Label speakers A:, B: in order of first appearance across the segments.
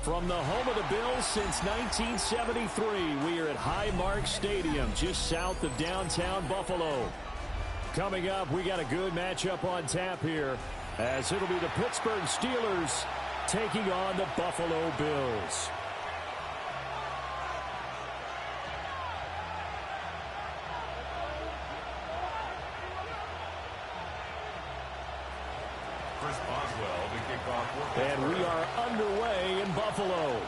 A: From the home of the Bills since 1973, we are at Highmark Stadium, just south of downtown Buffalo. Coming up, we got a good matchup on tap here, as it'll be the Pittsburgh Steelers taking on the Buffalo Bills. And we are underway in Buffalo.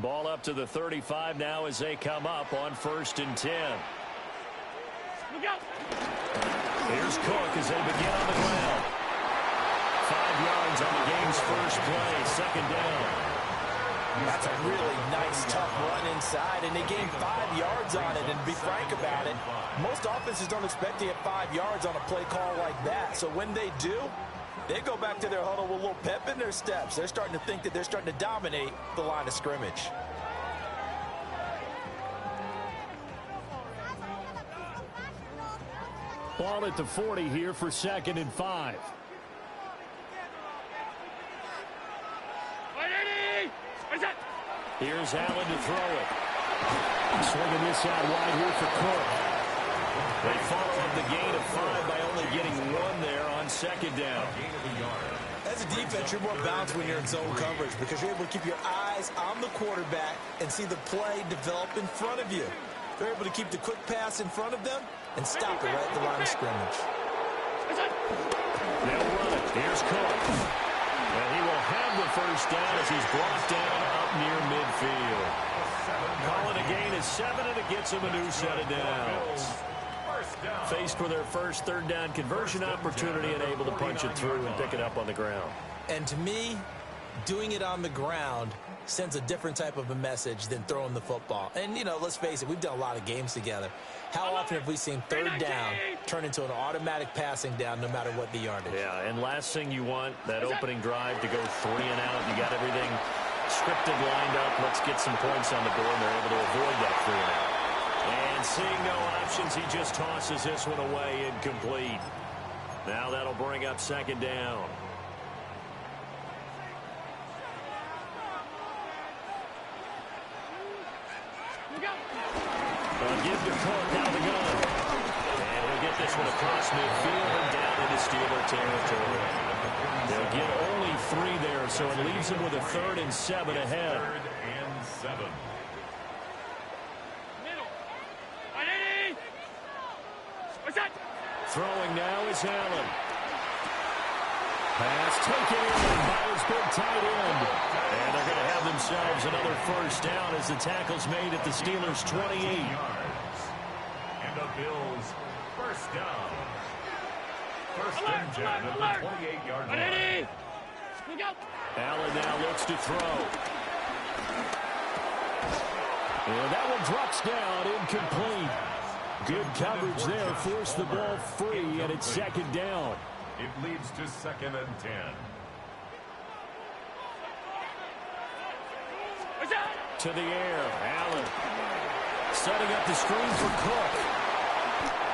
A: Ball up to the 35 now as they come up on 1st and 10. Here's Cook as they begin on the ground. 5 yards on the game's first play, 2nd down.
B: That's a really nice, tough run inside, and they gained 5 yards on it. And to be frank about it, most offenses don't expect to get 5 yards on a play call like that. So when they do, they go back to their huddle with a little pep in their steps. They're starting to think that they're starting to dominate the line of scrimmage.
A: Ball at the 40 here for 2nd and 5. Here's Allen to throw it. Swinging this out wide here for Cook. They follow up the gain of 5 by only getting 1 there on 2nd down.
B: As a defense, you're more balanced when you're in zone coverage because you're able to keep your eyes on the quarterback and see the play develop in front of you. They're able to keep the quick pass in front of them and stop it right at the line of scrimmage.
A: They'll run it. Here's Cook. And he will have the 1st down as he's brought down up near midfield. Calling a gain of 7, and it gets him a new set of downs. Faced with their first 3rd down conversion opportunity and able to punch it through and pick it up on the ground.
B: And to me, doing it on the ground sends a different type of a message than throwing the football. And, you know, let's face it, we've done a lot of games together. How often have we seen 3rd down turn into an automatic passing down no matter what the yardage?
A: Yeah, and last thing you want, that opening drive to go 3 and out. You got everything scripted, lined up. Let's get some points on the board, and they're able to avoid that 3 and out. And seeing no options, he just tosses this one away, incomplete. Now that'll bring up 2nd down. They'll give to Cook out of the gun. And he'll get this one across midfield and down into Steeler territory. They'll get only 3 there, so it leaves them with a 3rd and 7 ahead.
C: 3rd and 7.
A: Throwing now is Allen. Pass taken in by his big tight end. And they're going to have themselves another 1st down as the tackle's made at the Steelers' 28.
C: And the Bills' 1st down. 1st and 10 at the 28-yard line.
A: Allen now looks to throw. And that one drops down, incomplete. Good coverage there, forced the ball free, and it's 2nd down.
C: It leads to 2nd and 10.
A: To the air, Allen. Setting up the screen for Cook.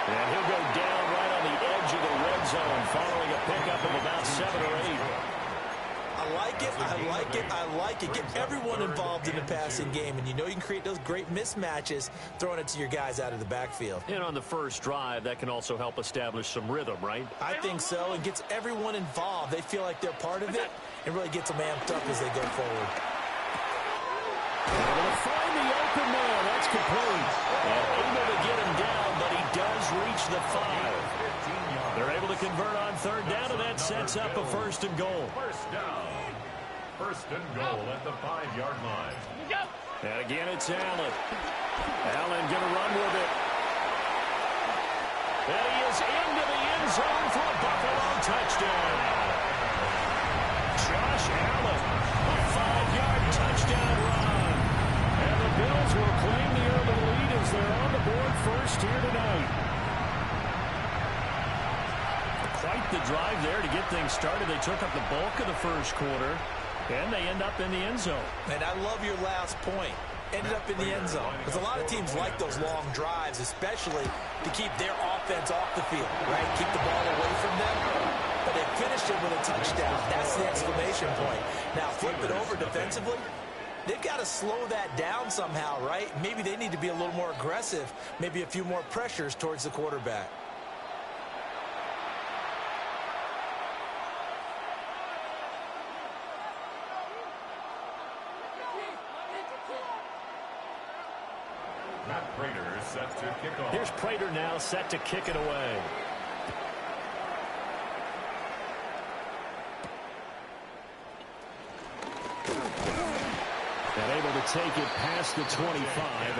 A: And he'll go down right on the edge of the red zone, following a pickup of about 7 or 8.
B: I like it, I like it, I like it. Get everyone involved in the passing game, and you know you can create those great mismatches throwing it to your guys out of the backfield.
A: And on the first drive, that can also help establish some rhythm, right?
B: I think so. It gets everyone involved. They feel like they're part of it, and really gets them amped up as they go forward.
A: Able to find the open man. That's complete. And able to get him down, but he does reach the 5. They're able to convert on 3rd down, and that sets up a 1st and goal.
C: 1st down. 1st and goal at the 5-yard line.
A: And again, it's Allen. Allen going to run with it. And he is into the end zone for a Buffalo touchdown. Josh Allen, a 5-yard touchdown run. Bills will claim the early lead as they're on the board first here tonight. Quite the drive there to get things started. They took up the bulk of the first quarter, and they end up in the end zone.
B: And I love your last point. Ended up in the end zone. Because a lot of teams like those long drives, especially to keep their offense off the field, right? Keep the ball away from them. But they finished it with a touchdown. That's the exclamation point. Now, flip it over defensively. They've got to slow that down somehow, right? Maybe they need to be a little more aggressive. Maybe a few more pressures towards the quarterback.
C: Set to kick off.
A: Here's Prater now set to kick it away. And able to take it past the 25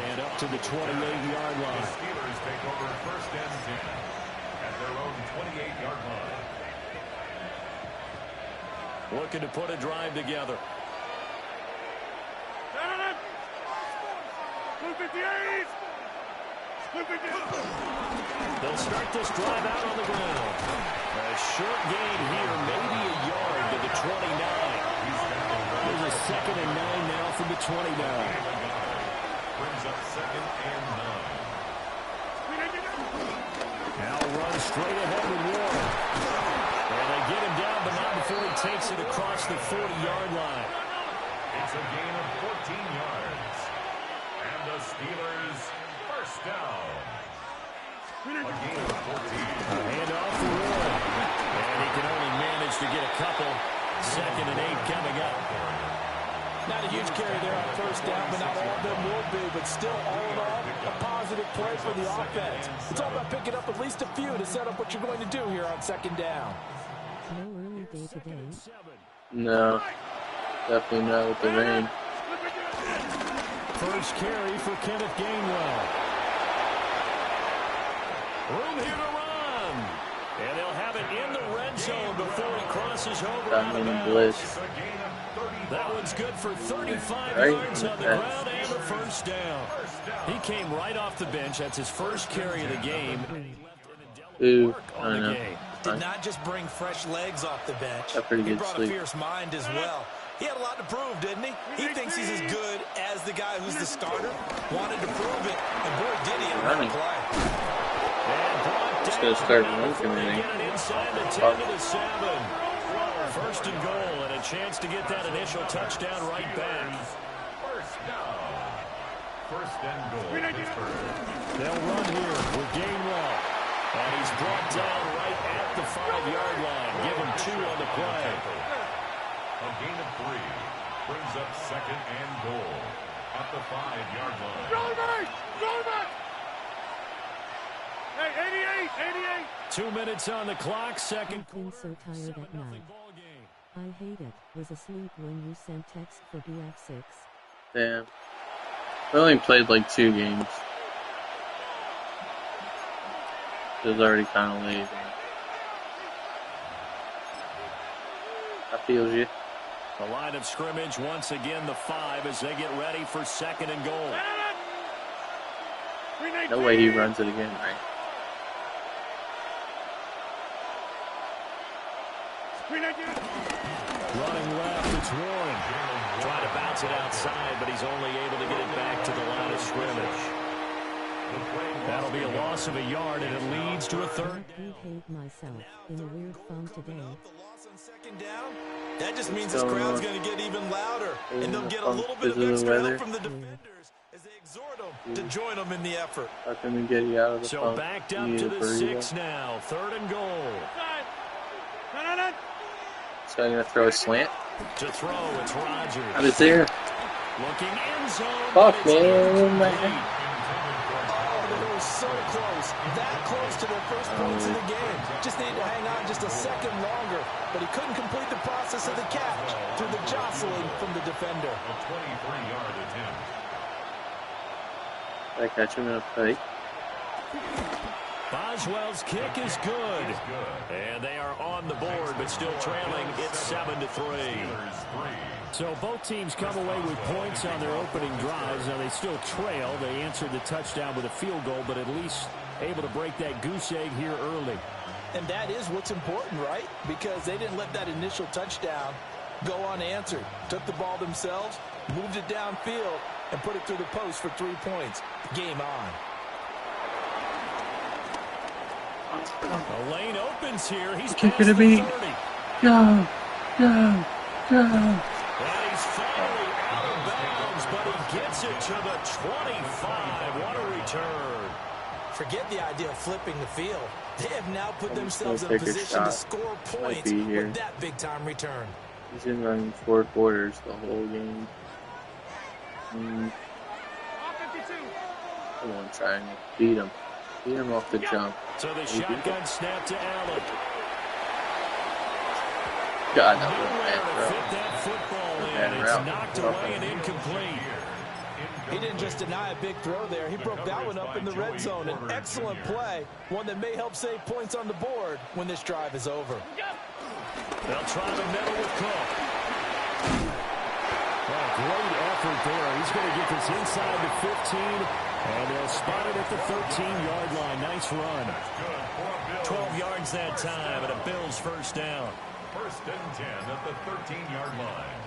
A: and up to the 28-yard line.
C: The Steelers take over first and 10 at their own 28-yard line.
A: Looking to put a drive together. They'll start this drive out on the ground. A short gain here, maybe a yard to the 29. There's a 2nd and 9 now from the 29.
C: Brings up 2nd and 9.
A: Now runs straight ahead with Warren. And they get him down, but not before he takes it across the 40-yard line.
C: It's a gain of 14 yards. And the Steelers first down. A gain of 14.
A: Hand off for Warren. And he can only manage to get a couple. 2nd and 8 coming up.
B: Not a huge carry there on first down, but not all of them will be. But still, all in all, a positive play for the offense. It's all about picking up at least a few to set up what you're going to do here on 2nd down.
D: No early day today.
E: No, definitely not with the rain.
A: First carry for Kenneth Gainwell. Room here to run. And they'll have it in the red zone before he crosses over out of bounds. That one's good for 35 yards on the ground and the first down. He came right off the bench. That's his first carry of the game.
E: Ooh,
A: On the game.
B: Did not just bring fresh legs off the bench.
E: He
B: brought a fierce mind as well. He had a lot to prove, didn't he? He thinks he's as good as the guy who's the starter. Wanted to prove it, and boy, did he on the play.
E: Just going to start running from me.
A: First and goal, and a chance to get that initial touchdown right back.
C: First down. First and goal.
A: They'll run here with Gainwell. And he's brought down right at the 5-yard line. Give him 2 on the play.
C: A gain of 3 brings up 2nd and goal at the 5-yard line. Roll back! Hey, 88!
A: 2 minutes on the clock, second.
D: I've been so tired at night. I hate it. Was asleep when you sent text for BF6.
E: Damn. I only played like 2 games. It was already kind of late. I feel you.
A: The line of scrimmage, once again, the 5 as they get ready for 2nd and goal.
E: No way he runs it again, right?
A: Running left, it's Warren. Trying to bounce it outside, but he's only able to get it back to the line of scrimmage. That'll be a loss of a yard, and it leads to a 3rd.
D: I behave myself in a weird fun today.
B: That just means this crowd's going to get even louder, and they'll get a little bit of extra help from the defenders as they exhort them to join them in the effort.
E: How can we get you out of the
A: So backed up to the 6 now, 3rd and goal.
E: So I'm going to throw a slant.
A: To throw, it's Rodgers.
E: I was there.
A: Looking end zone.
E: Fuck, man.
B: So close, that close to their first points in the game. Just needed to hang on just a second longer, but he couldn't complete the process of the catch through the jostling from the defender.
C: A 23-yard attempt.
E: I catch him in a fake.
A: Boswell's kick is good. And they are on the board, but still trailing. It's 7-3.
F: So both teams come away with points on their opening drives. Now they still trail. They answered the touchdown with a field goal, but at least able to break that goose egg here early.
B: And that is what's important, right? Because they didn't let that initial touchdown go unanswered. Took the ball themselves, moved it downfield, and put it through the post for 3 points. Game on.
A: The lane opens here. He's
E: Kick
A: past
E: it to
A: the
E: me.
A: 30.
E: Go, go, go.
A: And he's finally out of bounds, but he gets it to the 25. What a return.
B: Forget the idea of flipping the field. They have now put themselves in a
E: take a
B: position to
E: shot.
B: score
E: Might
B: points
E: be here.
B: with that big-time return.
E: He's been running 4 quarters the whole game. Come on, triangle. Beat him. Beat him off the jump.
A: So the shotgun snap to Allen.
E: God, that was
A: Nowhere
E: bad,
A: to
E: bro.
A: fit that football in.
E: Bad
A: It's
E: route.
A: knocked away and incomplete.
B: He didn't just deny a big throw there. He broke that one up in the red zone. An excellent play, one that may help save points on the board when this drive is over.
A: They'll try the middle with Cook.
F: Great effort there. He's going to get this inside the 15, and they'll spot it at the 13-yard line. Nice run.
A: 12 yards that time, and a Bills first down.
C: First and 10 at the 13-yard line.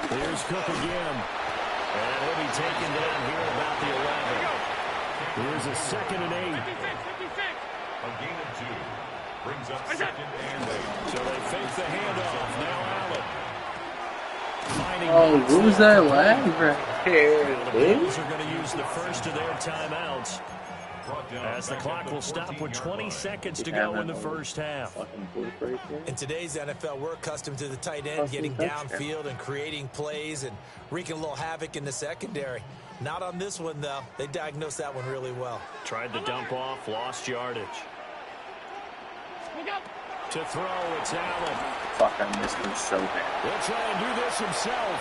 F: Here's Cook again.
A: And he'll be taken down here about the 11.
F: Here's a 2nd and 8.
C: A gain of 2. Brings up 2nd and 8.
A: So they fake the handoff. Now Allen. Finding
E: Oh,
A: Knox
E: what was
A: there.
E: that lag right there,
A: The
E: dude?
A: Bills are going to use the first of their timeouts
C: Brought down
A: as the
C: back
A: clock
C: at
A: will stop with
C: 14-yard
A: 20
C: line.
A: seconds to
E: You
A: go
E: have
A: in the
E: that
A: first half.
E: Fucking blue right there.
B: In today's NFL, we're accustomed to the tight end
E: Fucking
B: getting
E: touchdown.
B: downfield and creating plays and wreaking a little havoc in the secondary. Not on this one, though. They diagnosed that one really well.
A: Tried to dump off, lost yardage. To throw, it's Allen.
E: Fuck, I missed him so bad.
A: He'll try and do this himself.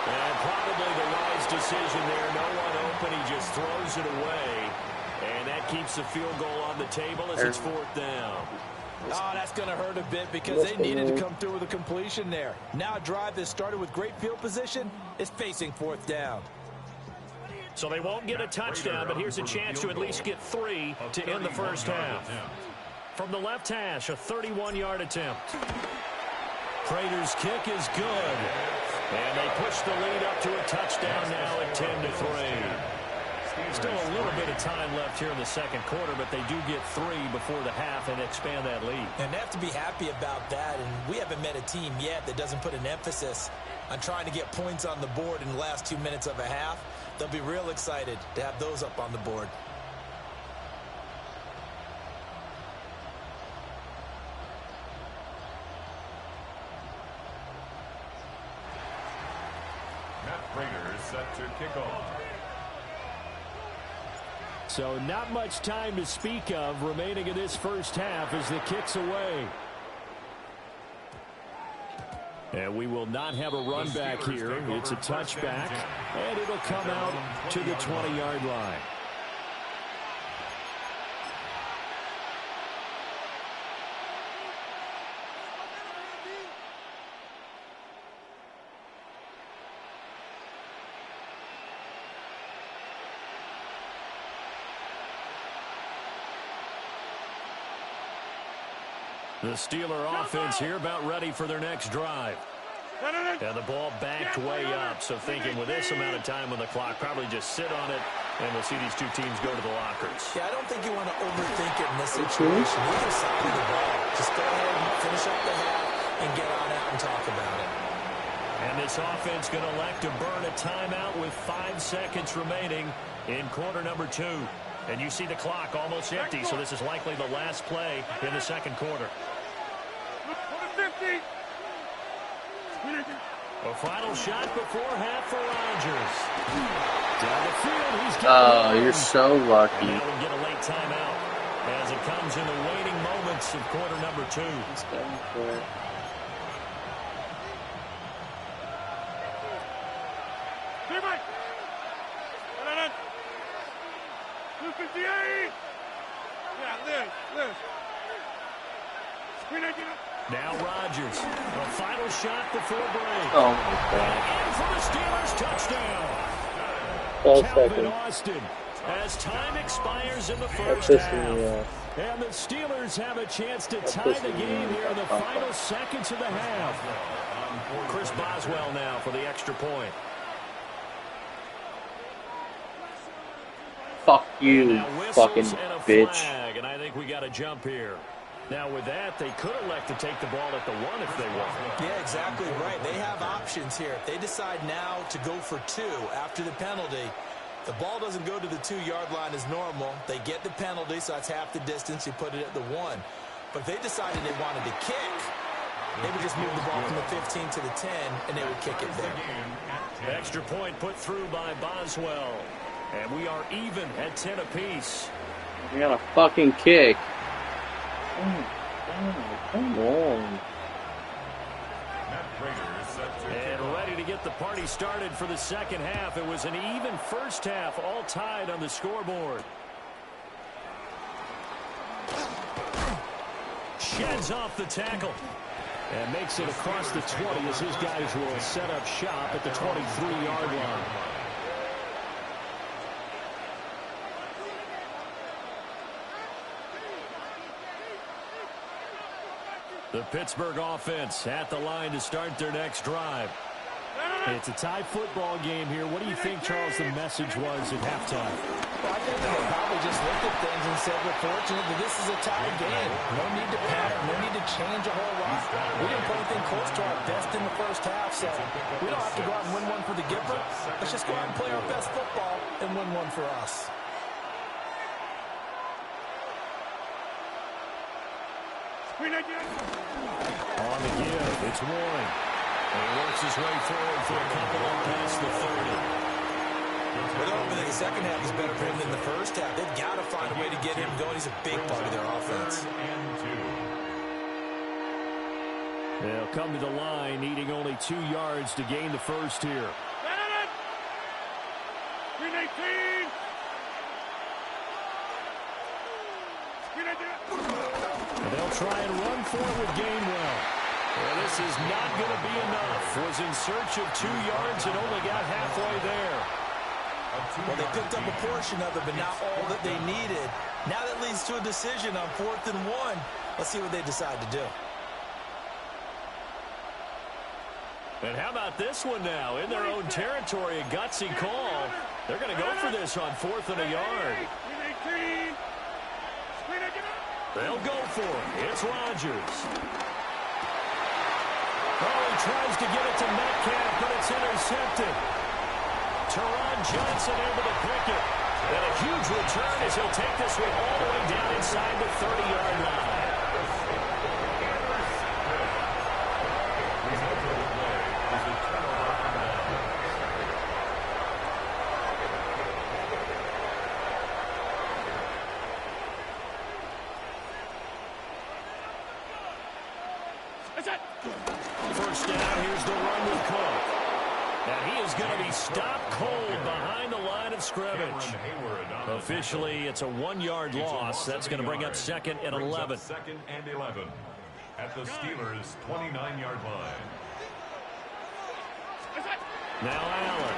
A: And probably the wise decision there. No one open. He just throws it away. And that keeps the field goal on the table as it's 4th down.
B: Oh, that's going to hurt a bit because they needed to come through with a completion there. Now a drive that started with great field position is facing 4th down.
A: So they won't get a touchdown, but here's a chance to at least get 3 to end the first half. From the left hash, a 31-yard attempt. Prater's kick is good. And they push the lead up to a touchdown now at 10-3. Still a little bit of time left here in the second quarter, but they do get 3 before the half and expand that lead.
B: And they have to be happy about that. And we haven't met a team yet that doesn't put an emphasis on trying to get points on the board in the last 2 minutes of a half. They'll be real excited to have those up on the board.
C: Matt Prater is set to kick off.
F: So not much time to speak of remaining in this first half as the kick's away. And we will not have a run back here. It's a touchback, and it'll come out to the 20-yard line.
A: The Steeler offense here about ready for their next drive. And the ball backed way up, so thinking with this amount of time on the clock, probably just sit on it, and we'll see these two teams go to the lockers.
B: Yeah, I don't think you want to overthink it in this situation. Either side of the ball. Just go ahead and finish up the half and get on out and talk about it.
A: And this offense going to elect to burn a timeout with 5 seconds remaining in quarter number 2. And you see the clock almost empty, so this is likely the last play in the second quarter. A final shot before half for Rodgers. Down the field, he's got
E: Oh, you're so lucky.
A: And now we'll get a late timeout as it comes in the waning moments of quarter number 2.
E: He's going for it.
A: Now Rodgers. A final shot before break.
E: Oh my God.
A: In for the Steelers touchdown.
E: 12
A: Calvin
E: seconds.
A: Austin, as time expires in the
E: That
A: first
E: pissed me
A: half.
E: off.
A: And the Steelers have a chance to tie
E: pissed
A: the
E: me
A: game here in the
E: off.
A: final seconds of the half. Chris Boswell now for the extra point.
E: Fuck you,
A: Now whistles
E: fucking
A: and a
E: bitch.
A: flag, and I think we got a jump here. Now with that, they could elect to take the ball at the 1 if they want.
B: Yeah, exactly right. They have options here. If they decide now to go for 2 after the penalty, the ball doesn't go to the 2-yard line as normal. They get the penalty, so that's half the distance. You put it at the 1. But if they decided they wanted to kick, they would just move the ball from the 15 to the 10, and they would kick it there.
A: Extra point put through by Boswell. And we are even at 10 apiece.
E: We got a fucking kick. Come on.
A: And ready to get the party started for the second half. It was an even first half, all tied on the scoreboard. Sheds off the tackle. And makes it across the 20 as his guys will set up shop at the 23-yard line. The Pittsburgh offense at the line to start their next drive. It's a tie football game here. What do you think, Charles, the message was at halftime?
B: Well, I think they probably just looked at things and said, we're fortunate that this is a tie game. No need to panic. No need to change a whole lot. We didn't play anything close to our best in the first half, so we don't have to go out and win one for the giver. Let's just go out and play our best football and win one for us.
A: On the give, it's Warren. And he works his way forward for a couple up past the 30.
B: Well, I don't think the second half is better for him than the first half. They've got to find a way to get him going. He's a big part of their offense.
A: They'll come to the line, needing only 2 yards to gain the first here. And they'll try and run for it with Gainwell. Well, this is not going to be enough. Was in search of 2 yards and only got halfway there.
B: Well, they picked up a portion of it, but not all that they needed. Now that leads to a decision on 4th and 1. Let's see what they decide to do.
A: And how about this one now? In their own territory, a gutsy call. They're going to go for this on 4th and a yard. They'll go for it. It's Rodgers. Oh, he tries to get it to Metcalf, but it's intercepted. Teron Johnson able to pick it. And a huge return as he'll take this one all the way down inside the 30-yard line. First down, here's the run with Cook. And he is going to be stopped cold behind the line of scrimmage. Officially, it's a 1-yard loss. That's going to bring up 2nd and 11.
C: 2nd and 11 at the Steelers' 29-yard line.
A: Now Allen.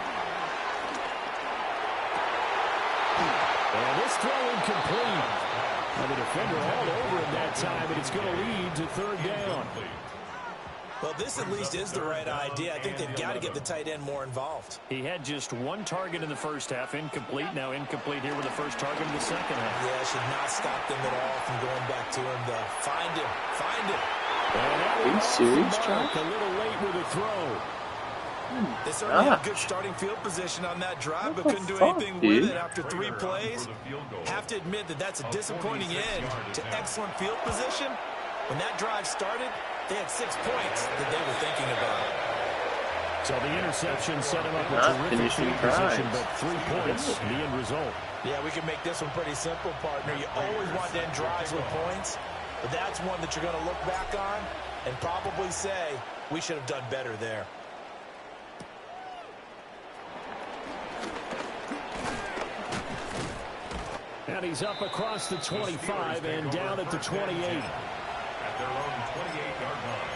A: And this throw incomplete. And the defender all over him that time, but it's going to lead to 3rd down.
B: Well, this at least is the right idea. I think they've got to get the tight end more involved.
A: He had just 1 target in the first half, incomplete. Now incomplete here with the first target in the second half.
B: Yeah, should not stop them at all from going back to him. Find him. Find him.
E: Are you serious, Chuck?
A: A little late with a throw.
B: They certainly had good starting field position on that drive, but couldn't do anything with it after 3 plays. Have to admit that that's a disappointing end to excellent field position. When that drive started, they had 6 points that they were thinking about.
A: So the interception set him up with terrific field position, but 3 points, the end result.
B: Yeah, we can make this one pretty simple, partner. You always want to end drives with points, but that's one that you're going to look back on and probably say, we should have done better there.
A: And
F: And he's up across the 25 and down at the 28.
C: At their own 28-yard line.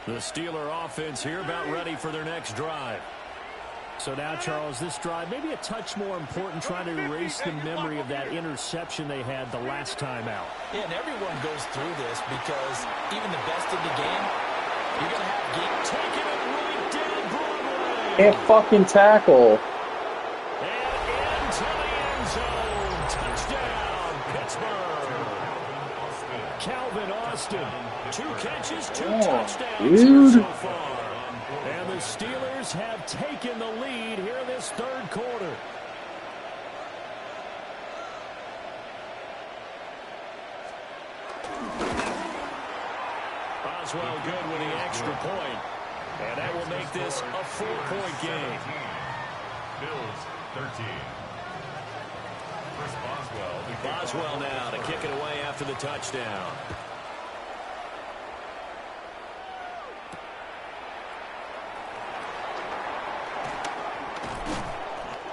A: The Steeler offense here about ready for their next drive.
F: So now, Charles, this drive maybe a touch more important, trying to erase the memory of that interception they had the last time out.
B: Yeah, and everyone goes through this because even the best in the game, you're going to have game
A: Taking it right down Broadway.
E: Can't fucking tackle.
A: And into the end zone. Touchdown, Pittsburgh. Calvin Austin. 2 catches, 2 touchdowns here so far. And the Steelers have taken the lead here in this third quarter. Boswell good with the extra point. And that will make this a 4-point game.
C: Bills 13. Chris
A: Boswell now to kick it away after the touchdown.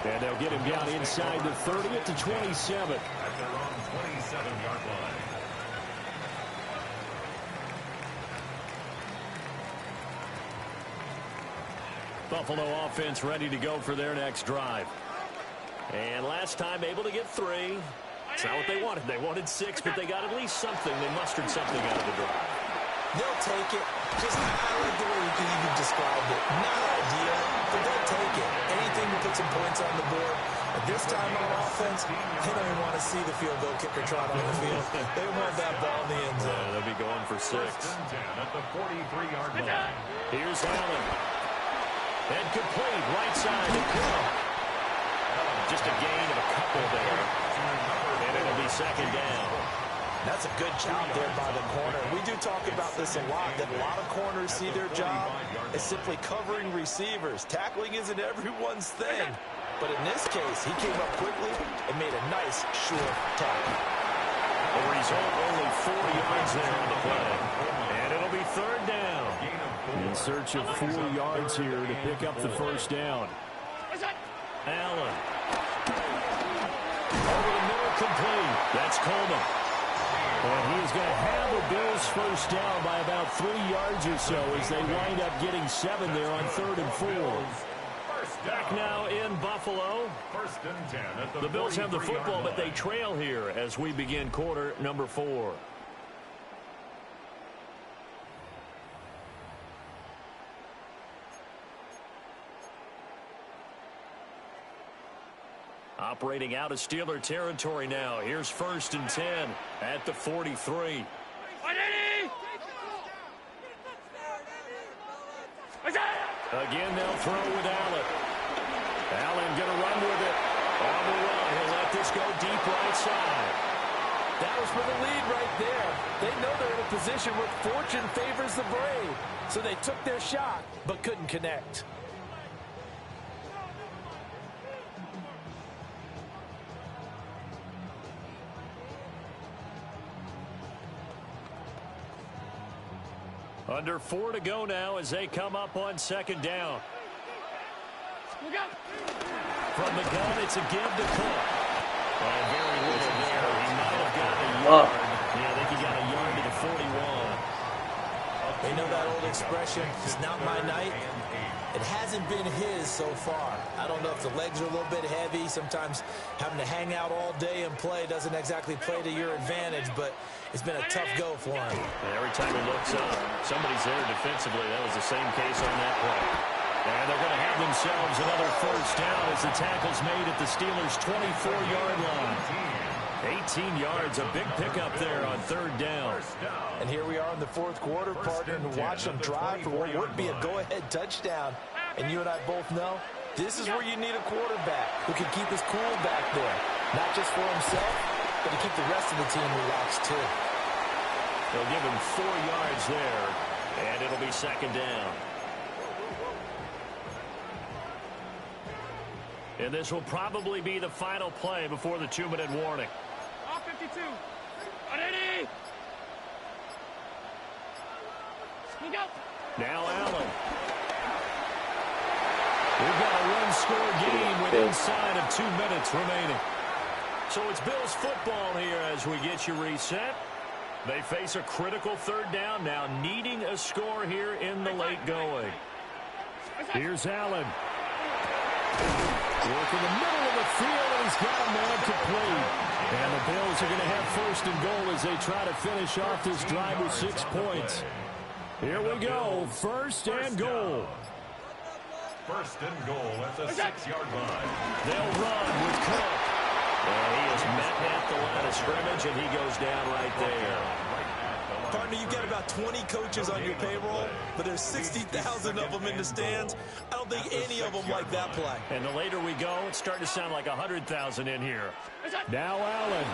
A: And they'll get him down inside the 30 at the 27.
C: At their own 27-yard line.
A: Buffalo offense ready to go for their next drive. And last time able to get 3. It's not what they wanted. They wanted 6, but they got at least something. They mustered something out of the drive.
B: They'll take it. Just, I like the way you can even describe it. Not ideal, but they'll take it. Anything to put some points on the board. But this time on offense, they don't even want to see the field goal kicker trot on the field. They want that ball in the end zone.
A: Yeah, they'll be going for 6.
C: At the 43-yard line.
A: Here's Allen. And complete. Right side to Cook. Just a gain of a couple there. And it'll be second down.
B: That's a good job there by the corner. We do talk about this a lot, that a lot of corners see their job as simply covering receivers. Tackling isn't everyone's thing. But in this case, he came up quickly and made a nice, short tackle.
A: The result, only 4 yards there on the play. And it'll be third down.
F: In search of 4 yards here to pick up the first down.
A: Allen. Over the middle, complete. That's Coleman. And he's going to have a Bills first down by about 3 yards or so as they wind up getting 7 there on 3rd and 4. Back now in Buffalo.
C: First and 10 at
A: The Bills have the football, but they trail here as we begin quarter number 4. Operating out of Steeler territory now. Here's 1st and 10 at the 43. Again, they'll throw with Allen. Allen going to run with it. On the run, he'll let this go deep right side.
B: That was for the lead right there. They know they're in a position where fortune favors the brave. So they took their shot, but couldn't connect.
A: Under 4 to go now as they come up on 2nd down. From the gun, it's a give to Cook. Oh, very little there. He might have gotten a yard. Yeah, I think he got a yard to the 41.
B: They know that old expression, it's not my night. It hasn't been his so far. I don't know if the legs are a little bit heavy. Sometimes having to hang out all day and play doesn't exactly play to your advantage, but it's been a tough go for him.
A: And every time he looks up, somebody's there defensively. That was the same case on that play. And they're going to have themselves another first down as the tackle's made at the Steelers' 24-yard line. 18 yards, a big pickup there on 3rd down.
B: And here we are in the 4th quarter, partner, and watch them drive for what would be a go-ahead touchdown. And you and I both know this is where you need a quarterback who can keep his cool back there. Not just for himself, but to keep the rest of the team relaxed too.
A: They'll give him 4 yards there, and it'll be 2nd down. And this will probably be the final play before the 2-minute warning.
G: 52.
A: Now Allen. We've got a one-score game with inside of 2 minutes remaining. So it's Bills football here as we get you reset. They face a critical third down now, needing a score here in the late going.
F: Here's Allen. Work in the middle of the field, and he's got a man complete. And the Bills are going to have first and goal as they try to finish off this drive with 6 points. Here we go, first and goal.
C: First and goal at the 6-yard line.
A: They'll run with Cook. Well, he is met at the line of scrimmage, and he goes down right there.
B: Partner, you've got about 20 coaches on your payroll, but there's 60,000 of them in the stands. I don't think any of them like that play.
A: And the later we go, it's starting to sound like 100,000 in here.
F: Now Allen.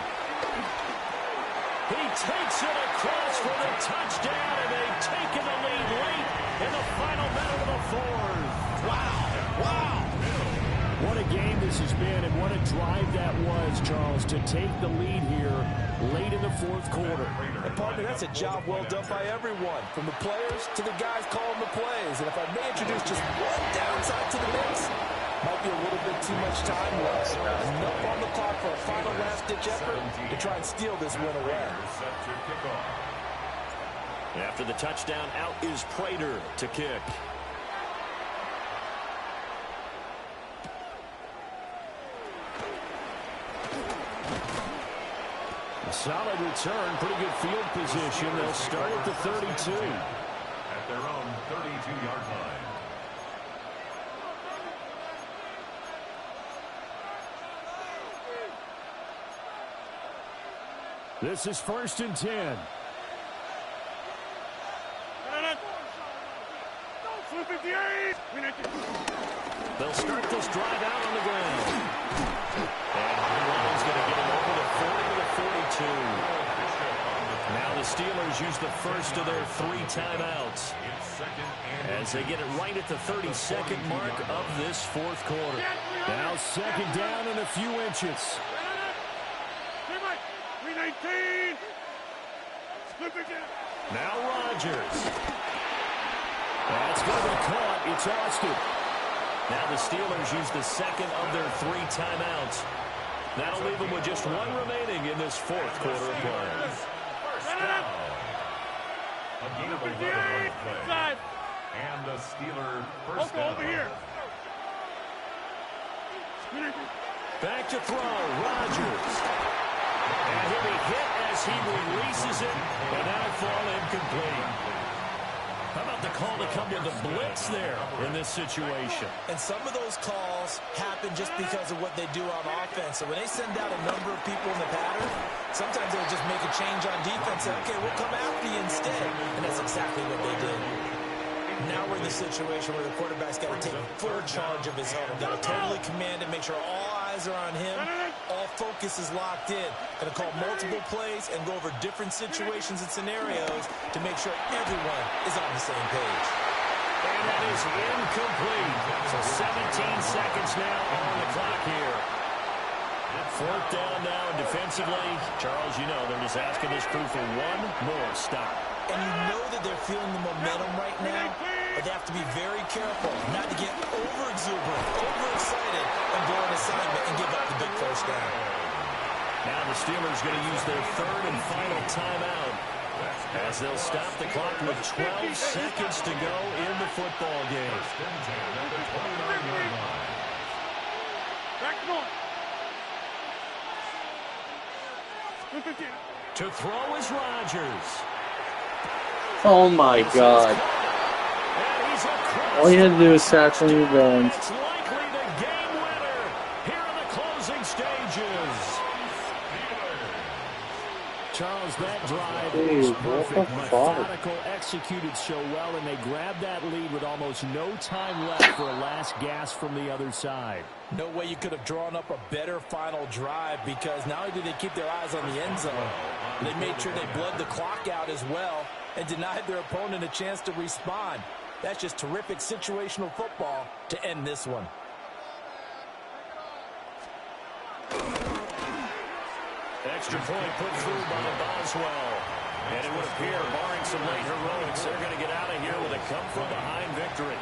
A: He takes it across for the touchdown, and they've taken the lead late in the final minute of the fourth.
B: Wow. Wow.
F: What a game this has been, and what a drive that was, Charles, to take the lead here late in the fourth quarter.
B: And partner, that's a job well done by everyone, from the players to the guys calling the plays. And if I may introduce just one downside to the mix, might be a little bit too much time left. Enough on the clock for a final last-ditch effort to try and steal this win away.
A: After the touchdown, out is Prater to kick.
F: Solid return, pretty good field position. They'll start at the 32.
C: At their own 32-yard line.
F: This is first and 10.
A: They'll start this drive out on the ground. And Ryan's going to get him over the 40 to the 42. Now the Steelers use the first of their 3 timeouts as they get it right at the 32nd mark of this fourth quarter.
F: Now second down and a few inches.
A: Now Rodgers. That's going to be caught. It's Austin. Now the Steelers use the second of their 3 timeouts. That'll leave them with just 1 remaining in this fourth quarter of play.
C: A game of 11 play. And a Steeler first down.
G: Over here.
A: Back to throw, Rodgers. And he'll be hit as he releases it, and that'll fall incomplete. How about the call to come with a blitz there in this situation?
B: And some of those calls happen just because of what they do on offense. So when they send out a number of people in the pattern, sometimes they'll just make a change on defense. Say, okay, we'll come after you instead. And that's exactly what they did. Now we're in the situation where the quarterback's got to take full charge of his home. Got to totally command it, make sure all eyes are on him. All focus is locked in. Going to call multiple plays and go over different situations and scenarios to make sure everyone is on the same page.
A: And that is incomplete. So 17 seconds now on the clock here. Fourth down now, and defensively, Charles, you know, they're just asking this crew for one more stop.
B: And you know that they're feeling the momentum right now, but they have to be very careful not to get over-exuberant, overexcited, and blow an assignment and give up the big first down.
A: Now the Steelers going to use their 3rd and final timeout as they'll stop the clock with 12 seconds to go in the football game.
G: Back north.
A: To throw is Rodgers.
E: Oh my God. All you had to do is sack when you're done.
A: It's likely the game winner here in the closing stages.
F: Charles, that drive
E: Dude,
F: was
E: what
F: perfect,
E: the fuck?
F: methodical, executed so well, and they grabbed that lead with almost no time left for a last gasp from the other side.
B: No way you could have drawn up a better final drive, because not only did they keep their eyes on the end zone, they made sure they bled the clock out as well and denied their opponent a chance to respond. That's just terrific situational football to end this one.
A: Extra point put through by Boswell. And it would appear, barring some late heroics, they're going to get out of here with a come-from-behind victory.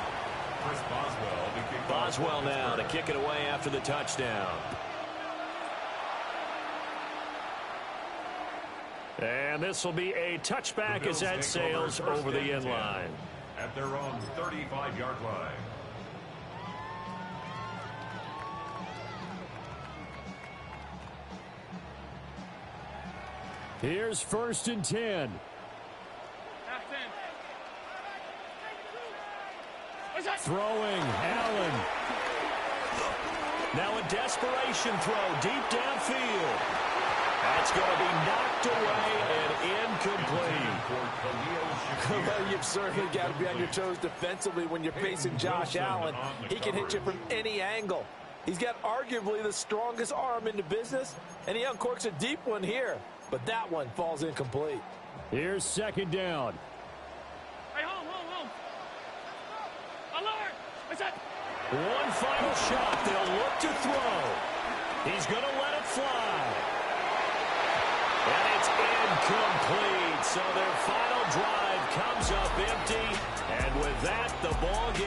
A: Boswell now to kick it away after the touchdown. And this will be a touchback as that sails over the end line.
C: At their own 35-yard line.
F: Here's 1st and 10. Throwing, Allen.
A: Now a desperation throw deep downfield. That's going to be knocked away and incomplete.
B: Well, you've certainly got to be on your toes defensively when you're facing Josh Allen. He can hit you from any angle. He's got arguably the strongest arm in the business, and he uncorks a deep one here. But that one falls incomplete.
F: Here's 2nd down.
G: Hey, home. Alert! What's that?
A: One final shot. They'll look to throw. He's going to let it fly. And it's incomplete. So their final drive comes up empty. And with that, the ball game.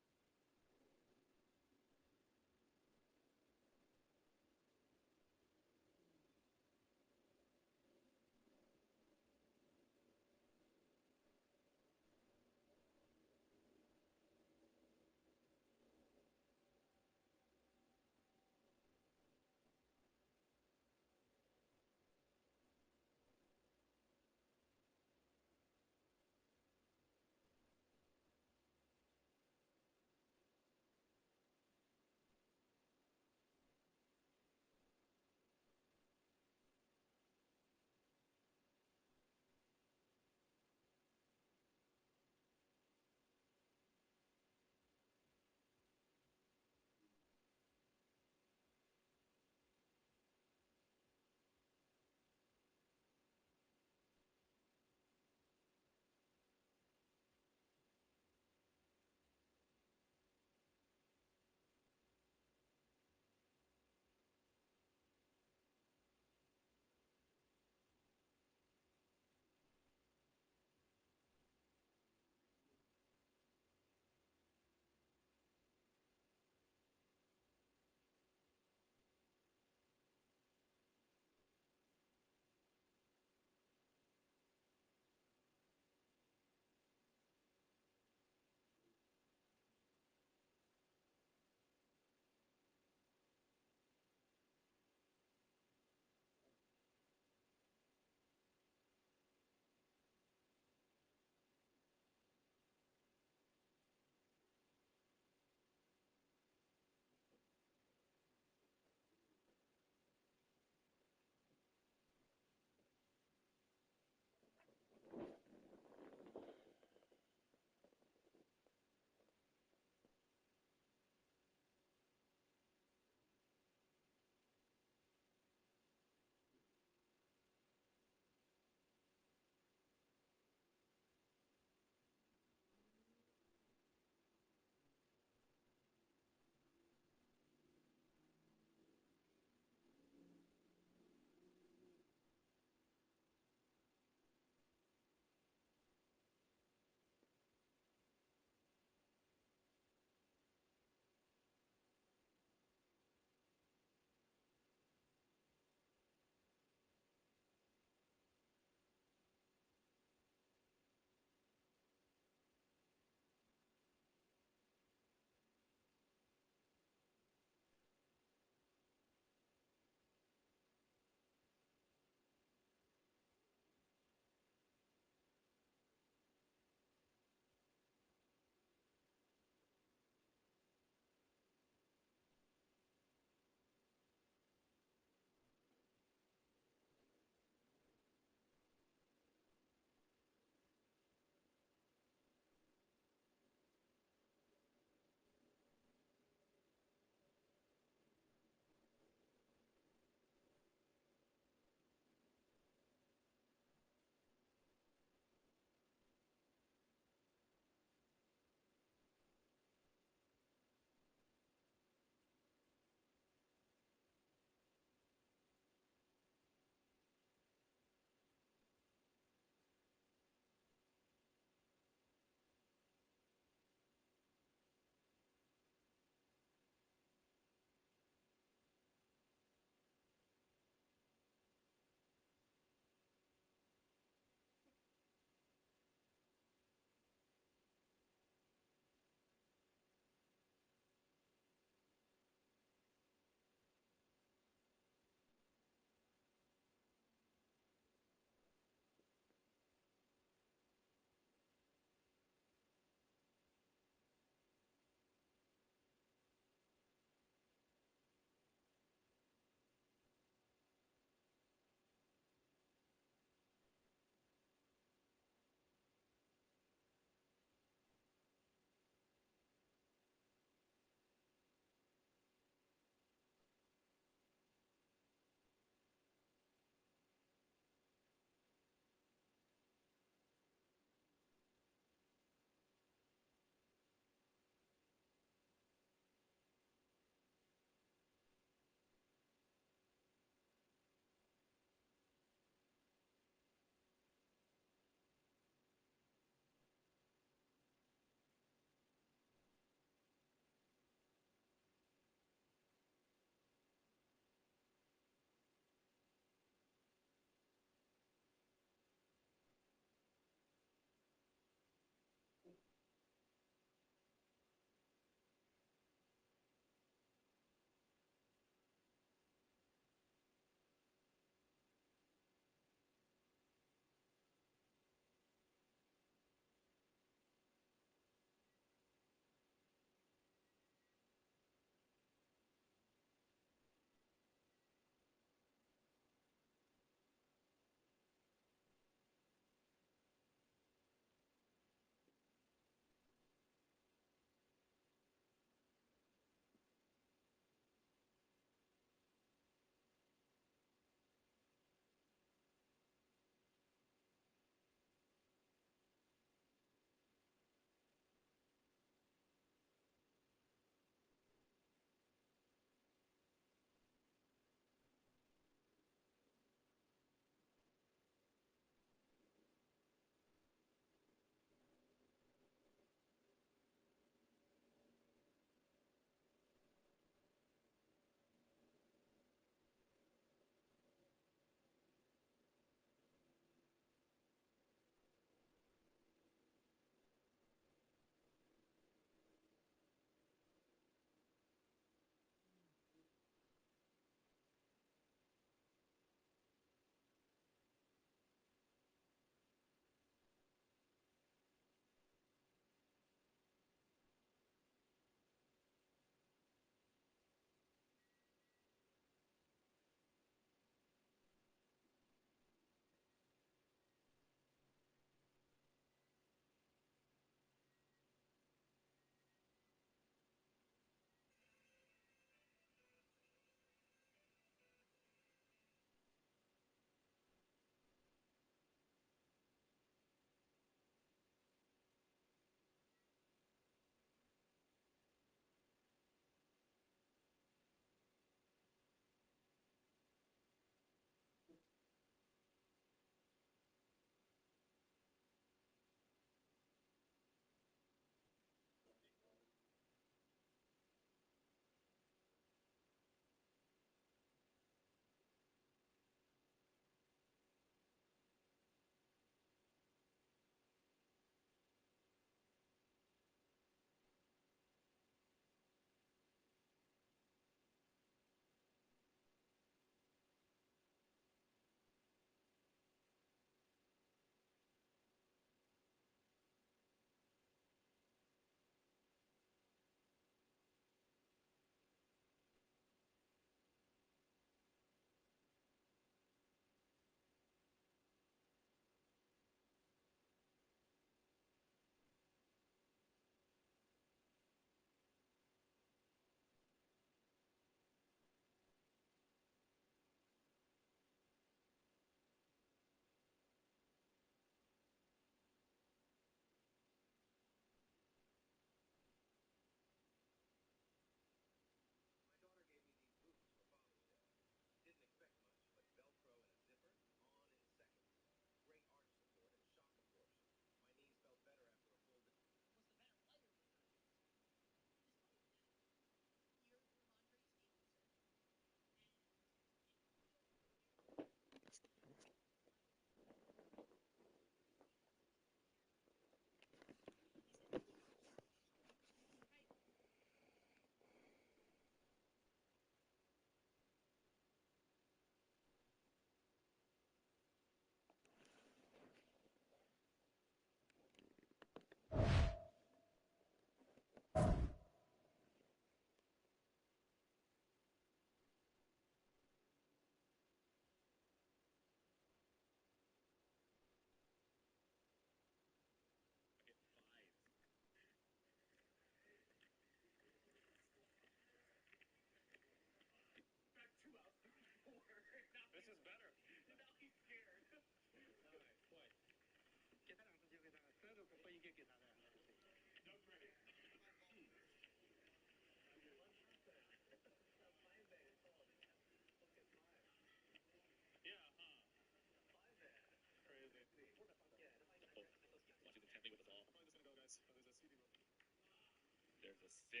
H: there's a 6.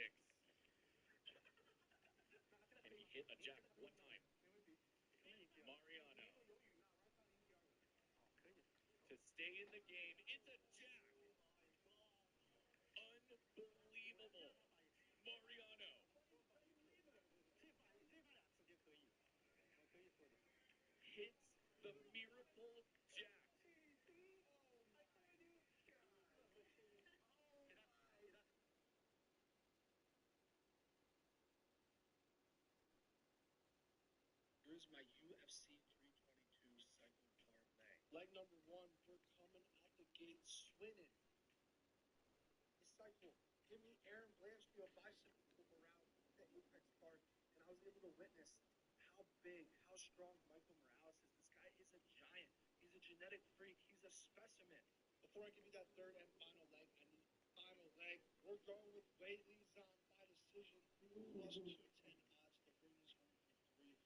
H: And he hit a jack one time. Mariano. To stay in the game, it's a jack. Unbelievable. Mariano. Hits the miracle jack. Here's my UFC 322 cycle parlay. Leg number 1, we're coming out the gate swinging. The cycle, give me Aaron Blanchfield bicycle around the Apex Park, and I was able to witness how big, how strong Michael Morales is. This guy is a giant. He's a genetic freak. He's a specimen. Before I give you that third and final leg, I need final leg. We're going with Whaley Zahn by decision, plus 210 odds to bring this home for 300.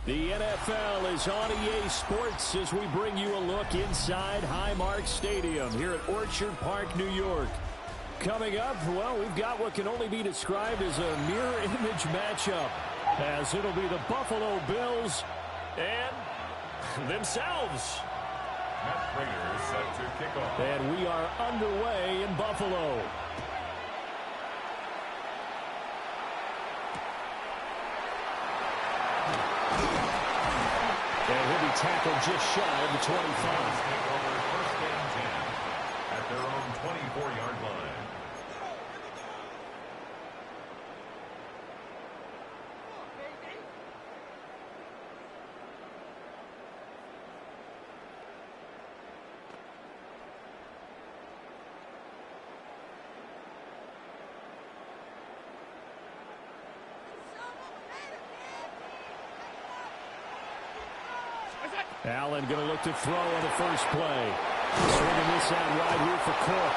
F: The NFL is on EA Sports as we bring you a look inside Highmark Stadium here at Orchard Park, New York. Coming up, well, we've got what can only be described as a mirror image matchup, as it'll be the Buffalo Bills and themselves.
C: Matt Prater is set to kick off.
F: And we are underway in Buffalo. And he'll be tackled just shy of the 25.
C: Take over first and 10 at their own 24-yard line.
F: Allen going to look to throw on the first play. Swinging this out wide here for Cook.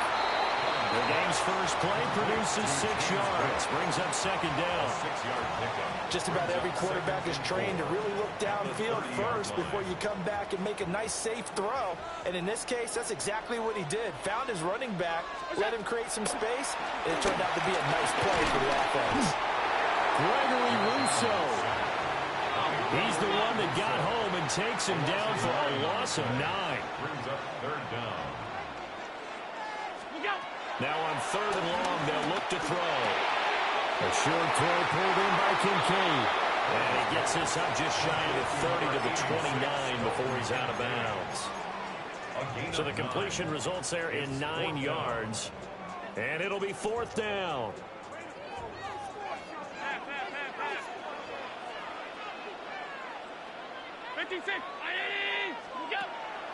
F: The game's first play produces 6 yards. Brings up second down.
C: 6-yard pickup.
B: Just about every quarterback is trained to really look downfield first before you come back and make a nice, safe throw. And in this case, that's exactly what he did. Found his running back, let him create some space, and it turned out to be a nice play for the offense.
F: Gregory Rousseau. He's the one that got home and takes him down for a loss of 9.
C: Brings up third down.
F: Now on third and long, they'll look to throw. A short throw pulled in by Kincaid. And he gets this up just shy of the 30 to the 29 before he's out of bounds. So the completion results there in 9 yards. And it'll be fourth down.
G: Ahí,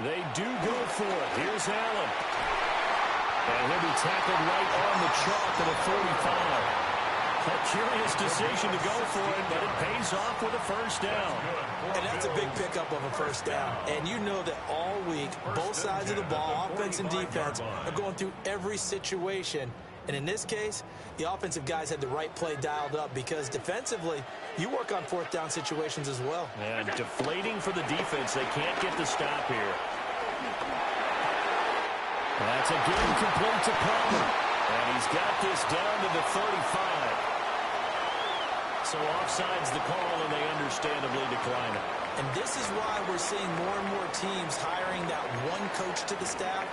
F: They do go for it. Here's Allen. And he'll be tackled right on the chalk at a 45. A curious decision to go for it, but it pays off with a first down.
B: And that's a big pickup of a first down. And you know that all week, both sides of the ball, offense and defense, are going through every situation. And in this case, the offensive guys had the right play dialed up because defensively, you work on fourth down situations as well.
A: And deflating for the defense. They can't get the stop here.
F: That's again complete to Palmer.
A: And he's got this down to the 35. So offside's the call, and they understandably decline it.
B: And this is why we're seeing more and more teams hiring that one coach to the staff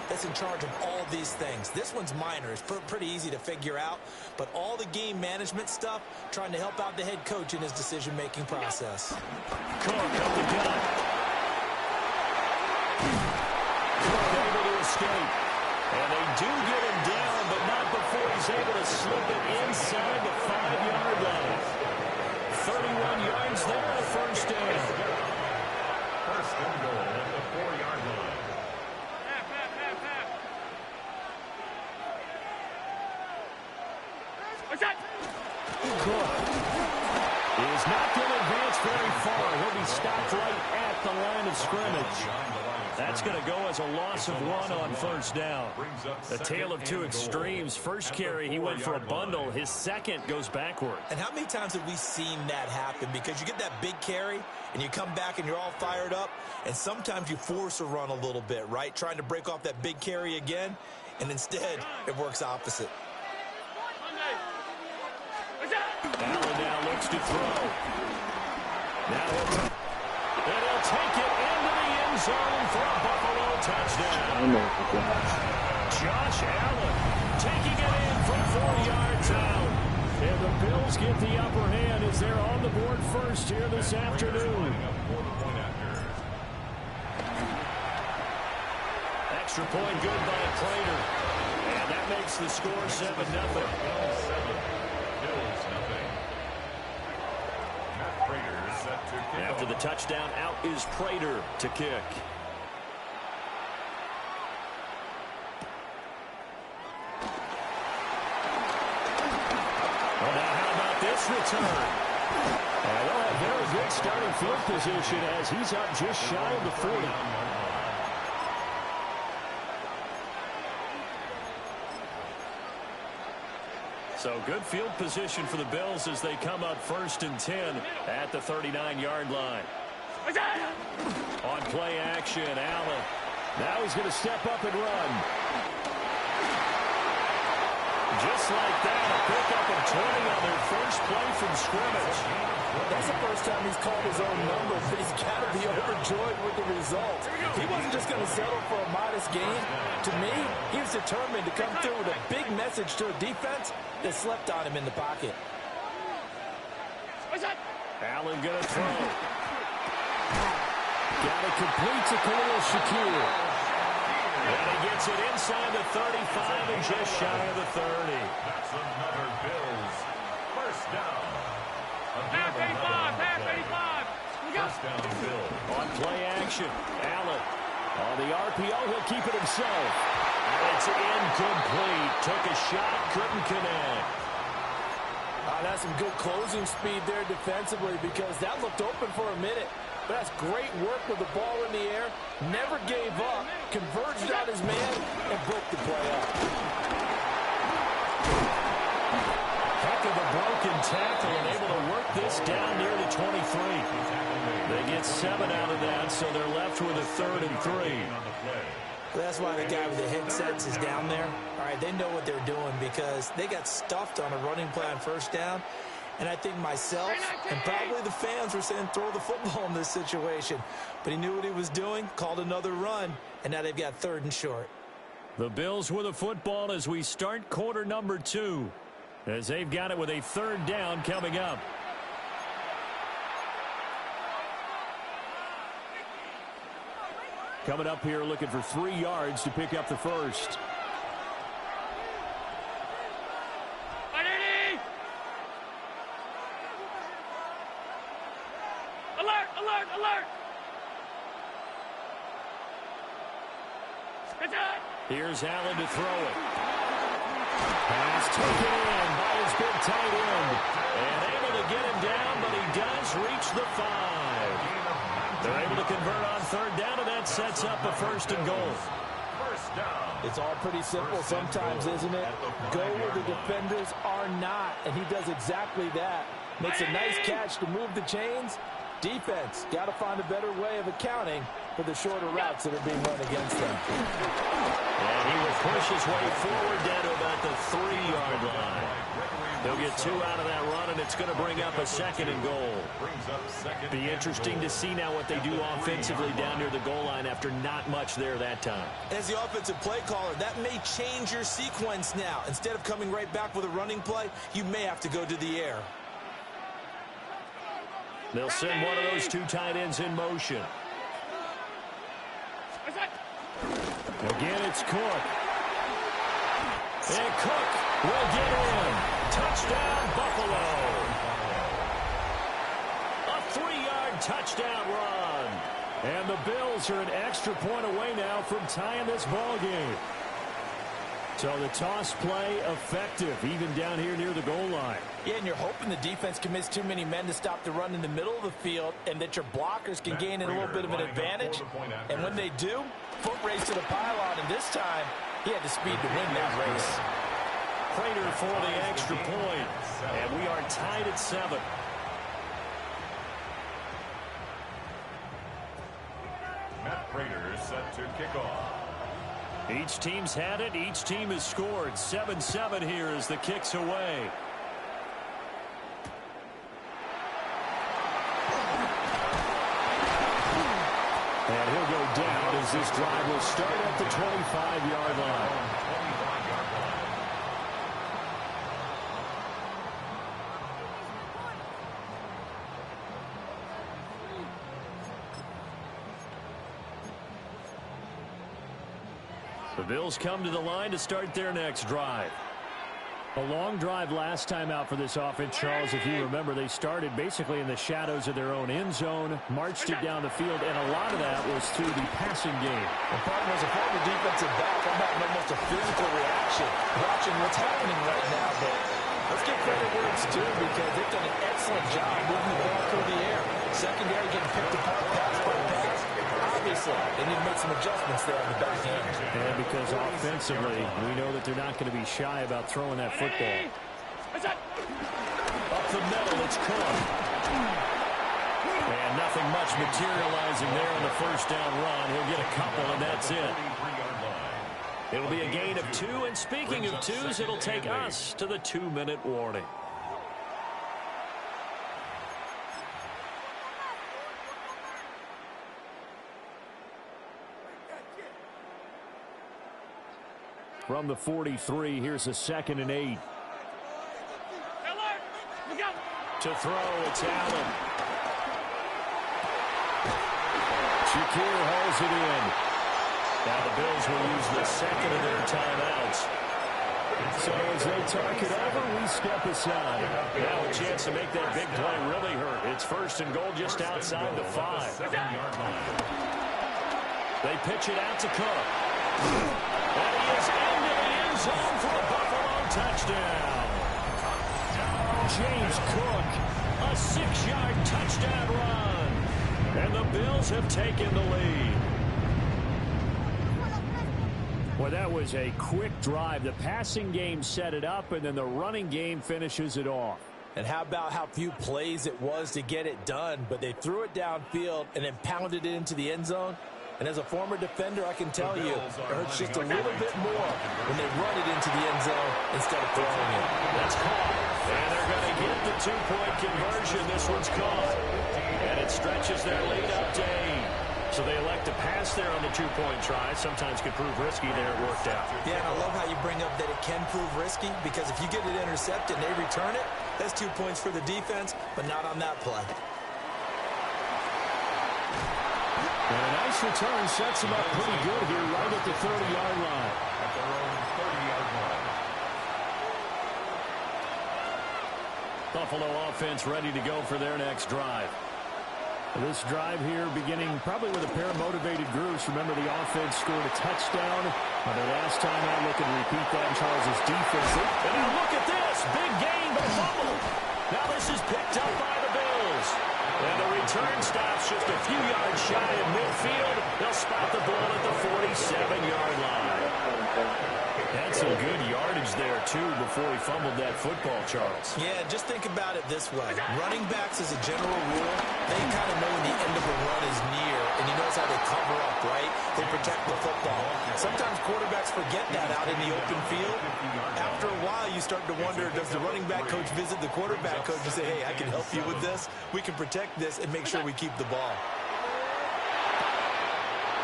B: that's in charge of all these things. This one's minor. It's pretty easy to figure out. But all the game management stuff, trying to help out the head coach in his decision-making process.
A: Cook up the gut. Cook able to escape. And they do get him down, but not before he's able to slip it inside the 5-yard line. 31 yards there, a first down.
C: First and goal at the 4-yard line.
G: What's that?
F: Cook is not going to advance very far. He'll be stopped right at the line of scrimmage. That's going to go as a loss of 1 on first down.
A: A tale of two extremes. First carry, he went for a bundle. His second goes backward.
B: And how many times have we seen that happen? Because you get that big carry, and you come back and you're all fired up, and sometimes you force a run a little bit, right? Trying to break off that big carry again, and instead it works opposite.
A: Allen now looks to throw. Now he'll take it into the end zone for a Buffalo touchdown.
E: Oh my gosh.
A: Josh Allen taking it in from 4 yards out.
F: And the Bills get the upper hand as they're on the board first here this afternoon.
A: Extra point good by Prater. And that makes the score 7-0. After the touchdown, out is Prater to kick. Well, now how about this return?
F: They'll have very good starting field position as he's up just shy of the 40.
A: So good field position for the Bills as they come up 1st and 10 at the 39-yard line. On play action, Allen.
F: Now he's going to step up and run.
A: Just like that, a pickup of 20 on their first play from scrimmage.
B: That's the first time he's called his own number, but he's got to be overjoyed with the result. He wasn't just going to settle for a modest gain. To me, he was determined to come through with a big message to a defense that slept on him in the pocket.
A: Allen going to throw.
F: Got it complete to Khalil Shakir.
A: And he gets it inside the 35 and just shy of the 30.
C: That's another Bills first down.
G: Half 85, half 85.
C: First down, Bills.
A: On play action, Allen.
F: On the RPO, he'll keep it himself.
A: It's incomplete. Took a shot, couldn't connect.
B: That's some good closing speed there defensively because that looked open for a minute. But that's great work with the ball in the air. Never gave up. Converged on his man and broke the play up.
A: Heck of a broken tackle and able to work this down near the 23. They get 7 out of that, so they're left with a 3rd and 3.
B: That's why the guy with the headsets is down there. All right, they know what they're doing because they got stuffed on a running play on first down. And I think myself and probably the fans were saying throw the football in this situation. But he knew what he was doing, called another run, and now they've got 3rd and short.
A: The Bills with the football as we start quarter number 2. As they've got it with a 3rd down coming up.
F: Coming up here looking for 3 yards to pick up the first.
G: Alert, alert, alert.
F: Here's Allen to throw it. Pass taken in by his big tight end. And able to get him down, but he does reach the 5. They're able to convert on third down, and that sets up a 1st and goal.
B: It's all pretty simple sometimes, isn't it? Go where the defenders are not, and he does exactly that. Makes a nice catch to move the chains. Defense, got to find a better way of accounting for the shorter routes that are being run against them.
F: And he will push his way forward down to about the 3-yard line. He'll get 2 out of that run, and it's going to bring up a 2nd and goal. Be interesting to see now what they do offensively down near the goal line after not much there that time.
B: As the offensive play caller, that may change your sequence now. Instead of coming right back with a running play, you may have to go to the air.
F: They'll send one of those 2 tight ends in motion. Again, it's Cook. And Cook will get in. Touchdown, Buffalo. A 3-yard touchdown run. And the Bills are an extra point away now from tying this ball game. So the toss play effective, even down here near the goal line.
B: Yeah, and you're hoping the defense commits too many men to stop the run in the middle of the field and that your blockers can gain a little bit of an advantage. And when they do, foot race to the pylon, and this time he had the speed to win that race.
F: Prater for the extra point, and we are tied at 7.
C: Matt Prater is set to kick off.
F: Each team's had it. Each team has scored. 7-7 here as the kick's away. And he'll go down as this drive will start at the 25-yard line. The Bills come to the line to start their next drive. A long drive last time out for this offense, Charles. If you remember, they started basically in the shadows of their own end zone, marched it down the field, and a lot of that was through the passing game.
B: And partner, as a former defensive back, I'm having almost a physical reaction watching what's happening right now. But let's give credit where it's due because they've done an excellent job moving the ball through the air. Secondary getting picked apart pass by pass. Obviously, they need to make some adjustments there on the back end.
F: And because offensively, we know that they're not going to be shy about throwing that football. Up the middle, it's Cook. And nothing much materializing there on the 1st down run. He'll get a couple, and that's it. It'll be a gain of 2, and speaking of 2s, it'll take us to the 2-minute warning. From the 43, here's a 2nd and 8. To throw, it's Allen. Shakir hauls it in. Now the Bills will use the 2nd of their timeouts. So as they talk it over, we step aside. Now a chance to make that big play really hurt. It's 1st and goal just outside the 5. They pitch it out to Cook. And he is into the end zone for a Buffalo touchdown. James Cook, a 6-yard touchdown run. And the Bills have taken the lead. Well, that was a quick drive. The passing game set it up, and then the running game finishes it off.
B: And how about how few plays it was to get it done, but they threw it downfield and then pounded it into the end zone. And as a former defender, I can tell you, it hurts just a little bit more when they run it into the end zone instead of throwing it.
F: That's caught. And they're going to get the 2-point conversion. This one's caught. And it stretches their lead up to 8. So they elect to pass there on the 2-point try. Sometimes could prove risky. There it worked out.
B: Yeah, and I love how you bring up that it can prove risky because if you get it intercepted and they return it, that's 2 points for the defense, but not on that play.
F: And a nice return sets him up pretty good here right at the 30-yard line.
C: At their own 30-yard line.
F: Buffalo offense ready to go for their next drive. This drive here beginning probably with a pair of motivated groups. Remember, the offense scored a touchdown. The last time out, look and repeat that in Charles' defense.
A: And now look at this. Big gain, but fumble. Now this is picked up by the Bills. And the return stops just a few yards shy of midfield. They'll spot the ball at the 47-yard line. That's some good yardage there, too, before he fumbled that football, Charles.
B: Yeah, just think about it this way. Running backs, as a general rule, they kind of know when the end of a run is near, and he knows how they cover up, right? They protect the football. Sometimes quarterbacks forget that out in the open field. After a while, you start to wonder, does the running back coach visit the quarterback coach and say, hey, I can help you with this? We can protect this and make sure we keep the ball.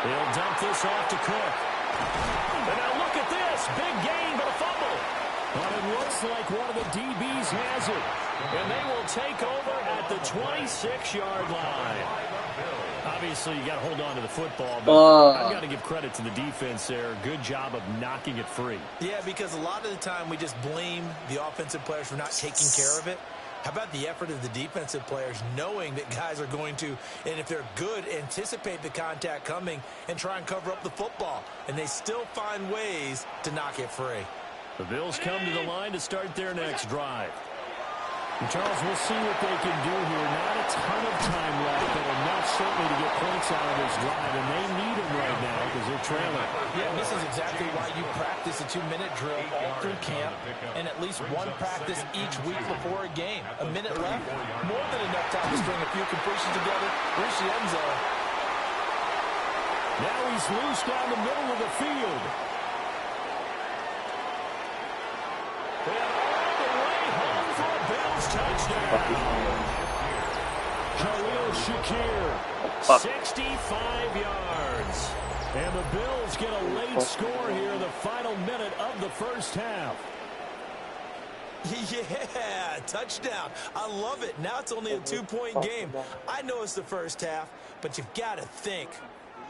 A: They'll dump this off to Cook. And now look at this. Big gain, but a fumble.
F: But it looks like one of the DBs has it.
A: And they will take over at the 26-yard line. Obviously, you got to hold on to the football, but I've got to give credit to the defense there. Good job of knocking it free.
B: Yeah, because a lot of the time we just blame the offensive players for not taking care of it. How about the effort of the defensive players knowing that guys are going to, and if they're good, anticipate the contact coming and try and cover up the football. And they still find ways to knock it free.
F: The Bills come to the line to start their next drive. And Charles, we'll see what they can do here. Not a ton of time left, but enough certainly to get points out of this drive. And they need them right now because they're trailing.
B: Yeah, this is exactly why you practice a 2-minute drill all through camp and at least one practice each week before a game. A minute left, more than enough time to string a few completions together. Reach the end zone.
F: Now he's loose down the middle of the field.
A: Touchdown.
F: Khalil Shakir,
A: 65 yards.
F: And the Bills get a late score here in the final minute of the first half.
B: Yeah, touchdown. I love it. Now it's only a 2-point game. I know it's the first half, but you've got to think.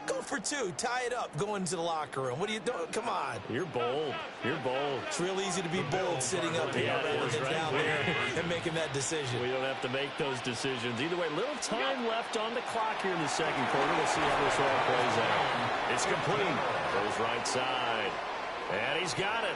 B: Go for 2. Tie it up. Go into the locker room. What are you doing? Come on.
A: You're bold. You're bold.
B: It's real easy to be bold sitting up here rather than down there and making that decision.
A: We don't have to make those decisions. Either way, little time left on the clock here in the second quarter. We'll see how this all plays out. It's complete. Goes right side. And he's got it.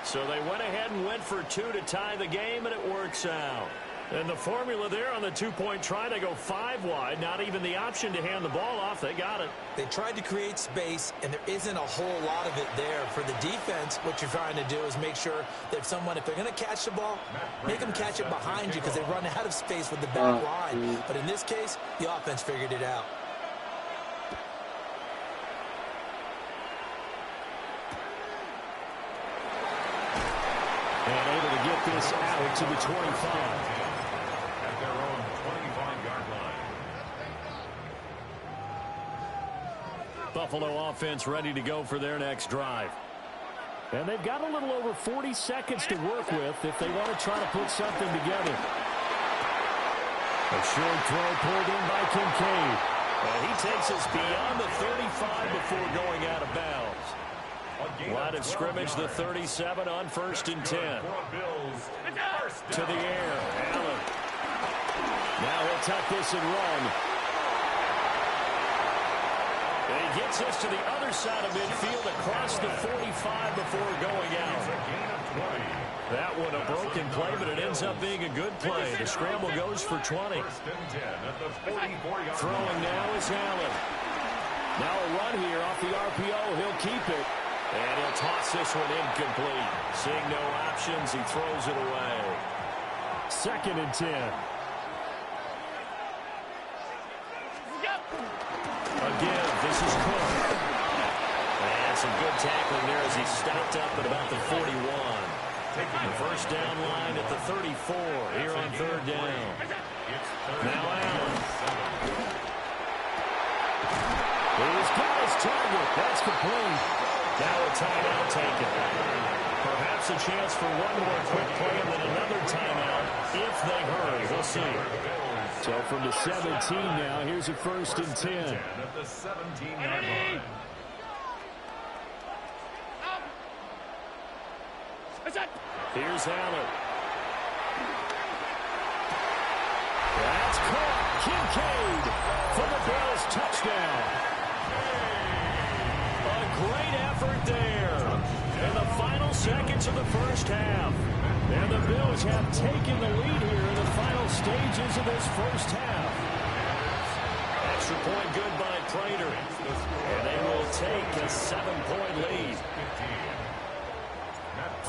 A: So they went ahead and went for 2 to tie the game, and it works out. And the formula there on the 2-point try, they go 5 wide. Not even the option to hand the ball off. They got it.
B: They tried to create space, and there isn't a whole lot of it there. For the defense, what you're trying to do is make sure that if they're going to catch the ball, make them catch it behind you because they run out of space with the back line. But in this case, the offense figured it out.
F: And able to get this out to the 25.
C: At their own 25-yard line.
F: Buffalo offense ready to go for their next drive. And they've got a little over 40 seconds to work with if they want to try to put something together. A short throw pulled in by Kincaid.
A: And he takes us beyond the 35 before going out of bounds. Line of scrimmage, the 37 on 1st and 10. To the air, Allen.
F: Now he'll tuck this and run.
A: And he gets us to the other side of midfield across the 45 before going out. That one a broken play, but it ends up being a good play. The scramble goes for 20. Throwing now is Allen.
F: Now a run here off the RPO. He'll keep it.
A: And he'll toss this one incomplete. Seeing no options, he throws it away.
F: 2nd and 10.
A: Again, this is Cook. And some good tackling there as he stopped up at about the 41. The first down line at the 34 here on 3rd down. Now Allen.
F: He's got his target. That's complete.
A: Now a timeout taken. Perhaps a chance for one more quick play and then another timeout if they hurry. We'll see.
F: So from the 17 now, here's a 1st and 10.
C: At the 17-yard line.
A: Here's Allen.
F: That's caught. Kincaid for the Bills touchdown. A great effort there. In the final seconds of the first half. And the Bills have taken the lead here in the final stages of this first half.
A: Extra point good by Prater. And they will take a 7-point lead.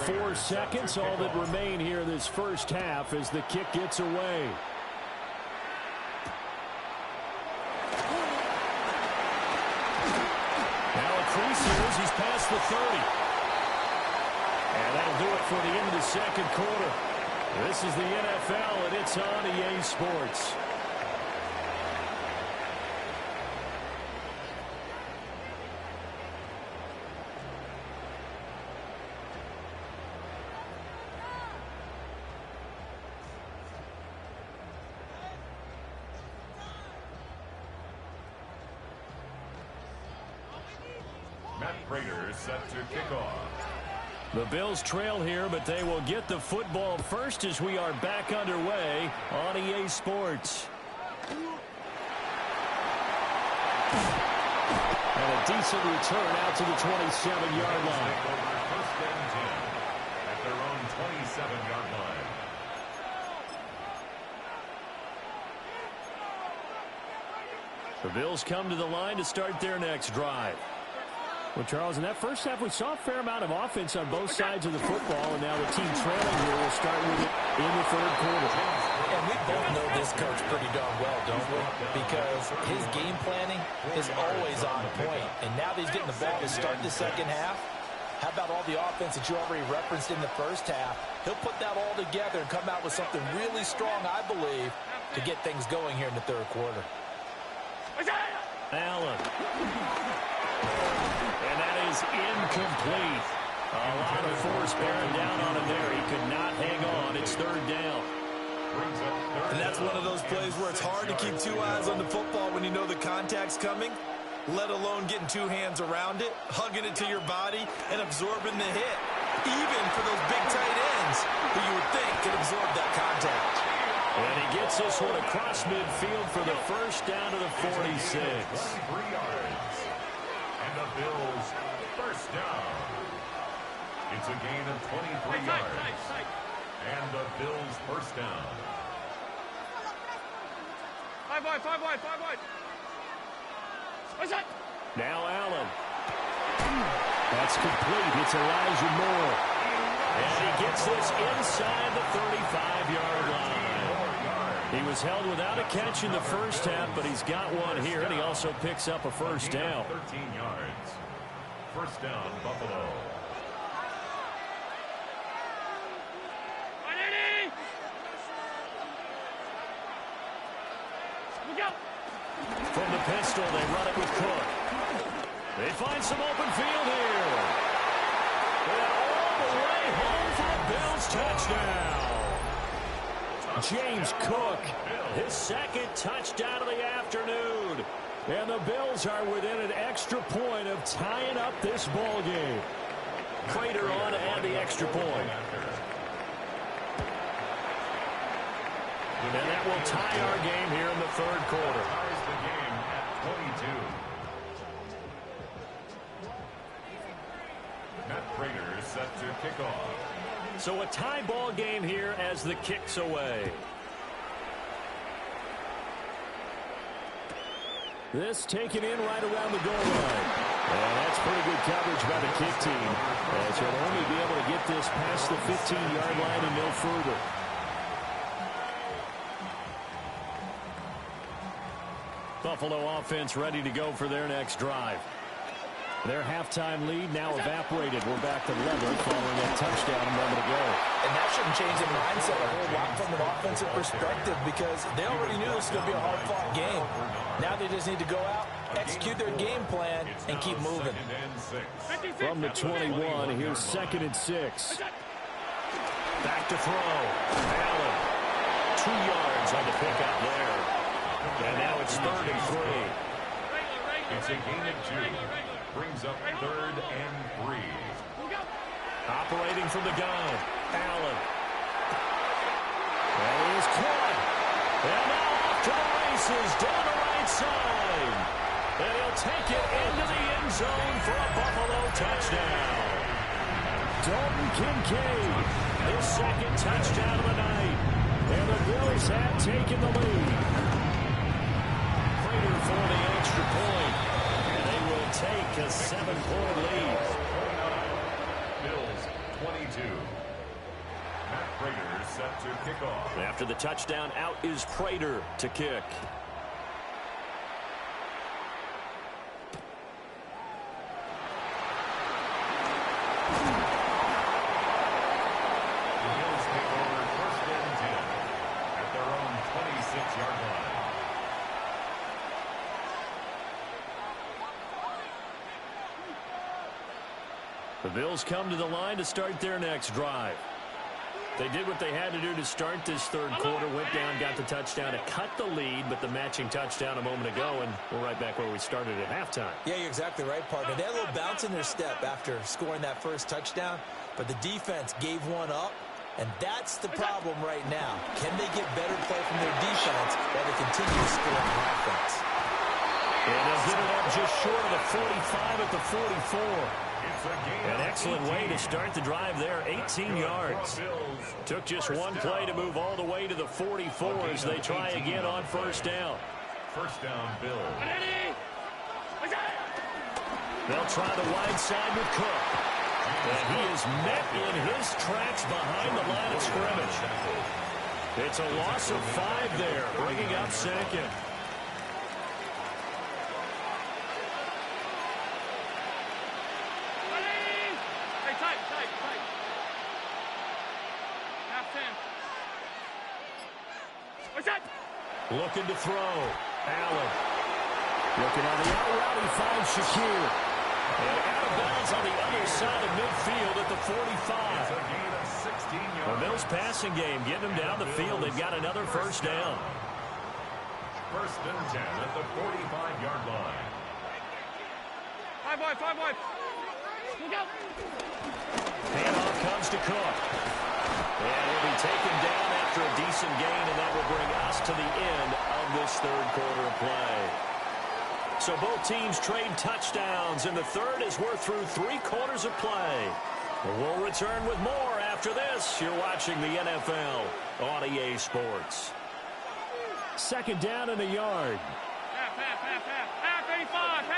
F: 4 seconds, all that remain here this first half as the kick gets away.
A: Now a crease here as he's past the 30. And that'll do it for the end of the second quarter. This is the NFL, and it's on EA Sports.
C: Matt Prater set to kick off.
A: The Bills trail here, but they will get the football first as we are back underway on EA Sports.
F: And a decent return out to the 27-yard line.
C: First and 10 at their own 27-yard line.
A: The Bills come to the line to start their next drive.
F: Well, Charles, in that first half, we saw a fair amount of offense on both sides of the football, and now the team trailing here will start with it in the third quarter.
B: And we both know this coach pretty darn well, don't we? Because his game planning is always on point. And now that he's getting the ball to start the second half, how about all the offense that you already referenced in the first half? He'll put that all together and come out with something really strong, I believe, to get things going here in the third quarter.
A: Allen. And that is incomplete. A lot of force bearing down on him there. He could not hang on. It's third down.
B: And that's one of those plays where it's hard to keep two eyes on the football when you know the contact's coming, let alone getting two hands around it, hugging it to your body, and absorbing the hit, even for those big tight ends who you would think could absorb that contact.
A: And he gets this one across midfield for the first down to the 46.
C: 23 yards. And the Bills first down. It's a gain of 23 yards. And the Bills first down.
G: 5 wide. What's that?
A: Now Allen. That's complete. It's Elijah Moore. And he gets this inside the 35-yard line. He was held without a catch in the first half, but he's got one here, and he also picks up a first down.
C: 13 yards. First down, Buffalo.
A: From the pistol, they run it with Cook. They find some open field here. And all the way home for a Bills touchdown. James Cook, his second touchdown of the afternoon. And the Bills are within an extra point of tying up this ball game. Prater on to add the extra point. And that will tie our game here in the third quarter.
C: Ties the game at 22. Matt Prater is set to kick off.
A: So a tie ball game here as the kick's away.
F: This taken in right around the goal line. And that's pretty good coverage by the kick team, as he'll only be able to get this past the 15-yard line and no further.
A: Buffalo offense ready to go for their next drive.
F: Their halftime lead now evaporated. We're back to level following that touchdown a moment ago.
B: And that shouldn't change their mindset a whole lot from an offensive perspective because they already knew this was going to be a hard-fought game. Now they just need to go out, execute their game plan, and keep moving.
F: From the 21, here's 2nd and 6.
A: Back to throw. Allen. 2 yards on the pickup there. And now it's 3rd and 3.
C: It's a gain of 2. Brings up 3rd and 3.
A: Operating from the gun. Allen. And he is caught. And now off to the
F: races down the right side. And he'll take it into the end zone for a Buffalo touchdown. Dalton Kincaid, his second touchdown of the night. And the Bills have taken the lead. Prater for the extra point. And they will take a 7-point lead.
C: Bills 22. Matt Prater set to kick off.
F: After the touchdown, out is Prater to kick. The Bills come to the line to start their next drive. They did what they had to do to start this third quarter, went down, got the touchdown to cut the lead, but the matching touchdown a moment ago, and we're right back where we started at halftime.
B: Yeah, you're exactly right, partner. They had a little bounce in their step after scoring that first touchdown, but the defense gave one up, and that's the problem right now. Can they get better play from their defense while they continue to score on offense?
F: And they'll get it up just short of the 45 at the 44. An excellent way to start the drive there, 18 yards. Took just one play to move all the way to the 44 as they try again on first down.
C: First down, Bills.
F: They'll try the wide side with Cook. And he is met in his tracks behind the line of scrimmage. It's a loss of 5 there, bringing up second. Looking to throw. Allen. Looking on the out route, he finds Shakir. And out of bounds on the other side of midfield at the 45. The Bills passing game, getting them down the field. They've got another first down.
C: First and 10 at the 45-yard line.
G: 5 wide. Look out.
F: Handoff comes to Cook. And will be taken down after a decent gain, and that will bring us to the end of this third quarter of play. So both teams trade touchdowns, and the third as we're through 3 quarters of play. We'll return with more after this. You're watching the NFL on EA Sports. Second down and a yard.
G: Half 85.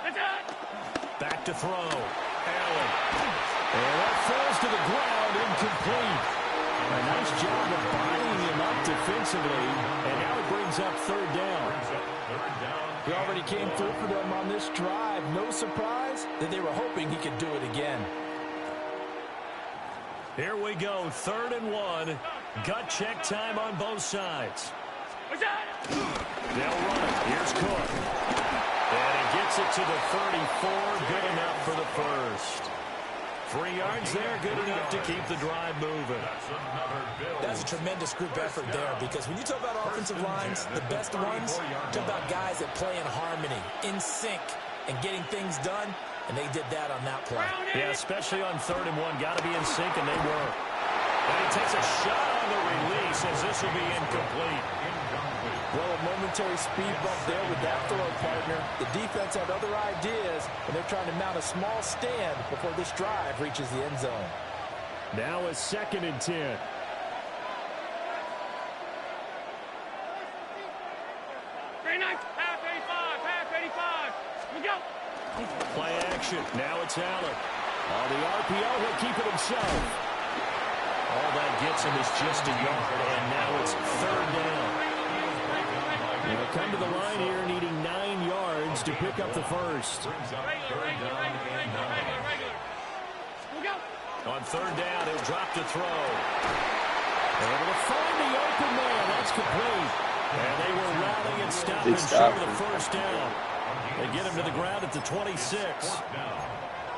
G: That's it.
F: Back to throw. Allen. And that falls to the ground, incomplete. A nice job of bodying him up defensively, and now it brings up third down.
B: He already came through for them on this drive. No surprise that they were hoping he could do it again.
F: Here we go, 3rd and 1. Gut check time on both sides. They'll run it. Here's Cook. And he gets it to the 34. Good enough for the first. 3 yards there, good enough to keep the drive moving.
B: That's a tremendous group effort there, because when you talk about offensive lines, the best ones, talk about guys that play in harmony, in sync, and getting things done, and they did that on that play.
F: Yeah, especially on 3rd and 1. Got to be in sync, and they were. And he takes a shot on the release as this will be incomplete.
B: Well, a momentary speed bump there with that throw, partner. The defense had other ideas, and they're trying to mount a small stand before this drive reaches the end zone.
F: Now a 2nd and 10.
G: Very nice. Half 85. Look out.
F: Play action. Now it's Allen. On the RPO, he'll keep it himself. All that gets him is just a yard, and now it's 3rd down. They'll come to the line here needing 9 yards to pick up the first.
G: Regular. Look out.
F: On 3rd down, he'll drop to throw. Able to find the open man. That's complete. And they will rally and stop him short of the first down. They get him to the ground at the 26.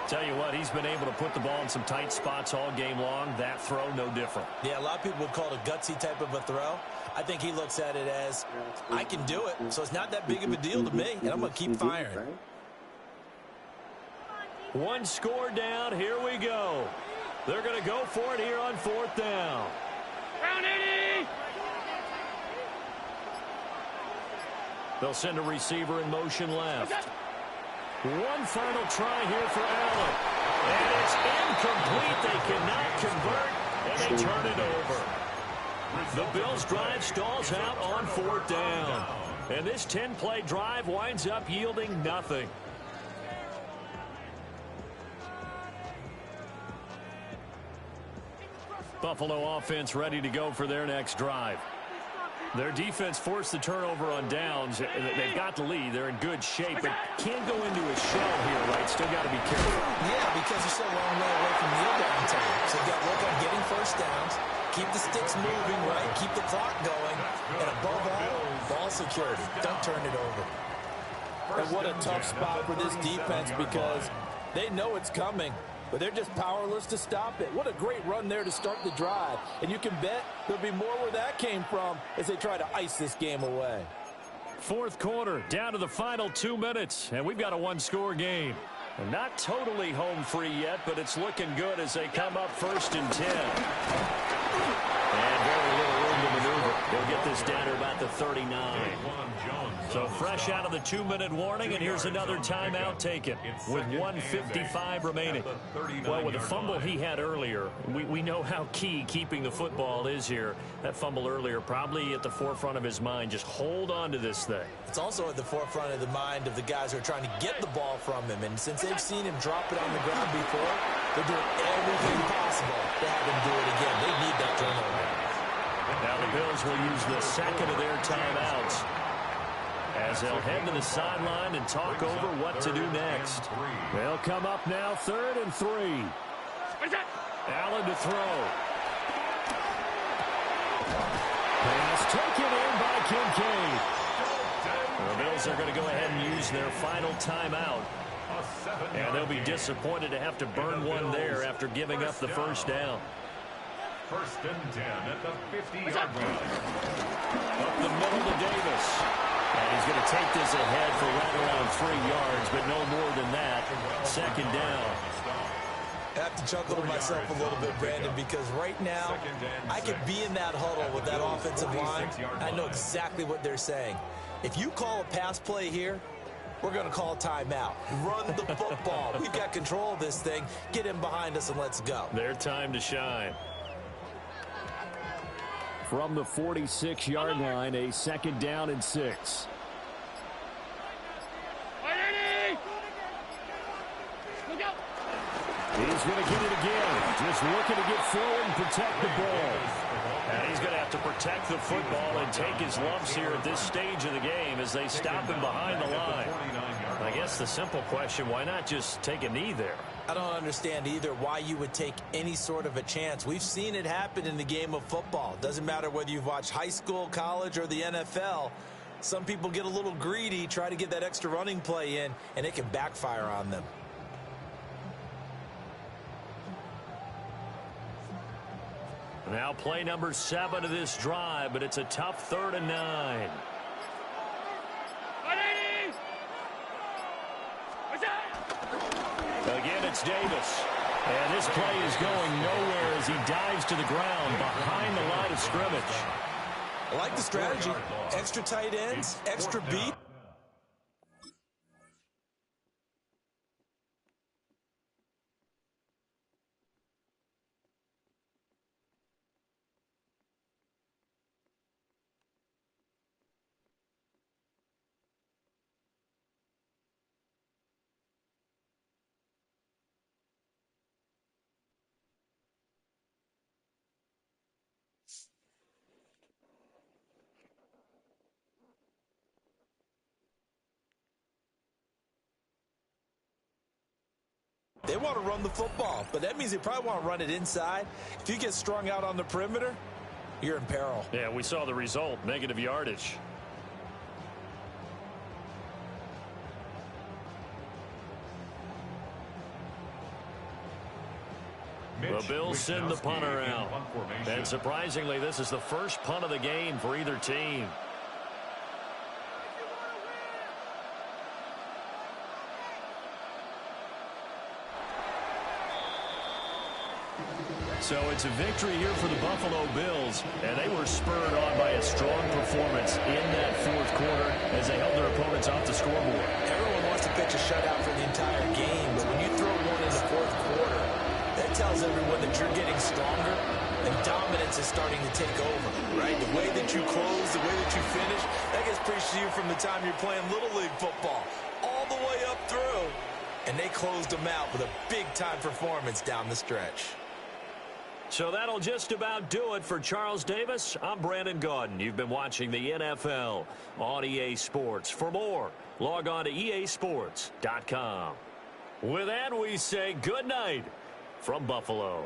F: Tell you what, he's been able to put the ball in some tight spots all game long. That throw, no different.
B: Yeah, a lot of people would call it a gutsy type of a throw. I think he looks at it as, I can do it, so it's not that big of a deal to me, and I'm going to keep firing.
F: 1 score down. Here we go. They're going to go for it here on 4th down.
G: Round 80.
F: They'll send a receiver in motion left. One final try here for Allen. And it's incomplete. They cannot convert, and they turn it over. The Bills' drive stalls out on 4th down. And this 10-play drive winds up yielding nothing. Buffalo offense ready to go for their next drive. Their defense forced the turnover on downs. They've got the lead. They're in good shape, but can't go into a shell here, right? Still got to be careful.
B: Yeah, because you're so long way away from kneel down time. So you got to work on getting first downs, keep the sticks moving, right? Keep the clock going, and above all, ball security. Don't turn it over. And what a tough spot for this defense because they know it's coming, but they're just powerless to stop it. What a great run there to start the drive. And you can bet there'll be more where that came from as they try to ice this game away.
F: 4th quarter, down to the final 2 minutes, and we've got a one-score game. And not totally home free yet, but it's looking good as they come up 1st and 10. And very little room to maneuver. They'll get this down to about the 39. So fresh out of the 2-minute warning, and here's another timeout taken with 1:55 remaining. Well, with the fumble he had earlier, we know how key keeping the football is here. That fumble earlier probably at the forefront of his mind. Just hold on to this thing.
B: It's also at the forefront of the mind of the guys who are trying to get the ball from him. And since they've seen him drop it on the ground before, they're doing everything possible to have him do it again. They need that turnover.
F: Now the Bills will use the second of their timeouts as they'll head to the sideline and talk over what to do next. They'll come up now 3rd and 3. Allen to throw. Pass taken in by Kincaid. The Bills are going to go ahead and use their final timeout. And they'll be disappointed to have to burn one there after giving up the first down.
C: 1st and 10 at the 50-yard line.
F: Up the middle to Davis. And he's going to take this ahead for right around 3 yards, but no more than that. 2nd down.
B: I have to chuckle to myself a little bit, Brandon, because right now I could be in that huddle with that offensive line. I know exactly what they're saying. If you call a pass play here, we're going to call a timeout. Run the football. We've got control of this thing. Get in behind us and let's go.
F: Their time to shine. From the 46-yard line, a 2nd down and 6. He's going to get it again. Just looking to get forward and protect the ball. And he's going to have to protect the football and take his lumps here at this stage of the game as they stop him behind the line. I guess the simple question, why not just take a knee there?
B: I don't understand either why you would take any sort of a chance. We've seen it happen in the game of football. Doesn't matter whether you've watched high school, college, or the NFL. Some people get a little greedy, try to get that extra running play in, and it can backfire on them.
F: Now play number 7 of this drive, but it's a tough 3rd and 9. Again, it's Davis. And this play is going nowhere as he dives to the ground behind the line of scrimmage.
B: I like the strategy. Extra tight ends, extra beat. They want to run the football, but that means they probably want to run it inside. If you get strung out on the perimeter, you're in peril.
F: Yeah, we saw the result, negative yardage. The Bills send the punter out. And surprisingly, this is the first punt of the game for either team. So it's a victory here for the Buffalo Bills, and they were spurred on by a strong performance in that 4th
A: quarter as they held their opponents off the scoreboard.
B: Everyone wants to pitch a shutout for the entire game, but when you throw one in the fourth quarter, that tells everyone that you're getting stronger and dominance is starting to take over, right? The way that you close, the way that you finish, that gets preached to you from the time you're playing Little League football all the way up through. And they closed them out with a big-time performance down the stretch.
A: So that'll just about do it for Charles Davis. I'm Brandon Gaudin. You've been watching the NFL on EA Sports. For more, log on to easports.com. With that, we say good night from Buffalo.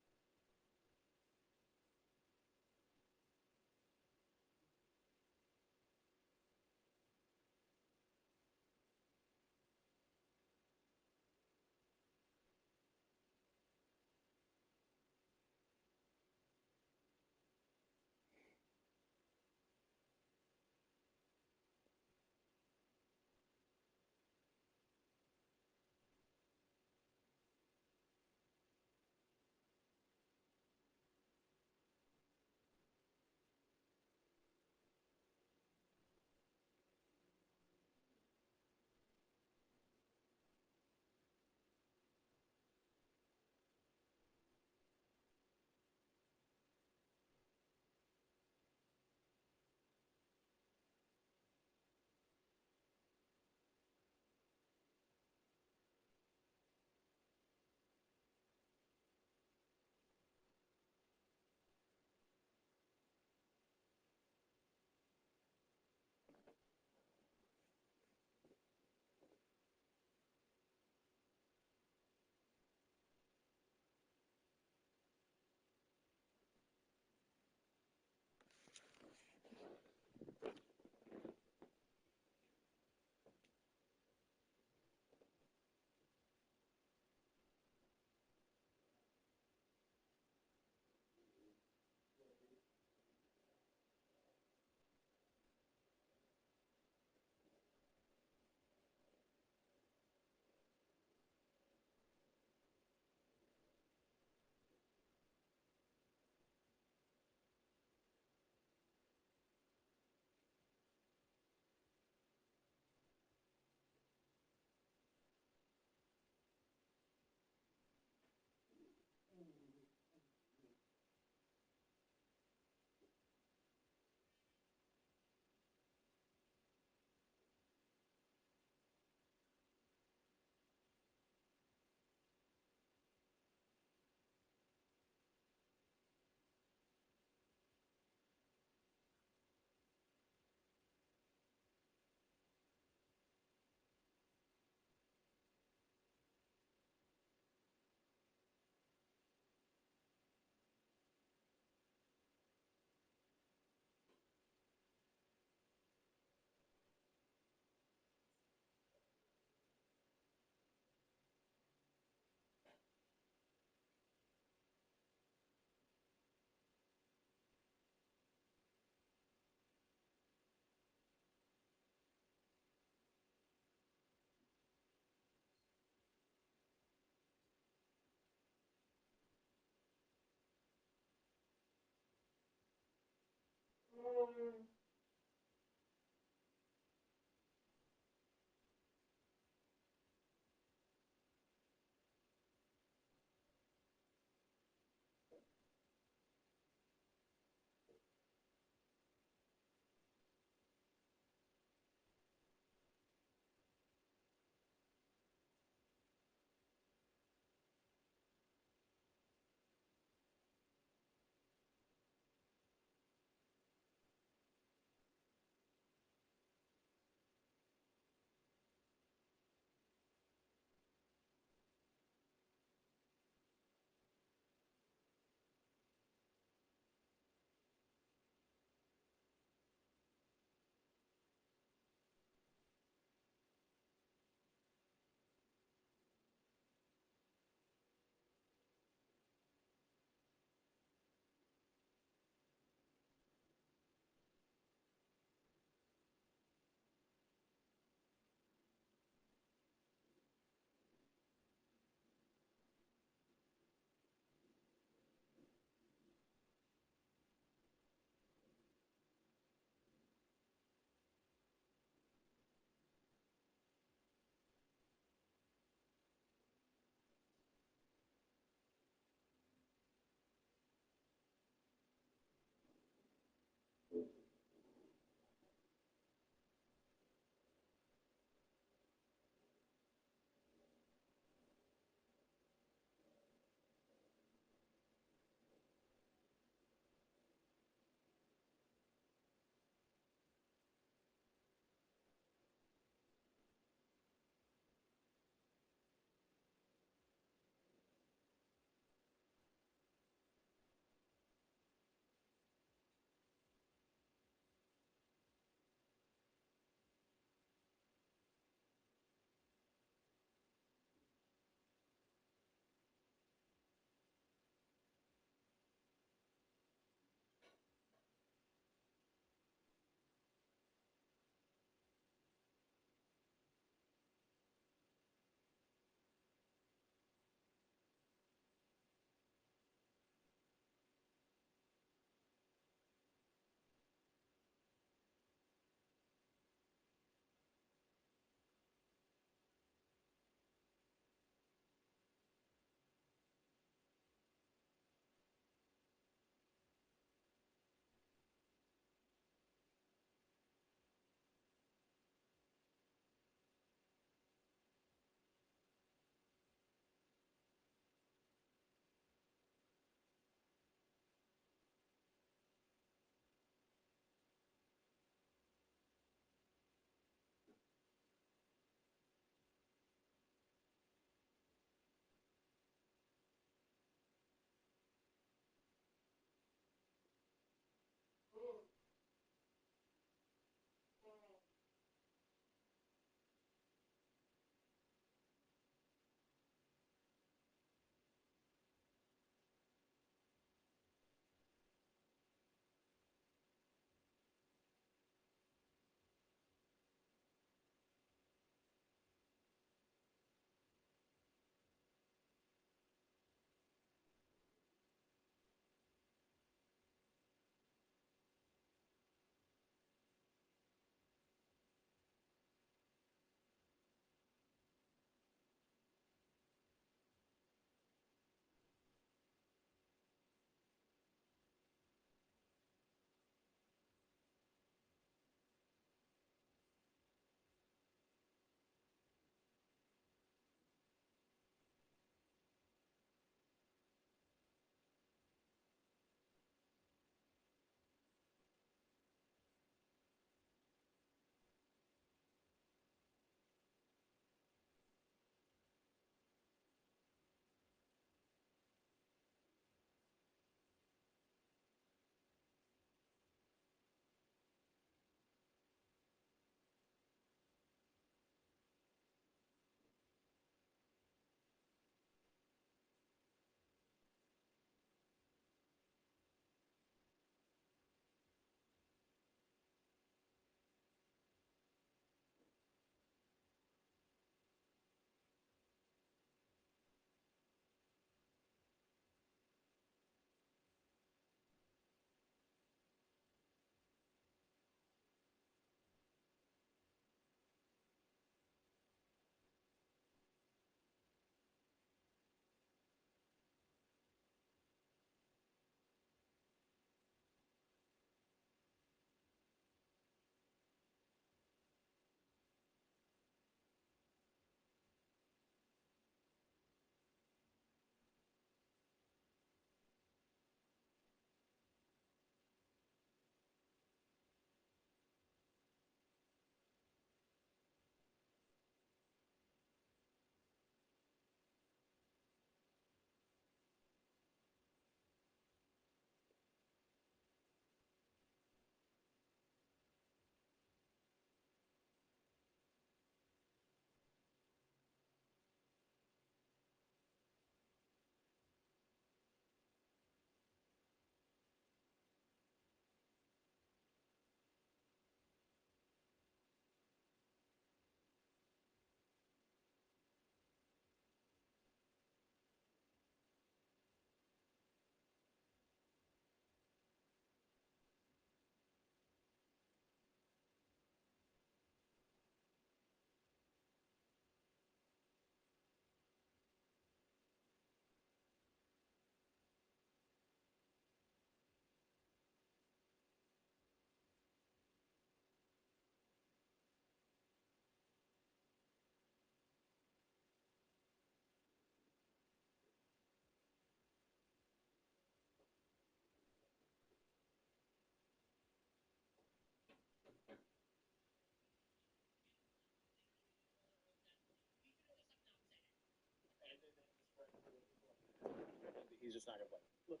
H: he's just not gonna play. Look,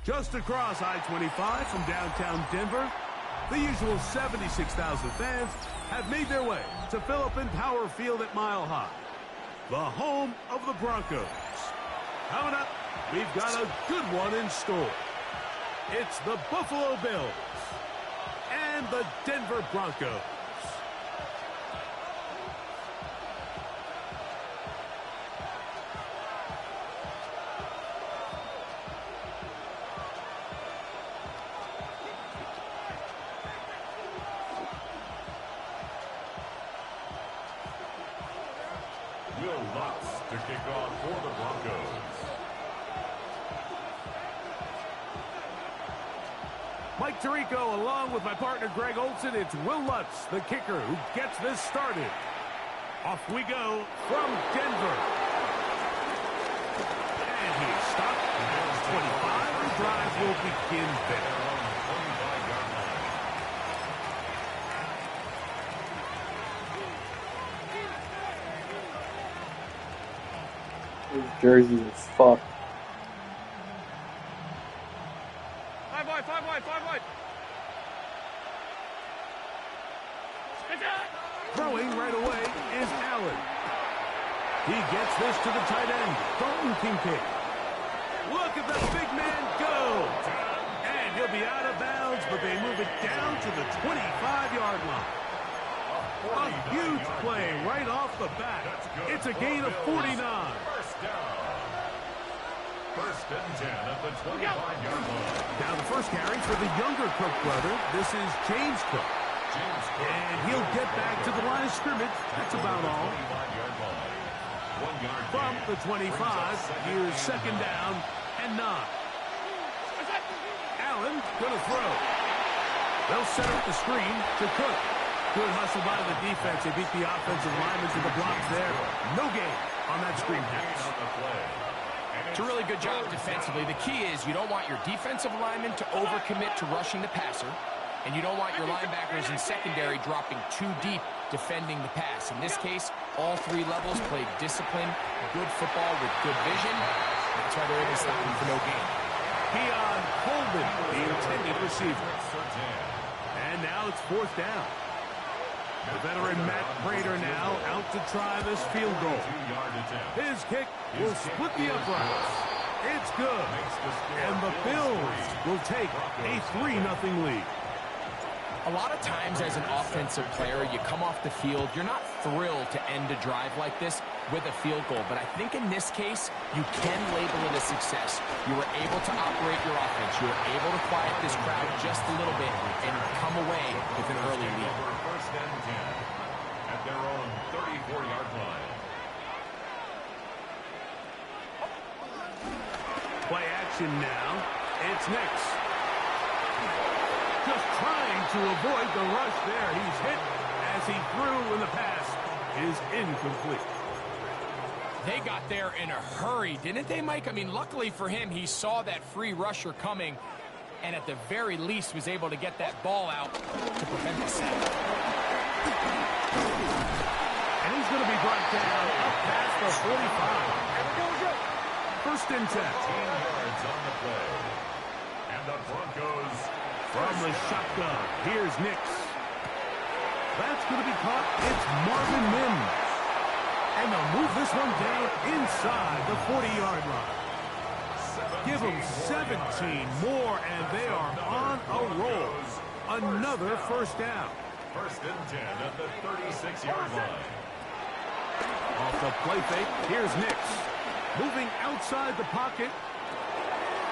I: Just across I-25 from downtown Denver, the usual 76,000 fans have made their way to Philip Power Field at Mile High, the home of the Broncos. Coming up, we've got a good one in store. It's the Buffalo Bills and the Denver Broncos.
C: Will Lutz to kick off for the Broncos.
I: Mike Tirico along with my partner Greg Olson. It's Will Lutz, the kicker, who gets this started. Off we go from Denver. And he's stopped. There's 25. The drive will begin there.
E: His jersey is fucked.
G: 5 wide, 5 wide, 5 wide. It's out.
I: Throwing right away is Allen. He gets this to the tight end, Dalton Kincaid. Look at the big man go. And he'll be out of bounds, but they move it down to the 25-yard line. A huge play right off the bat. It's a gain of 49.
C: First down. First and 10 at the 25-yard line.
I: Now the first carry for the younger Cook brother. This is James Cook. And he'll get back to the line of scrimmage. That's about all. From the 25, here's second down and 9. Allen gonna throw. They'll set up the screen to Cook. Good hustle by the defense. They beat the offensive linemen to the blocks there. No gain on that screen pass.
J: It's a really good job defensively. The key is you don't want your defensive linemen to overcommit to rushing the passer, and you don't want your linebackers in secondary dropping too deep defending the pass. In this case, all three levels played disciplined, good football with good vision. That's why they're able to stop him for no gain.
I: Keon Holden, the intended receiver. And now it's fourth down. The veteran Matt Prater now out to try this field goal. His kick will split the uprights. It's good. And the Bills will take a 3-0 lead.
J: A lot of times as an offensive player, you come off the field, you're not thrilled to end a drive like this with a field goal. But I think in this case, you can label it a success. You were able to operate your offense. You were able to quiet this crowd just a little bit and come away with an early lead.
C: First and 10 at their own 34-yard line.
I: Play action now. It's Nix. Just trying to avoid the rush there. He's hit as he threw, and the pass is incomplete.
J: They got there in a hurry, didn't they, Mike? I mean, luckily for him, he saw that free rusher coming, and at the very least was able to get that ball out to prevent the sack.
I: And he's going to be brought down up past the 45. First and 10.
C: 10 yards on the play. And the Broncos
I: from the shotgun. Here's Nix. That's going to be caught. It's Marvin Mims. And they'll move this one down inside the 40-yard line. Give them 17 more, and they are on a roll. Another first down.
C: First and 10 at the 36-yard line.
I: Off the play fake, here's Nix. Moving outside the pocket.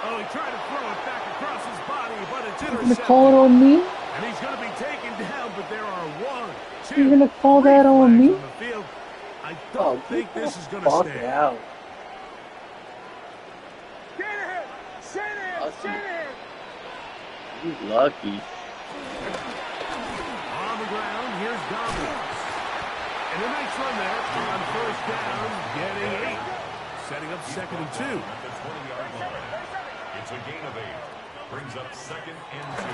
I: Oh, he tried to throw it back across his body, but it's
E: You're gonna
I: intercepted.
E: call it on me?
I: And he's going to be taken down, but there are 1, 2,
E: You're gonna call
I: 3
E: that on
I: flags
E: me?
I: on the field. I don't think this is going to
E: Fuck
I: stand.
E: out.
G: Shanahan! Shanahan! Shanahan!
E: He's lucky.
I: On the ground, here's Dobbins. And a nice run there on first down, getting 8. Setting up 2nd and 2.
C: At the 20-yard line. It's a gain of 8. Brings up 2nd and 2.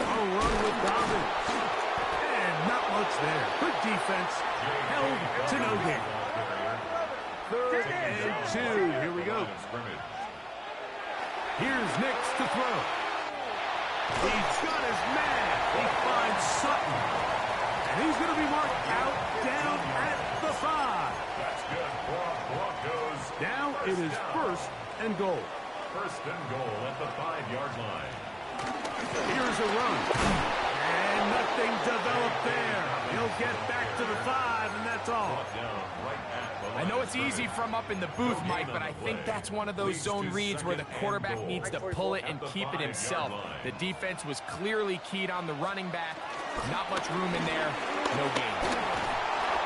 I: A run with Dobbins. And not much there. Good defense. Held to no gain. 3rd and 2. Here we go. Here's Nix to throw. He's got his man. He finds Sutton. And he's going to be marked out down at the 5.
C: That's good for Broncos.
I: Now it is 1st and goal.
C: 1st and goal at the 5-yard line.
I: Here's a run. And nothing developed there. He'll get back to the 5, and that's all.
J: I know it's easy from up in the booth, Mike, but I think that's one of those zone reads where the quarterback needs to pull it and keep it himself. The defense was clearly keyed on the running back. Not much room in there. No gain.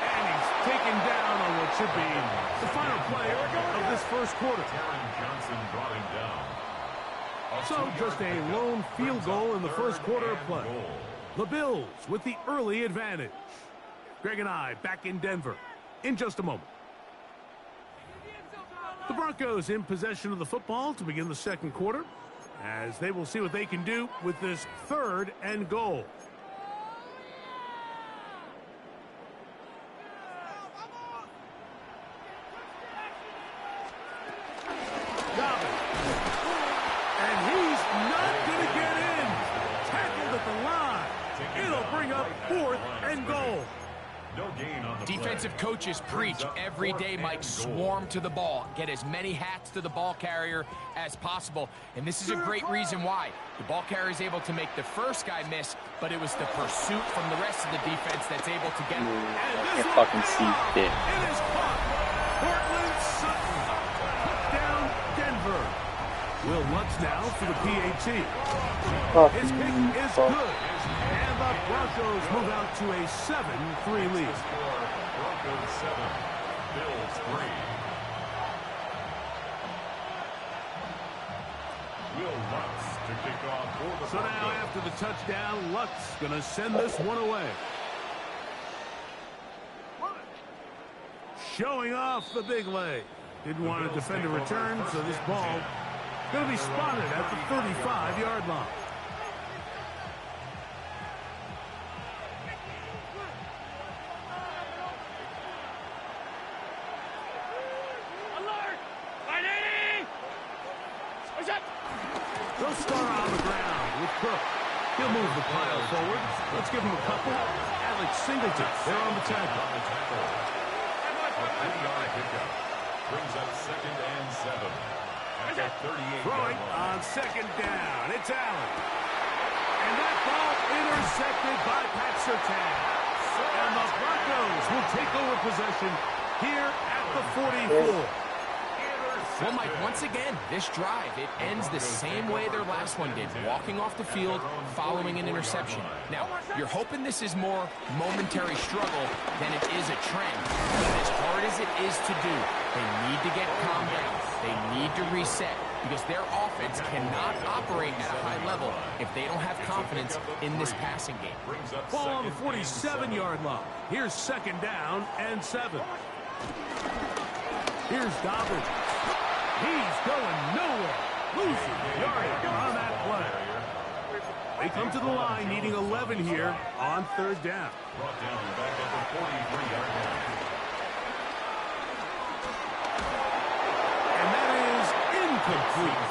I: And he's taken down on what should be the final play of this first quarter.
C: Johnson brought him down.
I: So just a lone field goal in the first quarter of play. The Bills with the early advantage. Greg and I back in Denver in just a moment. The Broncos in possession of the football to begin the second quarter, as they will see what they can do with this 3rd and goal. Dobbins. And he's not going to get in. Tackled at the line. It'll bring up 4th and goal.
C: No gain on the
J: Defensive coaches preach every day, Mike, swarm to the ball. Get as many hats to the ball carrier as possible. And this is a great reason why. The ball carrier is able to make the first guy miss, but it was the pursuit from the rest of the defense that's able to get him.
E: I can't fucking see it.
I: It is caught. Portland Sutton. Down Denver. Will Lutz now for the PAT. His kick is good. And the Broncos move out to a 7-3 lead.
C: Broncos 7, Bills 3. Will Lutz to kick off for the
I: So now after the touchdown, Lutz going to send this one away. Showing off the big leg. Didn't want to defend a return, so this ball going to be spotted at the 35-yard line. They'll start on the ground with Cook. He'll move the pile forward. Let's give him a couple. Alex Singleton, they're on the tackle.
C: A 3-yard pickup. Brings up 2nd and 7. At the 38-yard
I: Throwing
C: line.
I: on 2nd down. It's Allen. And that ball intercepted by Pat Surtain. And the Broncos will take over possession here at the 44.
J: Well, Mike, once again, this drive, it ends the same way their last one did, walking off the field, following an interception. Now, you're hoping this is more momentary struggle than it is a trend. But as hard as it is to do, they need to get calmed down. They need to reset because their offense cannot operate at a high level if they don't have confidence in this passing game.
I: Ball on the 47-yard line. Here's 2nd down and 7. Here's Dobbins. He's going nowhere. Losing yardage on that play. They come to the line needing 11 here on 3rd down.
C: Brought down back at the 43-yard line.
I: And that is incomplete.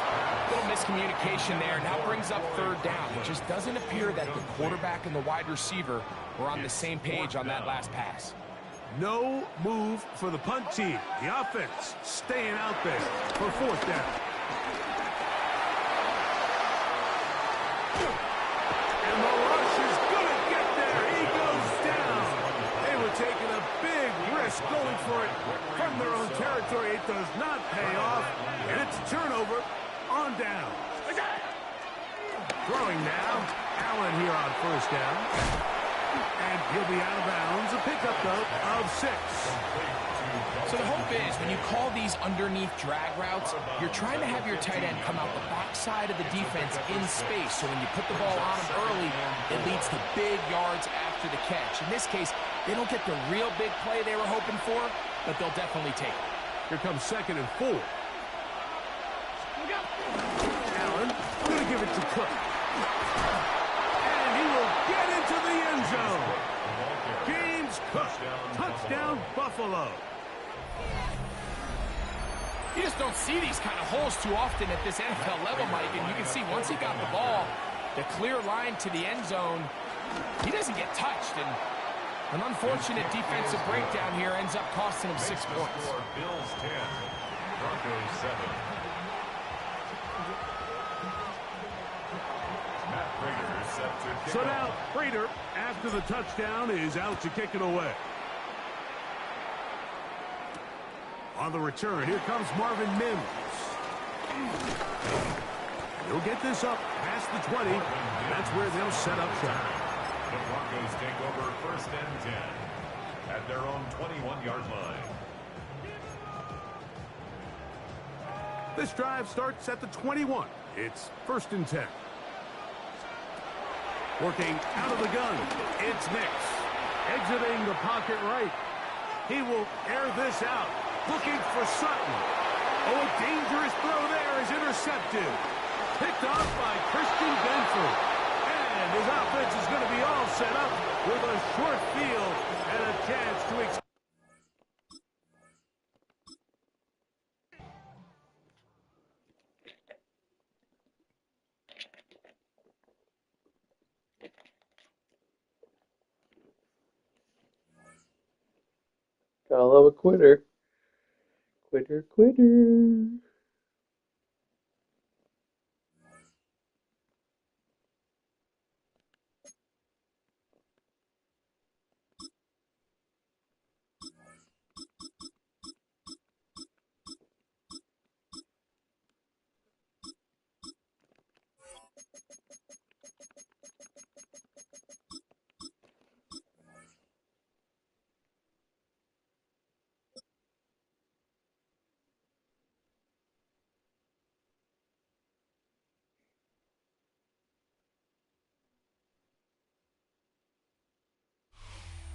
J: Little miscommunication there. Now brings up 3rd down. It just doesn't appear that the quarterback and the wide receiver were on the same page on that last pass.
I: No move for the punt team. The offense staying out there for 4th down. And the rush is going to get there. He goes down. They were taking a big risk going for it from their own territory. It does not pay off. And it's a turnover on on down. Throwing now. Allen here on first down. And he'll be out of bounds. A pickup, though, of 6.
J: So the hope is when you call these underneath drag routes, you're trying to have your tight end come out the backside of the defense in space. So when you put the ball on him early, it leads to big yards after the catch. In this case, they don't get the real big play they were hoping for, but they'll definitely take it.
I: Here comes 2nd and 4. Allen going to give it to Cook. And he will get into the end zone. James Cook. Touchdown, Buffalo.
J: You just don't see these kind of holes too often at this NFL level, Mike. And you can see once he got the ball, the clear line to the end zone, he doesn't get touched. And an unfortunate defensive breakdown here ends up costing him 6 points.
C: Bills 10, Broncos 7. Matt Prater is set to kick
I: So
C: off.
I: now Prater, after the touchdown, is out to kick it away. On the return, here comes Marvin Mims. He'll get this up past the 20. That's where they'll set up shop.
C: The Broncos take over 1st and 10 at their own 21-yard line.
I: This drive starts at the 21. It's 1st and 10. Working out of the gun, it's Nix. Exiting the pocket right. He will air this out. Looking for Sutton. Oh, a dangerous throw there is intercepted. Picked off by Christian Benford. And his offense is going to be all set up with a short field and a chance to
E: Gotta love a quitter. Quitter, quitter.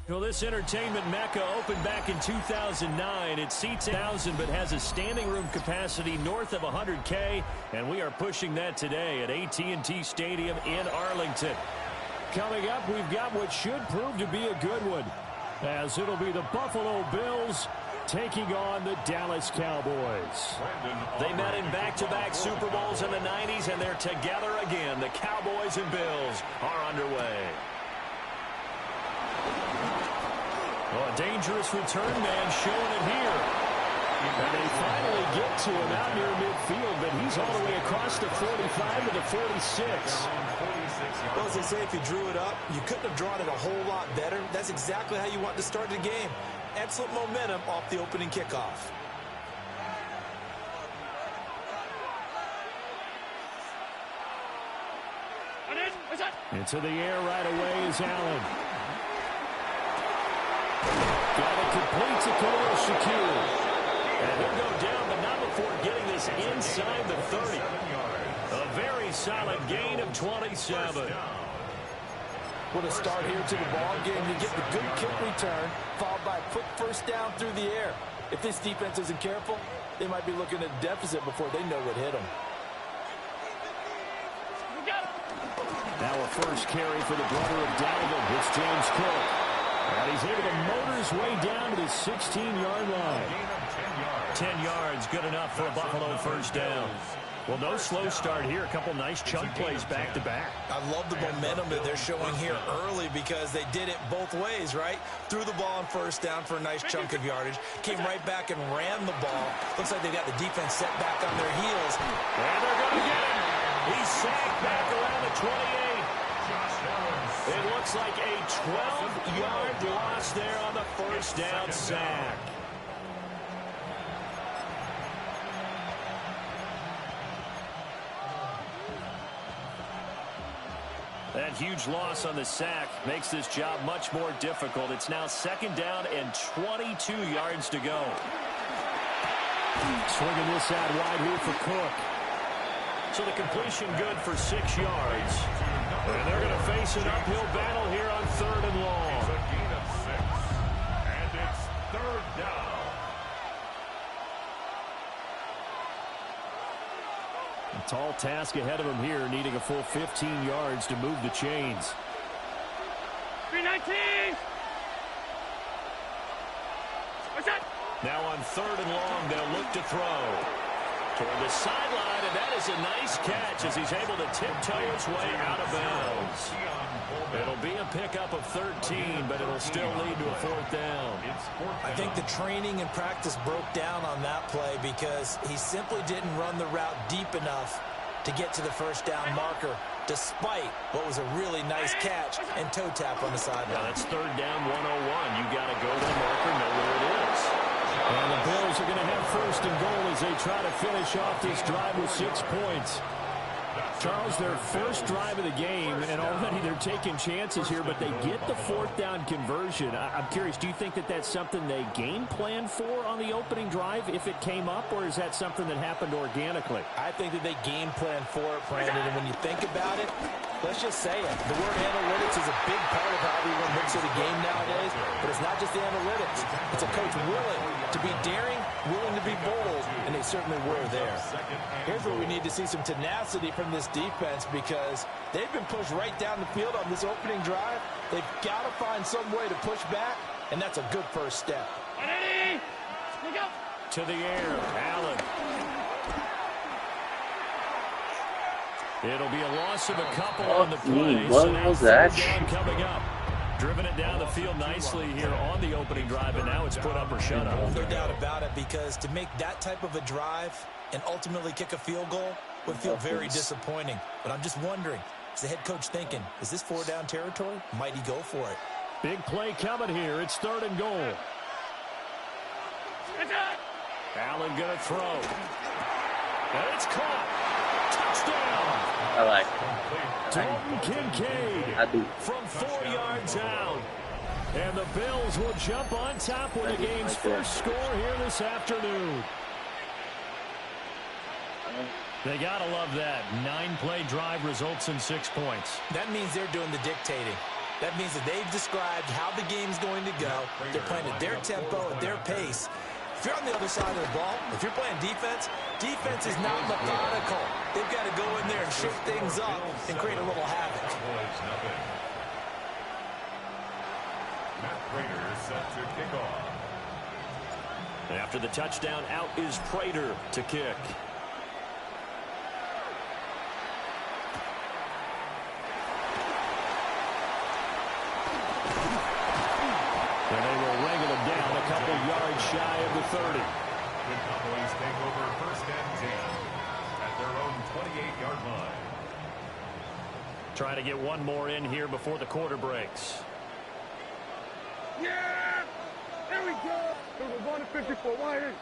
F: Well, this entertainment mecca opened back in 2009. It seats 1,000 but has a standing room capacity north of 100K, and we are pushing that today at AT&T Stadium in Arlington. Coming up, we've got what should prove to be a good one, as it'll be the Buffalo Bills taking on the Dallas Cowboys. They met in back-to-back Super Bowls in the 90s, and they're together again. The Cowboys and Bills are underway. Oh, a dangerous return man showing it here. And they finally get to him out near midfield, but he's all the way across the 45 to the 46.
B: Well, as they say, if you drew it up, you couldn't have drawn it a whole lot better. That's exactly how you want to start the game. Excellent momentum off the opening kickoff.
F: Into the air right away is Allen. Got it complete to Khalil Shakir. And he'll go down, but not before getting this inside the 30. A very solid gain of 27.
B: What a start here to the ball game. You get the good kick return, followed by a quick first down through the air. If this defense isn't careful, they might be looking at a deficit before they know what hit them.
F: Now a first carry for the brother of Dalvin. It's James Cook. And he's able to motor his way down to the 16-yard line. 10 yards, good enough for a Buffalo first down. Well, no slow start here. A couple nice chunk plays back-to-back.
B: I love the momentum that they're showing here early because they did it both ways, right? Threw the ball on first down for a nice chunk of yardage. Came right back and ran the ball. Looks like they got the defense set back on their heels.
F: And they're going to get him. He's sacked back around the 28. It looks like a 12-yard loss there on the first down sack. That huge loss on the sack makes this job much more difficult. It's now 2nd down and 22 yards to go. Swinging this out wide here for Cook. So the completion good for 6 yards. And they're going to face an uphill battle here on 3rd and long.
C: It's a gain of 6. And it's 3rd down.
F: A tall task ahead of him here, needing a full 15 yards to move the chains.
G: 319!
A: Now on 3rd and long, they'll look to throw. Toward the sideline, and that is a nice catch as he's able to tiptoe his way out of bounds. It'll be a pickup of 13, but it'll still lead to a 4th down.
B: I think the training and practice broke down on that play because he simply didn't run the route deep enough to get to the 1st down marker, despite what was a really nice catch and toe tap on the sideline.
A: Now that's 3rd down 101. You got to go to the marker, know where it is.
F: And the Bills are going to have 1st and goal as they try to finish off this drive with 6 points. Charles, their first drive of the game, and already they're taking chances here, but they get the 4th down conversion. I'm curious, do you think that that's something they game planned for on the opening drive if it came up, or is that something that happened organically?
B: I think that they game planned for it, Brandon, and when you think about it, let's just say it. The word analytics is a big part of how everyone looks at a game nowadays, but it's not just the analytics. It's a coach willing to be daring, willing to be bold, and they certainly were there. Here's where we need to see some tenacity from this defense because they've been pushed right down the field on this opening drive. They've got to find some way to push back, and that's a good first step.
F: To the air, Allen. It'll be a loss of a couple on the play.
E: What was that?
F: Coming up. Driven it down the field nicely here on the opening drive, and now it's put up or shut up.
B: No doubt about it, because to make that type of a drive and ultimately kick a field goal would feel very disappointing. But I'm just wondering, is the head coach thinking, is this 4-down territory? Might he go for it?
F: Big play coming here. It's 3rd and goal. Allen going to throw. And it's caught. Touchdown.
E: I like
F: Dalton Kincaid
E: I do.
F: from 4 yards out. And the Bills will jump on top with the game's first score here this afternoon. They got to love that. 9-play drive results in 6 points.
B: That means they're doing the dictating. That means that they've described how the game's going to go. They're playing at their tempo, at their pace. If you're on the other side of the ball, if you're playing defense, defense is not methodical. They've got to go in there and shake things up and create a little havoc.
C: Matt Prater set to kick off.
A: After the touchdown, out is Prater to kick.
F: And they will wrangle him down a couple yards shy of the 30.
C: The Cowboys take over 1st and 10 at their own 28-yard line.
A: Try to get one more in here before the quarter breaks.
G: Yeah! There we go! There was 154 wide.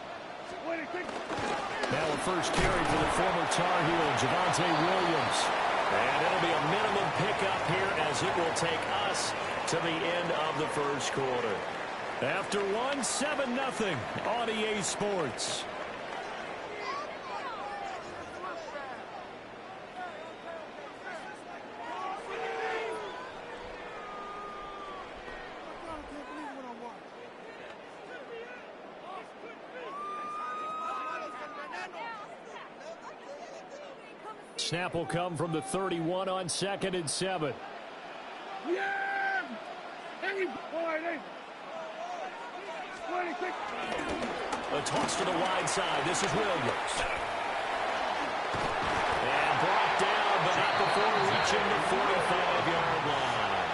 F: Now a first carry for the former Tar Heel, Javonte Williams.
A: And it'll be a minimum pickup here as it will take us to the end of the first quarter.
F: After one, 7-0 on EA Sports. Snap will come from the 31 on 2nd and 7.
G: Yeah! Anybody! 26.
A: A toss to the wide side. This is Williams. And brought down, but not before reaching the 45-yard line.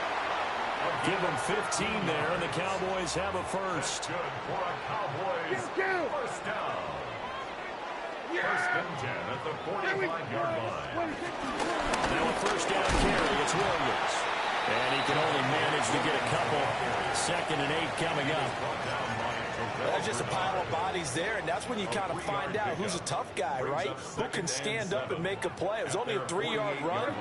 A: Give them 15 there, and the Cowboys have a first.
C: Good for a Cowboys first down. First and 10 at the 45-yard line.
A: Now a first down carry. It's Williams. And he can only manage to get a couple. 2nd and 8 coming up.
B: There's just a pile of bodies there, and that's when you kind of find out who's a tough guy, right? Who can stand up and make a play. It was only a 3-yard run,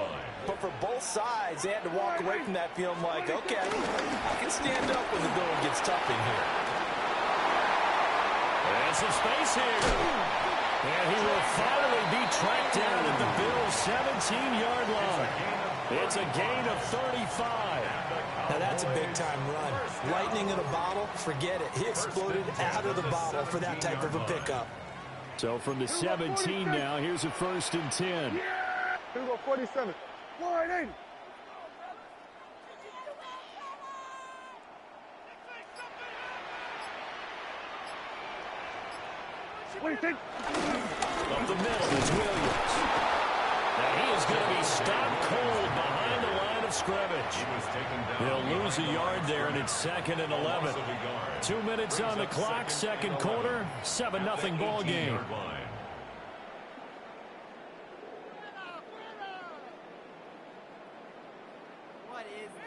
B: but for both sides, they had to walk away from that feeling like, okay, I can stand up when the going gets tough in here.
F: And some space here. And he will finally be tracked down at the Bills' 17-yard line. It's a gain of 35.
B: Now that's a big-time run. Lightning in a bottle, forget it. He exploded out of the bottle for that type of a pickup.
F: So from the 17 now, here's a 1st and 10.
G: Here we go, 47. 180. What do you think?
F: Up the middle is Williams. Now he is going to be stopped cold behind the line of scrimmage. He'll lose a yard there, and it's 2nd and 11. 2 minutes on the clock, second quarter, 7-0 ball game.
K: What is this?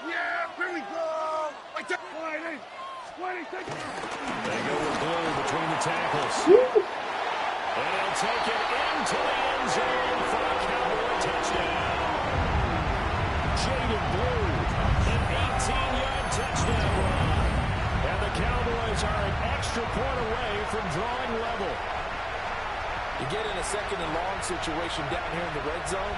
G: Yeah, here we go. Like that. 180. 180.
F: They go with Blue between the tackles. And he'll take it into the end zone for a Cowboy touchdown. Jaden Blue, an 18-yard touchdown run. And the Cowboys are an extra point away from drawing level.
B: You get in a 2nd and long situation down here in the red zone,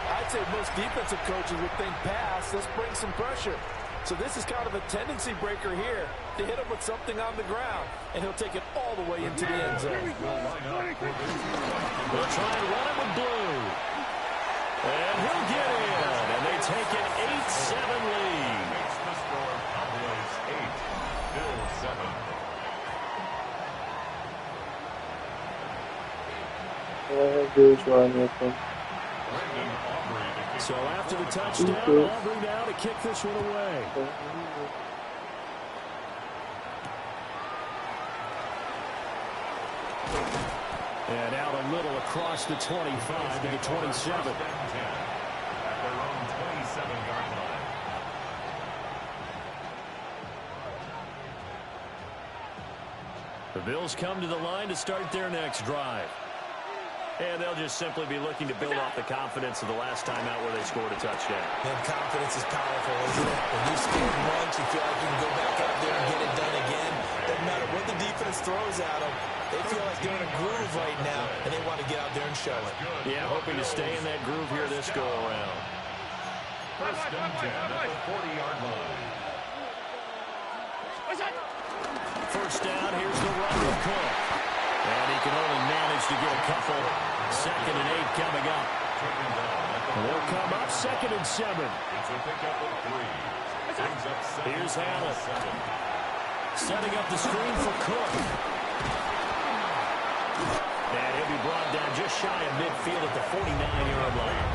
B: I'd say most defensive coaches would think pass, let's bring some pressure. So this is kind of a tendency breaker here to hit him with something on the ground, and he'll take it all the way into the end zone.
F: They'll try and run it with Blue. And he'll get in, and they take an 8-7 lead.
C: Makes the score Cowboys 8, Bills 7.
E: All I have to do is run with them.
F: So after the touchdown, Aubrey now to kick this one away. And out a little across the 25 to the 27.
C: At their own 27-yard line.
F: The Bills come to the line to start their next drive. And they'll just simply be looking to build off the confidence of the last time out where they scored a touchdown.
B: And confidence is powerful, isn't it? When you scored once, you feel like you can go back out there and get it done again. Doesn't matter what the defense throws at them. They feel like they're in a groove right now, and they want to get out there and show it.
F: Yeah, hoping to stay in that groove here this go-around.
C: 1st and 10 at the 40-yard line.
F: First down, here's the run with Cook. And he can only manage to get a couple. 2nd and 8 coming up. They'll come up 2nd and 7.
C: It's a pickup of 3. Brings up 2nd.
F: Here's Allen. Setting up the screen for Cook. And he'll be brought down just shy of midfield at the 49-yard line.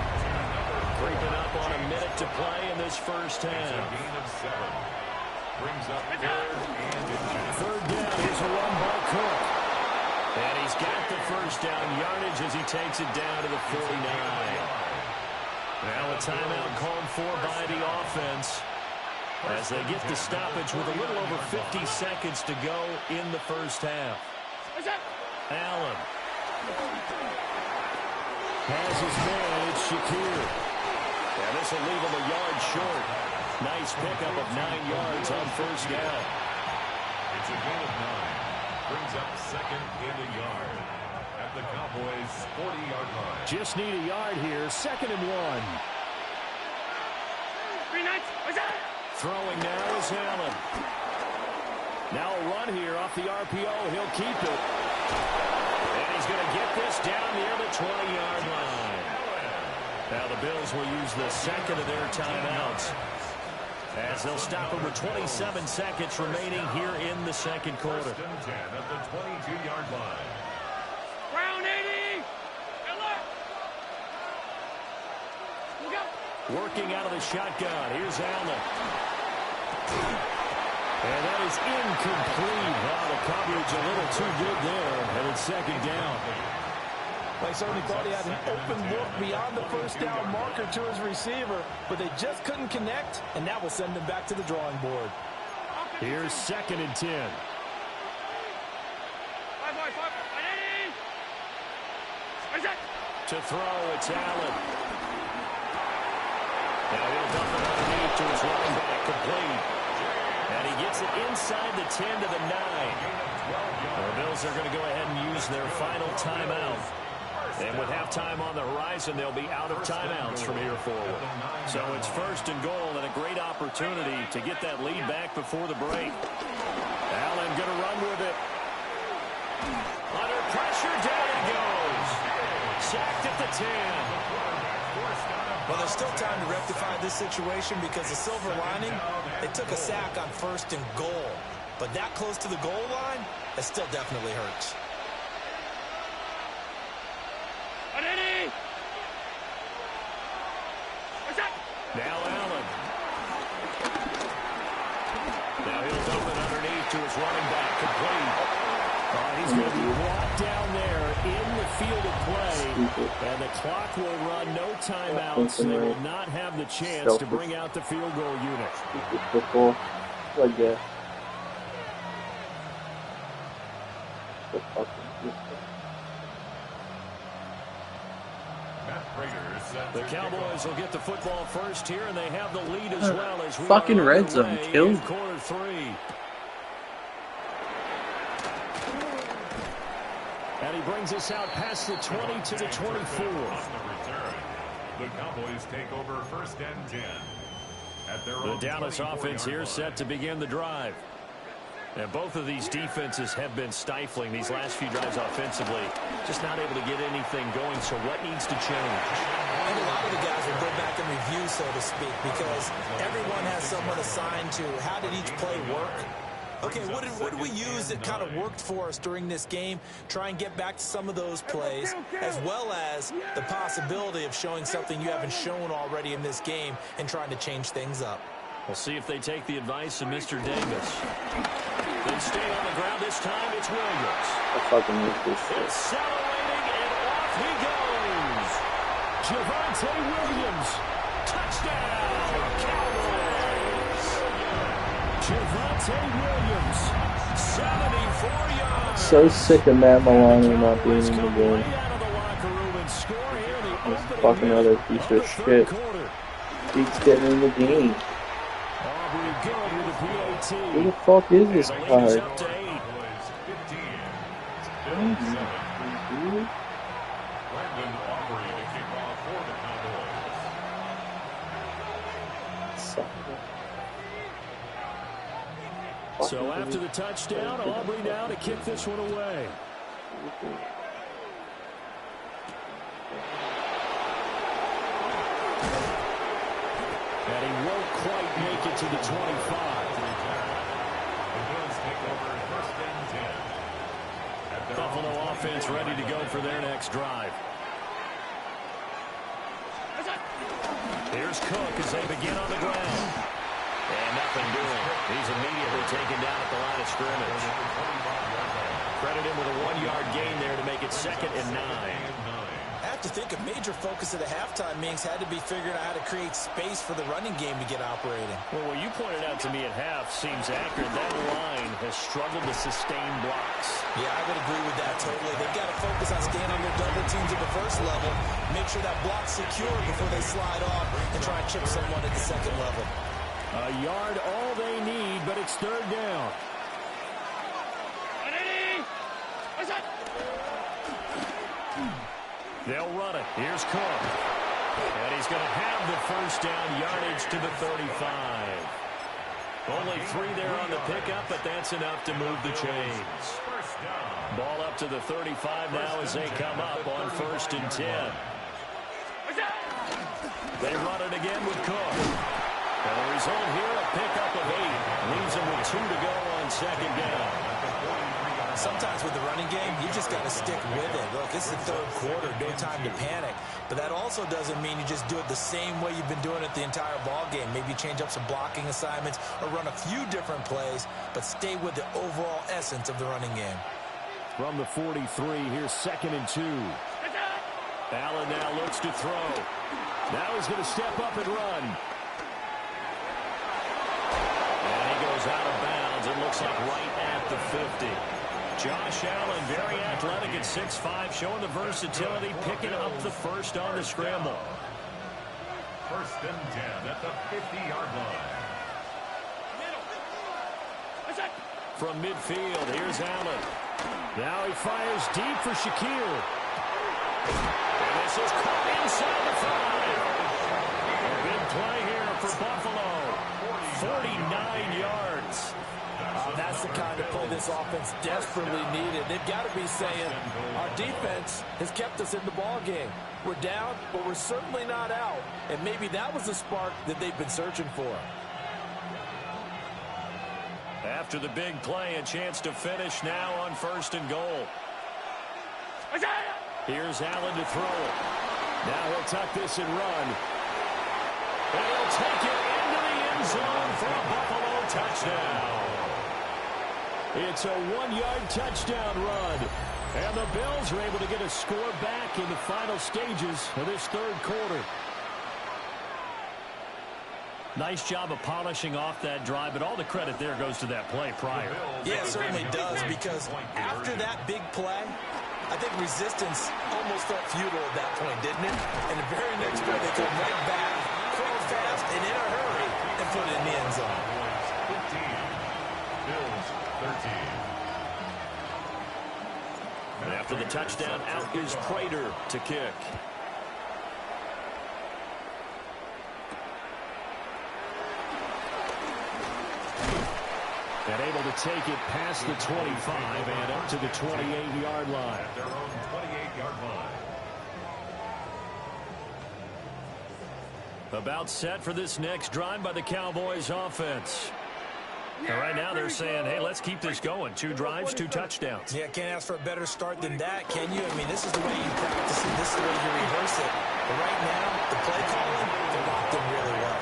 F: Creeping up on a minute to play in this first half.
C: It's a gain of 7. Brings up 3rd and 2.
F: Third down, here's a run by Cook. And he's got the first down yardage as he takes it down to the 49. Now a timeout called for by the offense as they get the stoppage with a little over 50 seconds to go in the first half. Allen has his man. It's Shakir. And this will leave him a yard short. Nice pickup of 9 yards on first down.
C: It's a gain of 9. Brings up 2nd and a yard at the Cowboys' 40-yard line.
F: Just need a yard here. 2nd and 1. Throwing now is Allen. Now a run here off the RPO. He'll keep it. And he's going to get this down near the 20-yard line. Now the Bills will use the 2nd of their timeouts as they'll stop him with 27 seconds remaining here in the second quarter.
C: 1st and 10 at the 22-yard line.
G: Round 80.
F: Working out of the shotgun. Here's Allen. And that is incomplete. Wow, the coverage a little too good there. And it's 2nd down.
B: Well, he certainly thought he had an open look beyond the first down marker to his receiver, but they just couldn't connect, and that will send him back to the drawing board.
F: Here's 2nd and 10. To throw, it's Allen. Now he'll dump it underneath to his running back, complete. And he gets it inside the 10 to the 9. The Bills are going to go ahead and use their final timeout. And with halftime on the horizon, they'll be out of timeouts from here forward. So it's 1st and goal and a great opportunity to get that lead back before the break. Allen going to run with it. Under pressure, down he goes. Sacked at the 10.
B: Well, there's still time to rectify this situation because the silver lining, they took a sack on 1st and goal. But that close to the goal line, it still definitely hurts.
F: Now Allen. Now he'll dump it underneath to his running back, complete. He's going to be brought down there in the field of play, and the clock will run, no timeouts. They will not have the chance to bring out the field goal unit.
E: Football, like that.
F: The Cowboys will get the football first here, and they have the lead as well as we
E: fucking
F: are
E: red zone killed.
F: quarter 3. And he brings us out past the 20 to the 24.
C: The Cowboys take over 1st and 10. At their
F: The Dallas offense here set to begin the drive. And both of these defenses have been stifling these last few drives offensively. Just not able to get anything going, so what needs to change?
B: And a lot of the guys will go back and review, so to speak, because everyone has someone assigned to how did each play work. Okay, what did we use that kind of worked for us during this game? Try and get back to some of those plays, as well as the possibility of showing something you haven't shown already in this game and trying to change things up.
F: We'll see if they take the advice of Mr. Davis. They stay on the ground this time. It's Williams.
E: I fucking hate this shit.
F: Accelerating, and off he goes. Javonte Williams. Touchdown, Cowboys. Javonte Williams, 74 yards.
E: So sick of Matt Milano not being in the game. This fucking other piece of shit. He's getting in the game. Who the fuck is this guy?
F: So after the touchdown, Aubrey now to kick this one away. And he won't quite make it to the 25. Buffalo offense ready to go for their next drive. Here's Cook as they begin on the ground. And nothing doing. He's immediately taken down at the line of scrimmage. Credit him with a 1-yard gain there to make it 2nd and 9.
B: I have to think a major focus of the halftime meetings had to be figuring out how to create space for the running game to get operating.
F: Well, what you pointed out to me at half seems accurate. That line has struggled to sustain blocks.
B: Yeah, I would agree with that totally. They've got to focus on staying on their double teams at the first level, make sure that block's secure before they slide off and try and chip someone at the second level.
F: A yard all they need, but it's 3rd down. They'll run it. Here's Cook. And he's going to have the 1st down yardage to the 35. Only 3 there on the pickup, but that's enough to move the chains. Ball up to the 35 now as they come up on 1st and 10. They run it again with Cook. And the result here, a pickup of 8. Leaves them with 2 to go on 2nd down.
B: Sometimes with the running game, you just got to stick with it. Look, this is the 3rd quarter, no time to panic. But that also doesn't mean you just do it the same way you've been doing it the entire ball game. Maybe change up some blocking assignments or run a few different plays, but stay with the overall essence of the running game.
F: From the 43, here's 2nd and 2. Allen now looks to throw. Now he's going to step up and run. And he goes out of bounds. It looks like right at the 50. Josh Allen, very athletic at 6'5", showing the versatility, picking up the first on the scramble.
C: First and 10 at the 50-yard line.
F: From midfield, here's Allen. Now he fires deep for Shaquille. And this is caught inside the 5. A big play here for Buffalo. 49 yards.
B: That's the kind of play this offense desperately needed. They've got to be saying, our defense has kept us in the ball game. We're down, but we're certainly not out. And maybe that was the spark that they've been searching for.
F: After the big play, a chance to finish now on first and goal. Here's Allen to throw it. Now he'll tuck this and run. And he'll take it into the end zone for a Buffalo touchdown. It's a 1-yard touchdown run. And the Bills are able to get a score back in the final stages of this third quarter. Nice job of polishing off that drive, but all the credit there goes to that play prior.
B: Yeah, it certainly does, because after that big play, I think resistance almost felt futile at that point, didn't it? And the very next play, they come right back, quick, fast, and in a hurry, and put it in the end zone.
C: 15, Bills 13.
F: And after the touchdown, out is Prater to kick. And able to take it past the 25 and up to the 28-yard line.
C: At their own 28-yard line.
F: About set for this next drive by the Cowboys offense. And right now they're saying, hey, let's keep this going. 2 drives, 2 touchdowns.
B: Yeah, can't ask for a better start than that, can you? I mean, this is the way you practice it. This is the way you rehearse it. But right now, the play calling, they're locked in really well.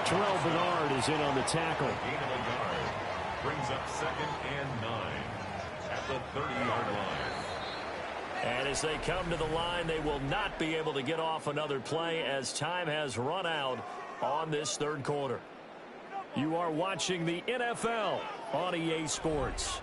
F: Terrell Bernard is in on the tackle.
C: Gain of a yard. Brings up 2nd and 9 at the 30-yard line.
F: And as they come to the line, they will not be able to get off another play as time has run out on this third quarter. You are watching the NFL on EA Sports.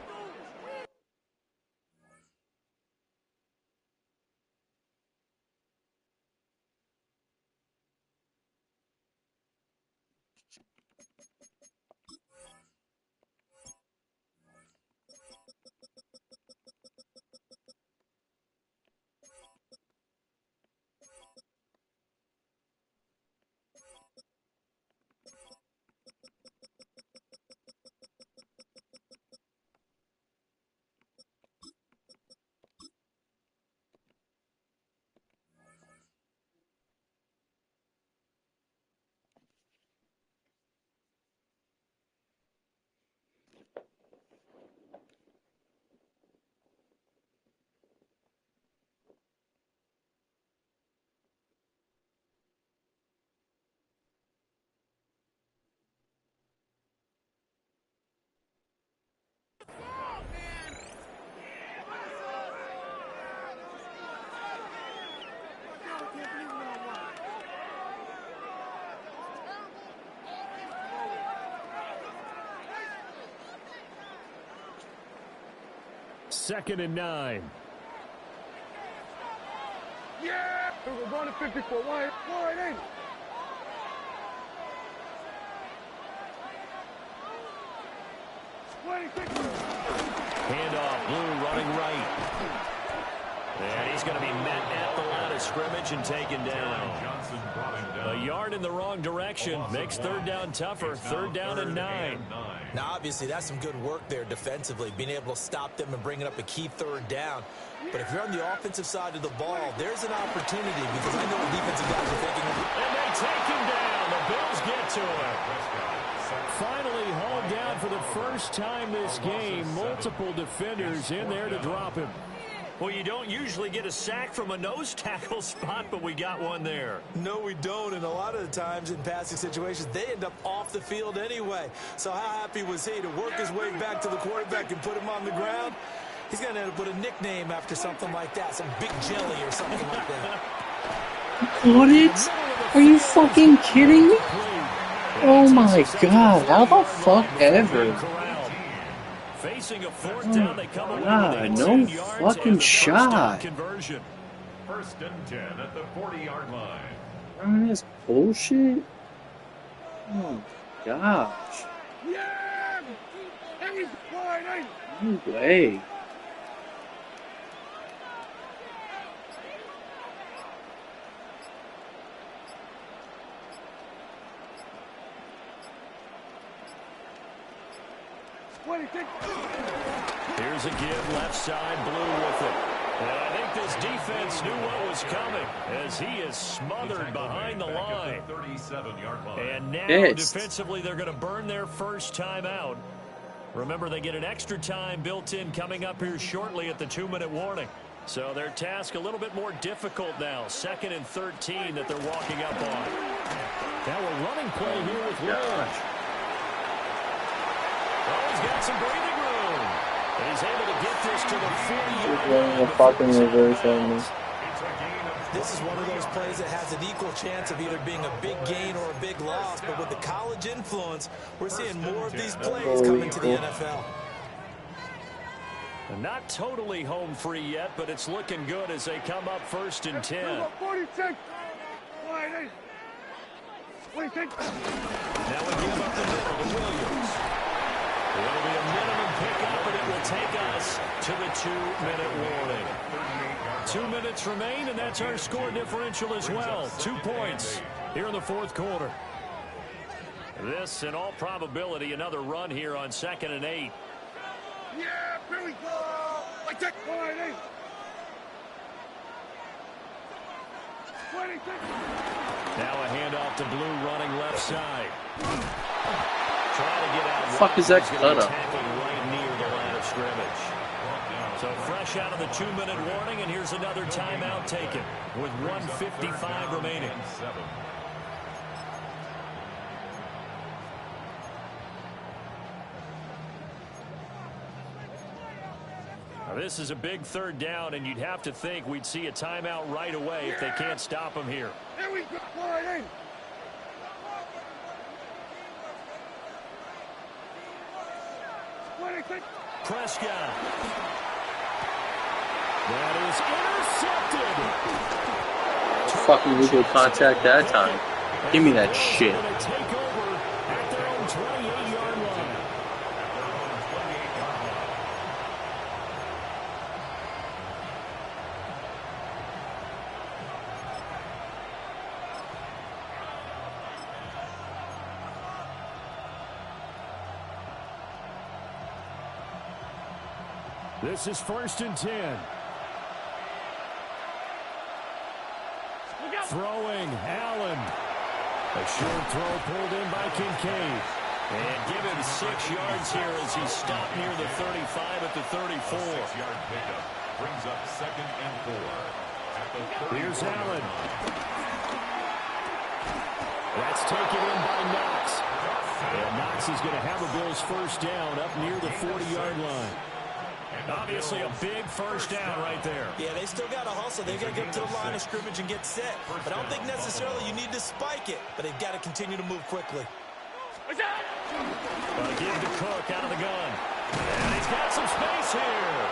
F: Second and 9.
G: Yeah! We're going to 54. Wide, ain't it?
F: Handoff, Blue running right. And he's going to be met at the line of scrimmage and taken down. A yard in the wrong direction makes third down tougher. Third down and 9.
B: Now, obviously, that's some good work there defensively, being able to stop them and bringing up a key third down. But if you're on the offensive side of the ball, there's an opportunity, because I know the defensive guys are thinking.
F: And they take him down. The Bills get to him. Finally hauled down for the first time this game. Multiple defenders in there to drop him. Well, you don't usually get a sack from a nose tackle spot, but we got one there.
B: No, we don't, and a lot of the times in passing situations, they end up off the field anyway. So how happy was he to work his way back to the quarterback and put him on the ground? He's going to end up with a nickname after something like that. Some Big Jelly or something like that.
E: Got it? Are you fucking kidding me? Oh my god, how the fuck ever?
A: Facing a fourth down, they come away
E: God,
A: with
E: no
A: 18 yards
E: fucking
A: and the first down
E: shot.
A: conversion.
C: First and 10 at the 40-yard line.
E: Oh, that's bullshit. Oh my gosh.
G: Yeah! That was fine.
E: No way.
A: Here's a give, left side, Blue with it. And I think this defense knew what was coming as he is smothered behind the line. And now defensively they're going to burn their first time out. Remember, they get an extra time built in coming up here shortly at the 2-minute warning. So their task a little bit more difficult now. 2nd and 13 that they're walking up on.
F: Now a running play here with Lynch.
A: Oh, he's got some breathing room. And he's able to get this to the 40-yard
E: He's running a fucking reverse on me.
B: This is one of those plays that has an equal chance of either being a big gain or a big loss. But with the college influence, we're seeing more of these plays coming to the NFL.
A: Not totally home free yet, but it's looking good as they come up 1st and 10.
G: 46.
A: Now we give up the middle to Williams. It'll be a minimum pickup, and it will take us to the 2-minute warning. 2 minutes remain, and that's our score differential as well. 2 points here in the 4th quarter. This, in all probability, another run here on 2nd and 8.
G: Yeah, here we go. Like that. 26.
A: Now a handoff to Blue running left side. Trying to get out.
E: What the fuck is that cut up?
A: Right near the line of scrimmage. So fresh out of the 2-minute warning, and here's another timeout taken with 1:55 remaining. Now this is a big 3rd down, and you'd have to think we'd see a timeout right away if they can't stop him here.
G: Here we go.
A: Prescott. That is intercepted.
E: Fucking legal contact that time. Give me that shit.
F: Take over at their own 28-yard line. This is 1st and 10. Throwing, Allen. A short throw pulled in by Kincaid.
A: And give him 6 yards here as he stopped near the 35 at the 34.
C: 6-yard pickup brings up 2nd and 4.
F: Here's Allen. That's taken in by Knox. And Knox is going to have the Bills' first down up near the 40-yard line.
A: Obviously a big first down right there.
B: Yeah, they still got to hustle. They've got to get to the line of scrimmage and get set. But I don't think necessarily you need to spike it. But they've got to continue to move quickly.
A: Give to Cook out of the gun. And he's got some space here.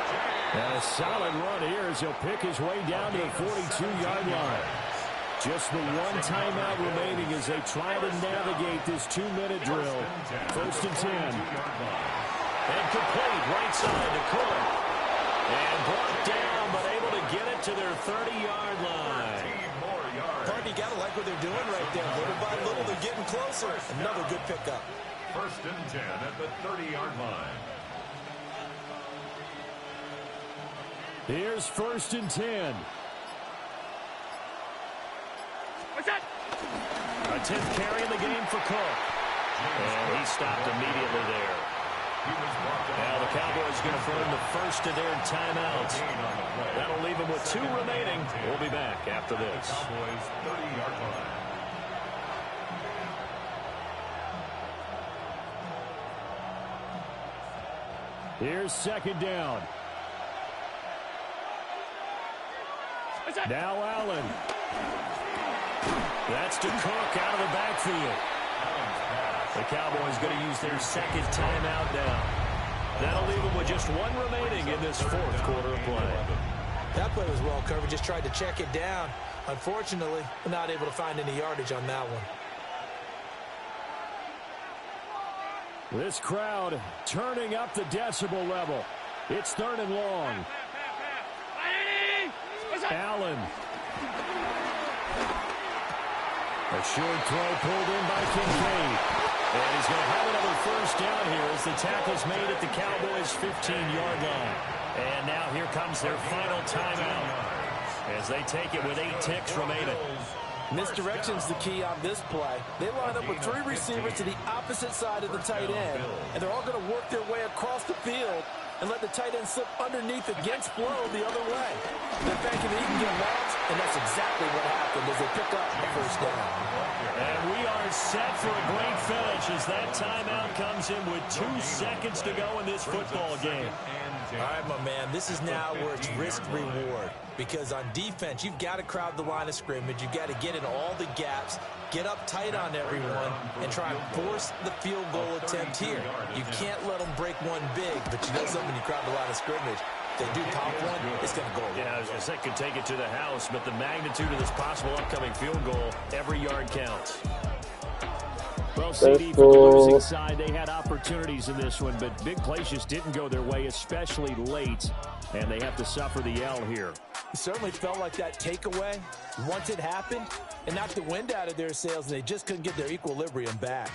F: And a solid run here as he'll pick his way down to the 42-yard line. Just the one timeout remaining as they try to navigate this 2-minute drill. 1st and 10.
A: And complete right side to Cook. And brought down, but able to get it to their 30-yard line.
B: Party got to like what they're doing right there. Little by little, they're getting closer. Another good pickup.
C: 1st and 10 at the 30-yard line.
F: Here's 1st and 10.
A: A 10th carry in the game for Cook. And he stopped immediately there. Now the Cowboys going to burn the first of their timeouts. That'll leave them with 2 remaining. We'll be back after this.
C: Cowboys 30-yard line.
F: Here's 2nd down. Now Allen. That's to Cook out of the backfield. The Cowboys going to use their second timeout now. That'll leave them with just one remaining in this fourth quarter of play.
B: That play was well covered. Just tried to check it down. Unfortunately, not able to find any yardage on that one.
F: This crowd turning up the decibel level. It's 3rd and long. Allen. A short throw pulled in by Kincaid. And he's going to have another first down here as the tackle's made at the Cowboys' 15-yard line. And now here comes their final timeout as they take it with 8 ticks remaining.
B: Misdirection's the key on this play. They line up with 3 receivers to the opposite side of the tight end, and they're all going to work their way across the field and let the tight end slip underneath against flow the other way. They're thinking that he can get lost, and that's exactly what happened as they pick up the first down.
F: And we are set for a great finish as that timeout comes in with 2 seconds to go in this football game.
B: All right, my man, this is now where it's risk-reward. Because on defense, you've got to crowd the line of scrimmage. You've got to get in all the gaps, get up tight on everyone, and try and force the field goal attempt here. You can't let them break one big, but you know something, when you crowd the line of scrimmage, if they do pop one, it's going to go away.
F: Yeah, I was going to say could take it to the house, but the magnitude of this possible upcoming field goal, every yard counts. Well, CD, for the losing side, they had opportunities in this one, but big plays just didn't go their way, especially late, and they have to suffer the L here.
B: It certainly felt like that takeaway, once it happened, it knocked the wind out of their sails, and they just couldn't get their equilibrium back.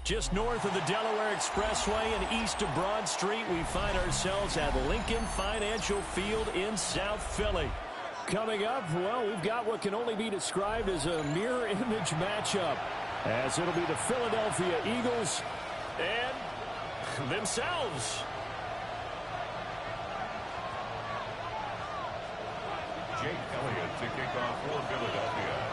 F: Just north of the Delaware Expressway and east of Broad Street, we find ourselves at Lincoln Financial Field in South Philly. Coming up, well, we've got what can only be described as a mirror image matchup, as it'll be the Philadelphia Eagles and themselves.
C: Jake Elliott to kick off for Philadelphia.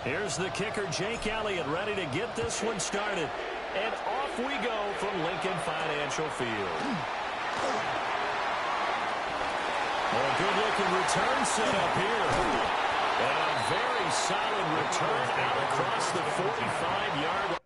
F: Here's the kicker, Jake Elliott, ready to get this one started. And off we go from Lincoln Financial Field. A good-looking return set up here. And a very solid return out across the 45-yard line.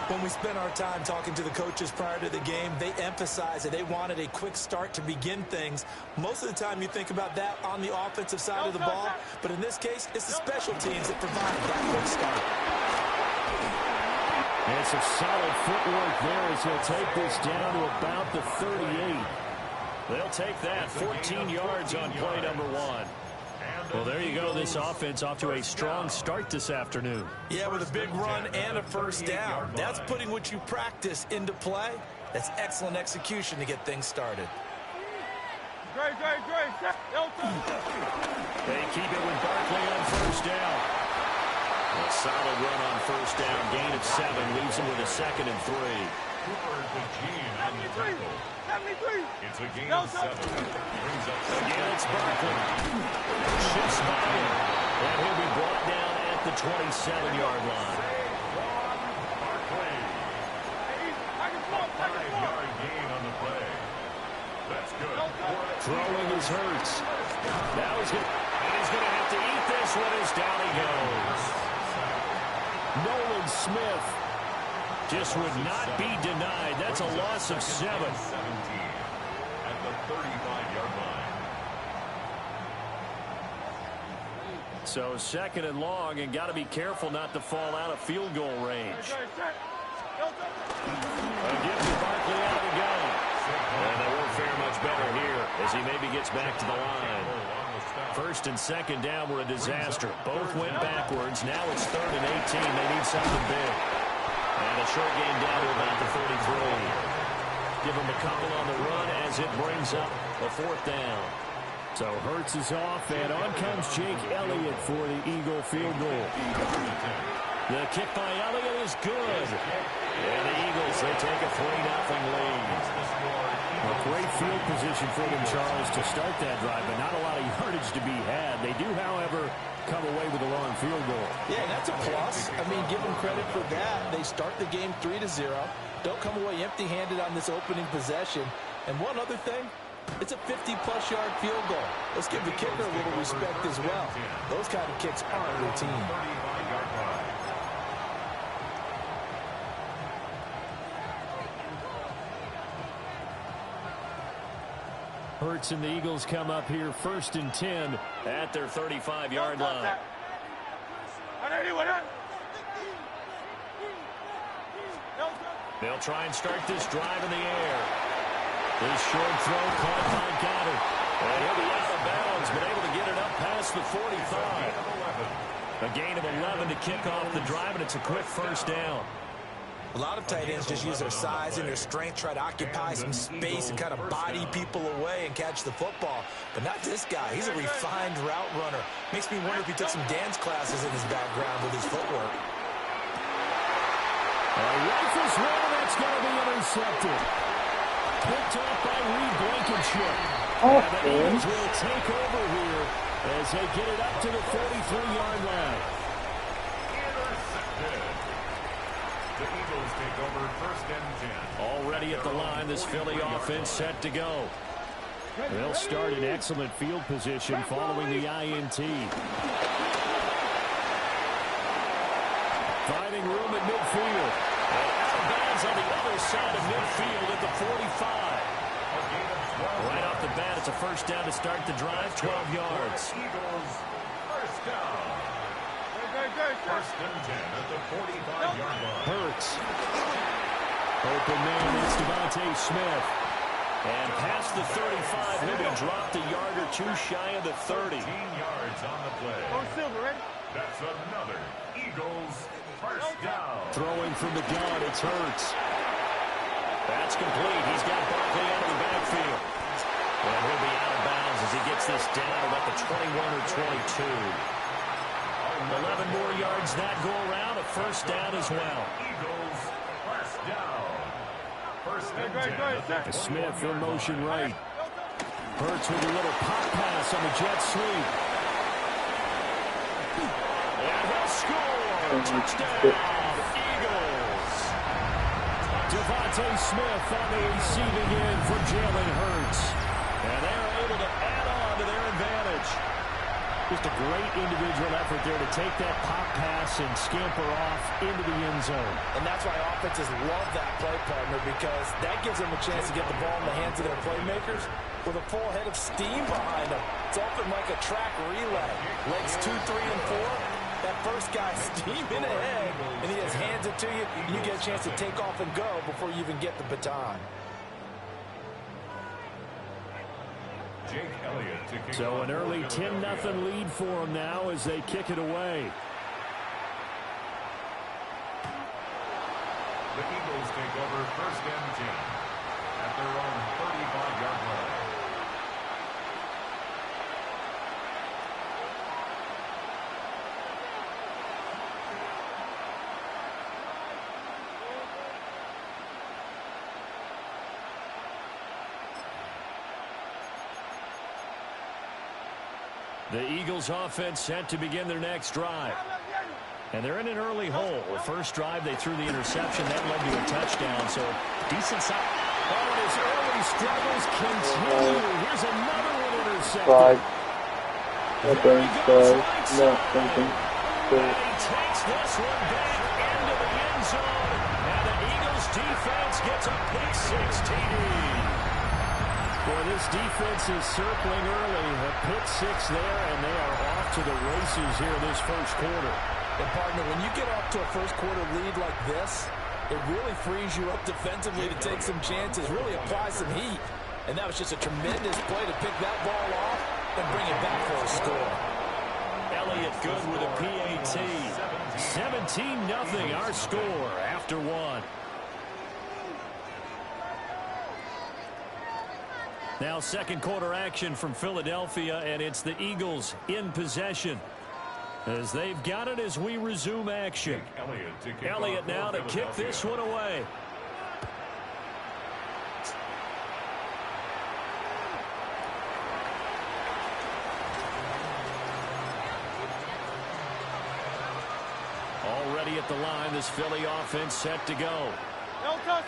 B: When we spent our time talking to the coaches prior to the game, they emphasized that they wanted a quick start to begin things. Most of the time you think about that on the offensive side of the ball, but in this case, it's the special teams that provide that quick start.
F: And some solid footwork there as he'll take this down to about the 38.
A: They'll take that 14 yards on play number 1. Well, there you go. This offense off to a strong start this afternoon.
B: Yeah, with a big run and a first down. That's putting what you practice into play. That's excellent execution to get things started.
G: Great.
A: They keep it with Barkley on first down. A solid run on first down. Gain of 7 leaves him with a 2nd and 3.
C: Cooper the Gene on the tackle.
G: 73.
C: It's a gain of 7. Brings up
A: Again, it's Barkley. Shifts by him. And he'll be brought down at the 27-yard line.
C: Barkley. 5-yard gain on the play. That's good.
F: Throwing is Hurts.
A: Now he's going to have to eat this one as down he goes.
F: Nolan Smith
A: just would not be denied. That's a loss of 7.
C: 17 at the 35-yard line.
A: So 2nd and long, and got to be careful not to fall out of field goal range. A gift to Barkley out of the gun. And they won't fare much better here as he maybe gets back to the line. 1st and 2nd down were a disaster. Both went backwards. Now it's 3rd and 18. They need something big. And a short gain down to about the 33. Give him a couple on the run as it brings up a 4th down.
F: So Hurts is off, and on comes Jake Elliott for the Eagle field goal.
A: The kick by Elliott is good. And the Eagles, they take a 3-0 lead.
F: A great field position for them, Charles, to start that drive, but not a lot of yardage to be had. They do, however, come away with a long field goal.
B: Yeah, that's a plus. I mean, give them credit for that. They start the game 3-0. Don't come away empty-handed on this opening possession. And one other thing, it's a 50-plus yard field goal. Let's give the kicker a little respect as well. Those kind of kicks aren't routine.
F: Hurts and the Eagles come up here 1st and 10
A: at their 35-yard line. They'll try and start this drive in the air. This short throw caught by Goddard. And he'll be out of bounds, but able to get it up past the 45. A gain of 11 to kick off the drive, and it's a quick first down.
B: A lot of tight ends just use their size and their strength, try to occupy some space and kind of body people away and catch the football. But not this guy. He's a refined route runner. Makes me wonder if he took some dance classes in his background with his footwork.
F: A rifles roll that's going to be intercepted. Picked up by Reed Blankenship. And the Eagles will take over here as they get it up to the 43-yard line.
C: The Eagles take over 1st and 10.
A: Already at the line, this Philly offense set to go.
F: They'll start in excellent field position following the INT. Finding room at midfield.
A: And out of bounds on the other side of midfield at the 45. Right off the bat, it's a first down to start the drive, 12 yards.
C: Eagles, first down. 1st and 10 at the 45-yard line.
F: Hurts. Open man, it's Devontae Smith.
A: And past the 35, he'll be dropped a yard or 2 shy of the 30.
C: 13 yards on the play. That's another Eagles first down.
F: Throwing from the gun, it's Hurts.
A: That's complete. He's got Barkley out of the backfield. And he'll be out of bounds as he gets this down about the 21 or 22. 11 more yards that go around, a first down as well.
C: Eagles first down. 1st and 10.
F: Smith in motion right. Hurts with a little pop pass on the jet sweep.
A: And he'll score. Touchdown, Eagles.
F: Devontae Smith on the receiving end for Jalen Hurts.
A: And they're able to add on to their advantage.
F: Just a great individual effort there to take that pop pass and scamper off into the end zone.
B: And that's why offenses love that play, partner, because that gives them a chance to get the ball in the hands of their playmakers with a full head of steam behind them. It's often like a track relay. Legs 2, 3, and 4. That first guy steaming ahead, and he just hands it to you, and you get a chance to take off and go before you even get the baton.
F: So an early 10-0 lead for them now as they kick it away.
C: The Eagles take over 1st and 10 at their own 35-yard line.
F: The Eagles offense set to begin their next drive. And they're in an early hole. The first drive, they threw the interception. That led to a touchdown. So, decent size. Oh, and his early struggles continue. Here's another one intercepted. There he goes right side. And he takes this one back into the end zone. And the Eagles defense gets a pick-six TD. Boy, this defense is circling early. A pick-six there, and they are off to the races here this first quarter.
B: And, partner, when you get off to a first-quarter lead like this, it really frees you up defensively to take some chances, really apply some heat. And that was just a tremendous play to pick that ball off and bring it back for a score.
F: Elliott good with a PAT. 17-0 our score after one. Now second quarter action from Philadelphia, and it's the Eagles in possession as they've got it as we resume action. Elliott now to kick this one away. Already at the line, this Philly offense set to go.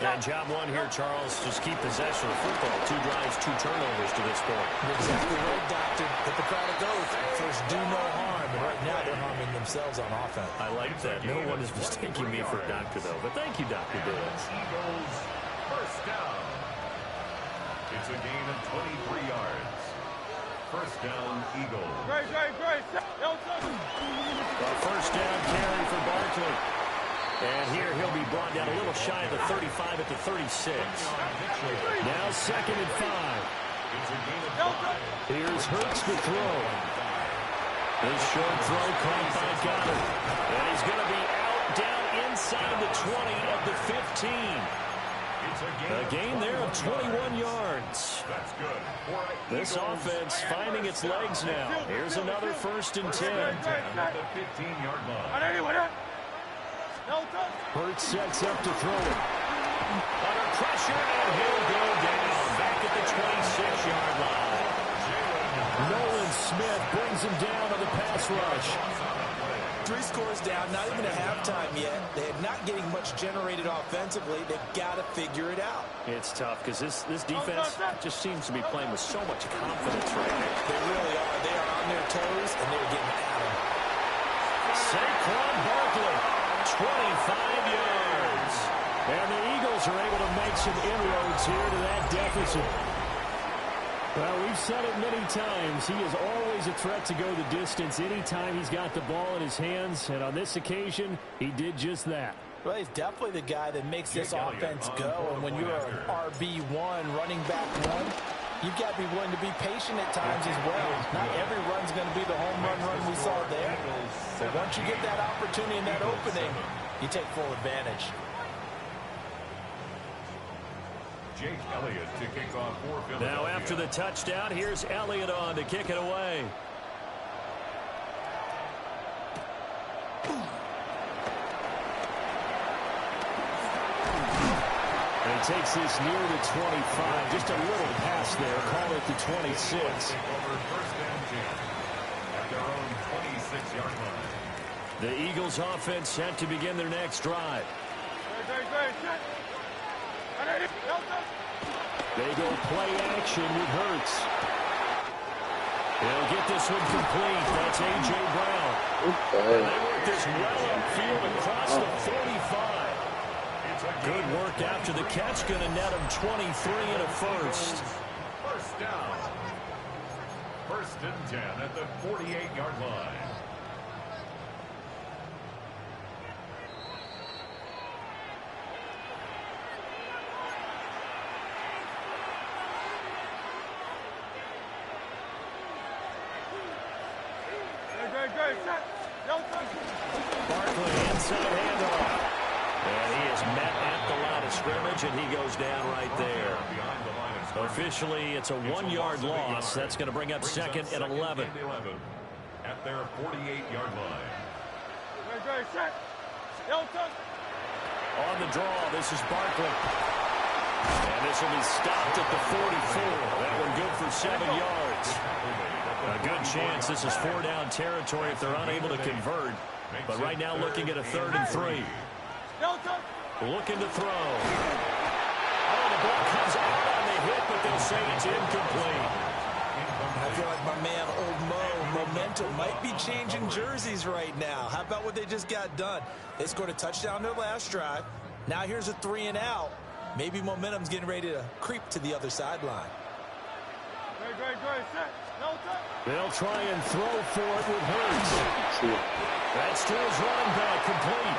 F: And job one here, Charles, just keep possession of football. 2 drives, 2 turnovers to this point.
B: Exactly right, Doctor. Hit the crowd of goes. First, do no harm. And right now, they're harming themselves on offense.
F: I like that. No one is mistaking me for a doctor, though. But thank you, Dr. Diaz.
C: Eagles, first down. It's a gain of 23 yards. First down, Eagles.
G: Great.
F: A first down carry for Barkley. And here he'll be brought down a little shy of the 35 at the 36. Now 2nd and 5. Here's Hurts to throw. This short throw caught by Goddard. And he's going to be out down inside the 20 at the 15. A gain there of 21 yards.
C: That's good.
F: This offense finding its legs now. Here's another 1st and 10.
C: At the 15-yard line.
F: Hurts sets up to throw it. Under pressure, and he'll go down back at the 26-yard line. Nolan Smith brings him down on the pass rush.
B: 3 scores down, not even a halftime yet. They're not getting much generated offensively. They've got to figure it out.
F: It's tough because this defense just seems to be playing with so much confidence right now.
B: They really are. They are on their toes, and they're getting at them.
F: Saquon Barkley, 25 yards. And the Eagles are able to make some inroads here to that deficit. Well, we've said it many times. He is always a threat to go the distance anytime he's got the ball in his hands. And on this occasion, he did just that.
B: Well, he's definitely the guy that makes this offense go. And when you're an RB1, running back 1, you've got to be willing to be patient at times as well. Not every run's going to be the home run we saw there. But once you get that opportunity and that opening, you take full advantage.
C: Jake Elliott to kick off for Philadelphia.
F: Now after the touchdown, here's Elliott on to kick it away. And he takes this near the 25. Just a little pass there. Call it the 26.
C: Over 1st and 10 at their own 26-yard line.
F: The Eagles offense set to begin their next drive. They go play action with Hurts. He'll get this one complete. That's A.J. Brown.
E: Okay.
F: They work this well upfield across the 45. Good work after the catch. Going to net him 23 and a first.
C: First down. First and 10 at the 48-yard line.
F: Barkley inside handoff. And he is met at the line of scrimmage, and he goes down right there. Officially, it's a 1-yard loss. That's going to bring up second and 11.
C: At their 48-yard line.
F: On the draw, this is Barkley. And this will be stopped at the 44. That one good for 7 yards. A good chance this is 4-down territory if they're unable to convert. But right now looking at a 3rd and 3. Looking to throw. Oh, the ball comes out on the hit, but they'll say it's incomplete.
B: I feel like my man, Old Mo, momentum might be changing jerseys right now. How about what they just got done? They scored a touchdown their last drive. Now here's a 3 and out. Maybe momentum's getting ready to creep to the other sideline.
F: They'll try and throw for it with Hurts. That's to his running back, complete.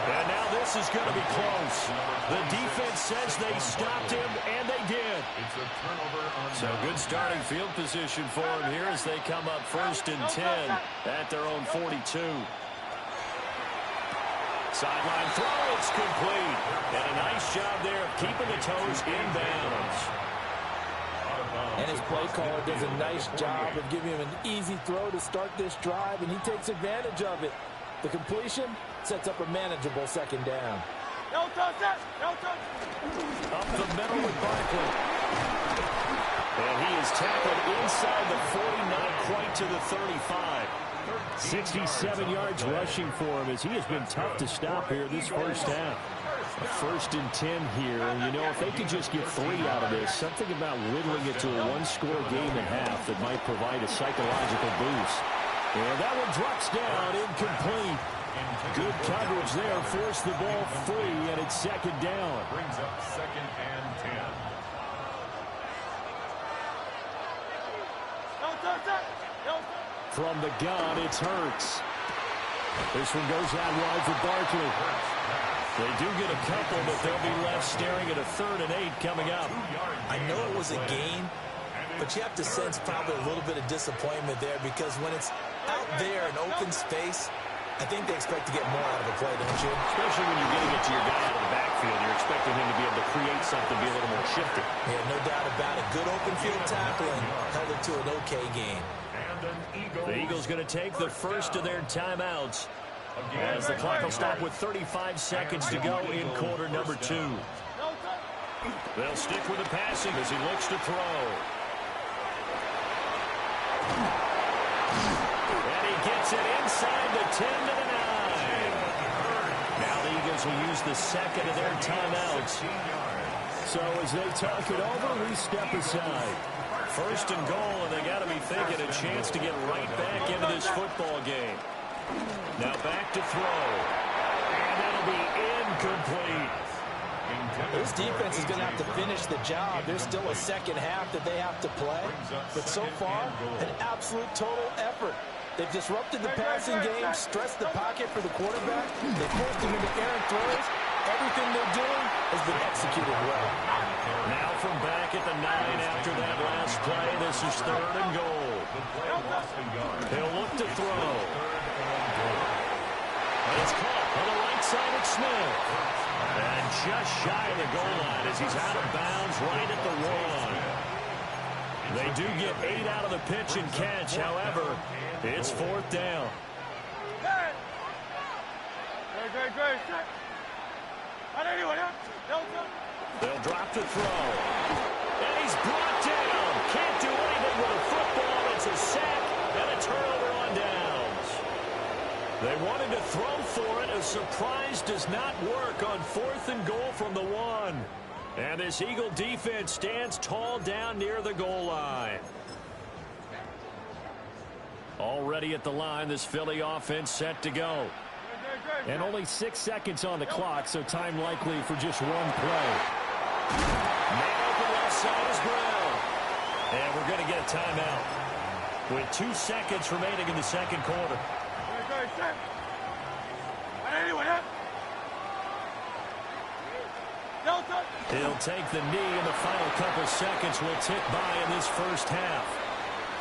F: And now this is going to be close. The defense says they stopped him, and they did.
C: It's a turnover on
F: So good starting field position for him here as they come up 1st and 10 at their own 42. Sideline throw, it's complete. And a nice job there of keeping the toes inbounds.
B: And his play caller does a nice job of giving him an easy throw to start this drive, and he takes advantage of it. The completion sets up a manageable 2nd down.
F: Up the middle with Barkley. And he is tackled inside the 40, not quite to the 35. 67 yards rushing for him as he has been tough to stop here this first half. A 1st and 10 here. You know, if they could just get 3 out of this, something about whittling it to a 1-score game and a half that might provide a psychological boost. And that one drops down, incomplete. Good coverage there, forced the ball free, and it's 2nd down.
C: Brings up 2nd and 10.
F: From the gun, it's Hurts. This one goes out wide for Barkley. They do get a couple, but they'll be left staring at a 3rd and 8 coming up.
B: I know it was a gain, but you have to sense probably a little bit of disappointment there because when it's out there in open space, I think they expect to get more out of the play, don't you?
F: Especially when you're getting it to your guy out of the backfield. You're expecting him to be able to create something, be a little more shifty.
B: Yeah, no doubt about it. Good open field tackling held it to an okay gain.
F: The Eagles going to take the first of their timeouts as the clock will stop with 35 seconds to go in quarter number 2. They'll stick with the passing as he looks to throw. And he gets it inside the 10 to the 9. Now the Eagles will use the second of their timeouts. So as they talk it over, we step aside. 1st and goal, and they got to be thinking a chance to get right back into this football game. Now back to throw. And that'll be incomplete.
B: This defense is going to have to finish the job. There's still a 2nd half that they have to play. But so far, an absolute total effort. They've disrupted the passing game, stressed the pocket for the quarterback. They forced him into errant throws. Everything they're doing has been executed well.
F: Now from back at the 9 after that last play, this is 3rd and goal. He'll look to throw. And it's caught on the right side at Smith. And just shy of the goal line as he's out of bounds right at the 1. They do get 8 out of the pitch and catch. However, it's 4th down. They'll drop to throw. And he's brought down. Can't do anything with a football. It's a sack and a turnover on downs. They wanted to throw for it. A surprise does not work on 4th and goal from the 1. And this Eagle defense stands tall down near the goal line. Already at the line, this Philly offense set to go. And only 6 seconds on the clock, so time likely for just one play. Man open left side is Brown. And we're going to get a timeout with 2 seconds remaining in the second quarter. He'll take the knee, and the final couple seconds will tick by in this first half.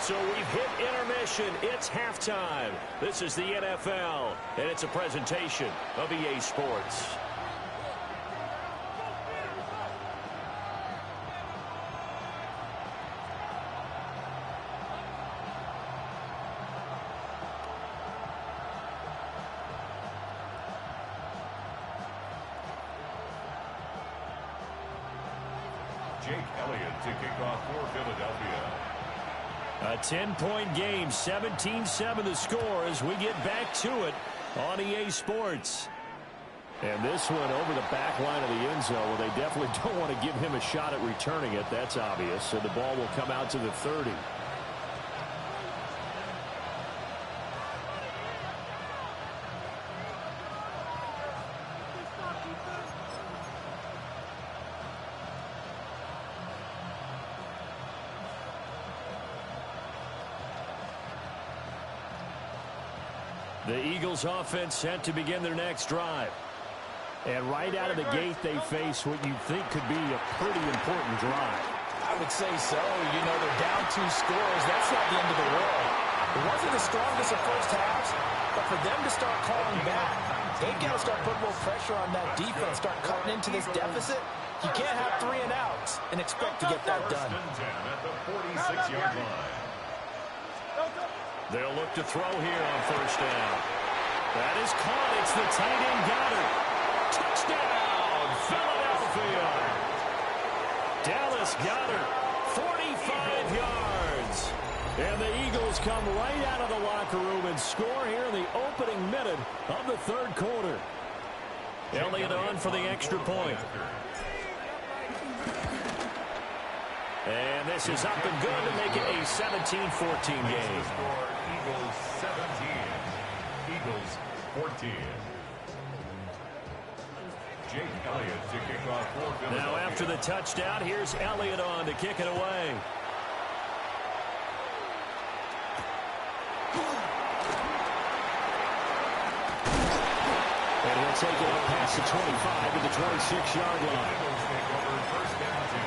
F: So we've hit intermission. It's halftime. This is the NFL, and it's a presentation of EA Sports.
C: Jake Elliott to kick off for Philadelphia.
F: A 10-point game, 17-7 the score as we get back to it on EA Sports. And this one over the back line of the end zone. Well, they definitely don't want to give him a shot at returning it. That's obvious. So the ball will come out to the 30. The Eagles offense set to begin their next drive. And right out of the gate, they face what you think could be a pretty important drive.
B: I would say so. You know, they're down 2 scores. That's not the end of the world. It wasn't the strongest of first halves, but for them to start calling back, they've got to start putting more pressure on that defense, start cutting into this deficit. You can't have 3 and outs and expect to get that done.
C: At the 46-yard line.
F: They'll look to throw here on first down. That is caught. It's the tight end Goddard. Touchdown, Philadelphia. Dallas Goddard, 45 yards. And the Eagles come right out of the locker room and score here in the opening minute of the third quarter. Elliott on for the extra point. And this is up and good to make it a 17-14 game.
C: Eagles 17, Eagles 14. Jake Elliott to kick off for Philadelphia.
F: Now after the touchdown, here's Elliott on to kick it away. And he'll take it up past the 25 to the 26-yard line.
C: Eagles take over first down 10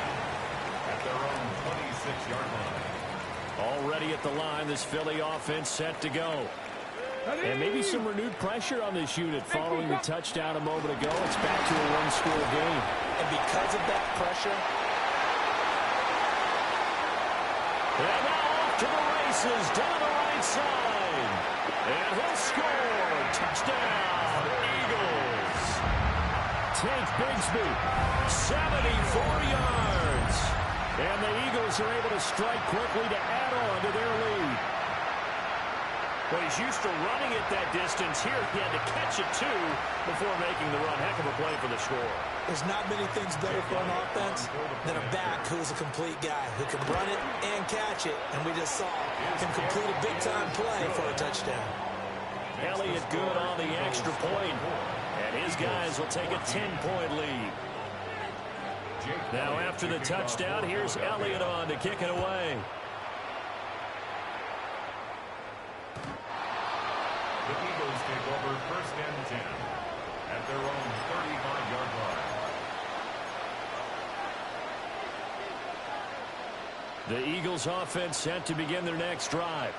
C: at their own 26-yard line.
F: Already at the line, this Philly offense set to go. And maybe some renewed pressure on this unit following the touchdown a moment ago. It's back to a one-score game.
B: And because of that pressure,
F: and now off to the races down the right side. And he'll score. Touchdown, Eagles. Tank Bigsby, 74 yards. And the Eagles are able to strike quickly to add on to their lead. Well, he's used to running it that distance. Here he had to catch it, too, before making the run. Heck of a play for the score.
B: there's not many things better for an offense than a back who's a complete guy who can run it and catch it. And we just saw him complete a big-time play for a touchdown.
F: Elliott good on the extra point. And his guys will take a 10-point lead. Now after the touchdown, here's Elliott on to kick it away.
C: The Eagles take over first and 10 at their own 35-yard line.
F: The Eagles offense set to begin their next drive.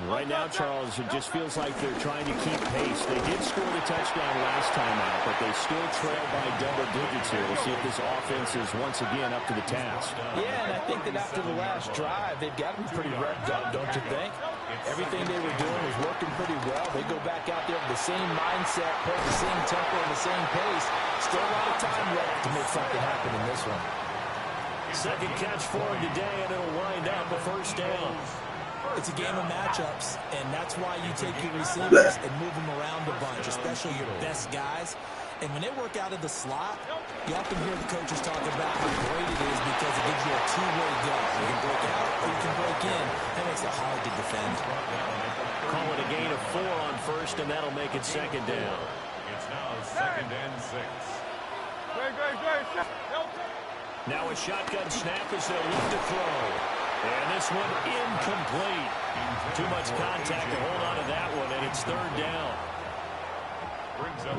F: Right now, Charles, it just feels like they're trying to keep pace. They did score the touchdown last time out, but they still trail by double digits here. We'll see if this offense is once again up to the task.
B: Yeah, and I think that after the last drive, they've got them pretty revved up, don't you think? Everything they were doing was working pretty well. They go back out there with the same mindset, play the same tempo, and the same pace. Still a lot of time left to make something happen in this one.
F: Second catch for him today, and it'll wind up a first down.
B: It's a game of matchups, and that's why you take your receivers and move them around a bunch, especially your best guys. And when they work out of the slot, you often hear the coaches talk about how great it is because it gives you a two-way go. You can break out or you can break in. That makes so hard to defend.
A: Call it a gain of 4 on first, and that'll make it second down.
C: It's now 2nd and 6.
A: Now a shotgun snap as they'll look to throw. And this one incomplete. Too much contact to hold on to that one, and it's 3rd down.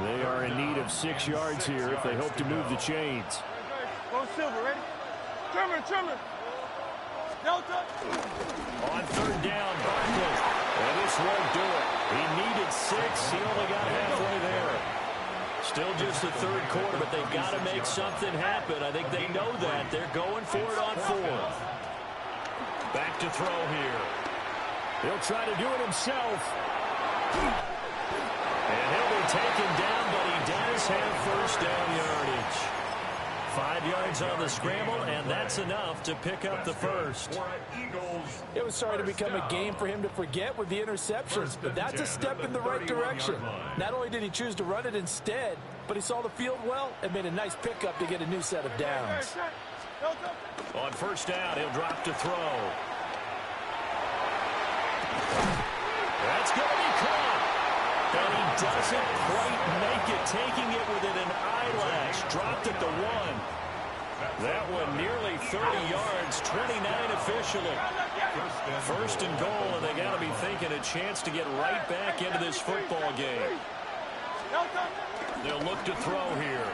F: They are in need of 6 yards here if they hope to move the chains.
G: Go Silver, ready? Trimmer. Delta.
A: On 3rd down, Barkley. And this won't do it. He needed 6. He only got halfway there. Still just the 3rd quarter, but they've got to make something happen. I think they know that. They're going for it on 4th. Back to throw here.
F: He'll try to do it himself.
A: And he'll be taken down, but he does have 1st down yardage. 5 yards on the scramble, and that's enough to pick up the 1st.
B: It was starting to become a game for him to forget with the interceptions, but that's a step in the right direction. Not only did he choose to run it instead, but he saw the field well and made a nice pickup to get a new set of downs.
A: On 1st down, he'll drop to throw. That's going to be caught. And he doesn't quite make it, taking it within an eyelash. Dropped at the 1. That one nearly 30 yards, 29 officially. 1st and goal, and they got to be thinking a chance to get right back into this football game. They'll look to throw here.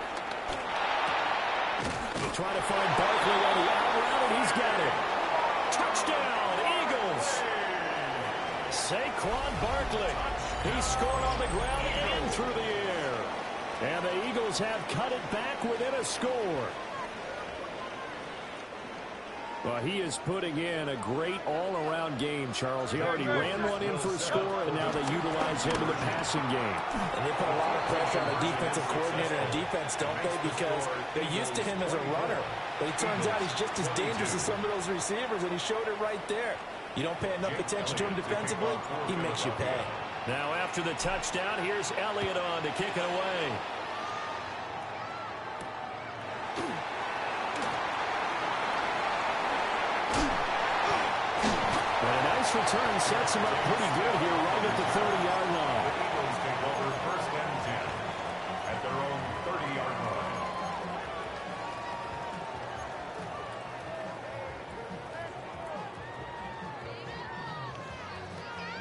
F: They'll try to find Barkley on the out route, and he's got it.
A: Touchdown, Eagles. Saquon Barkley. He scored on the ground and through the air.
F: And the Eagles have cut it back within a score. Well, he is putting in a great all-around game, Charles. He already ran one in for a score, and now they utilize him in the passing game.
B: And they put a lot of pressure on the defensive coordinator and defense, don't they? Because they're used to him as a runner. But it turns out he's just as dangerous as some of those receivers, and he showed it right there. You don't pay enough attention to him defensively, he makes you pay.
A: Now after the touchdown, here's Elliott on to kick it away.
F: And a nice return sets him up pretty good here right at the 30-yard line.
C: The Eagles take over 1st and 10 at their own 30-yard line.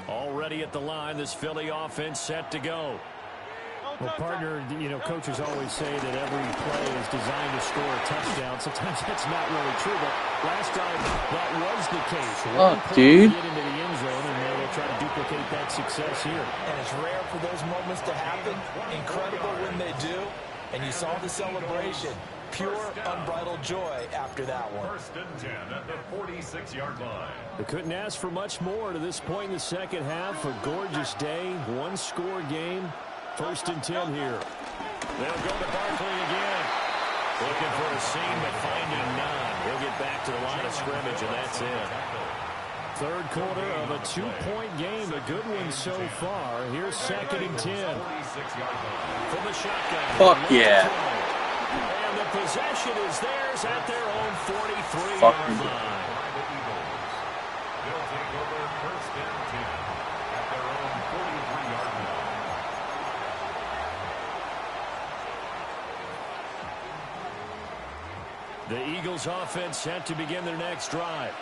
A: Already at the line, this Philly offense set to go.
F: Well, partner, you know, coaches always say that every play is designed to score a touchdown. Sometimes that's not really true, but last time that was the case.
E: Oh, dude.
F: Get into the end zone, and they'll try to duplicate that success here.
B: And it's rare for those moments to happen. Incredible when they do. And you saw the celebration. Pure, unbridled joy after that one.
C: 1st and 10 at the 46-yard line.
F: They couldn't ask for much more to this point in the second half. A gorgeous day, one-score game. 1st and 10 here.
A: They'll go to Barkley again. Looking for a seam, but finding none. He'll get back to the line of scrimmage, and that's it.
F: 3rd quarter of a 2-point game. A good one so far. Here's 2nd and 10.
A: From the shotgun.
E: Fuck yeah.
A: And the possession is theirs at their own 43-yard line.
C: They'll take over 1st and 10 at their own 43-yard line.
A: The Eagles offense set to begin their next drive.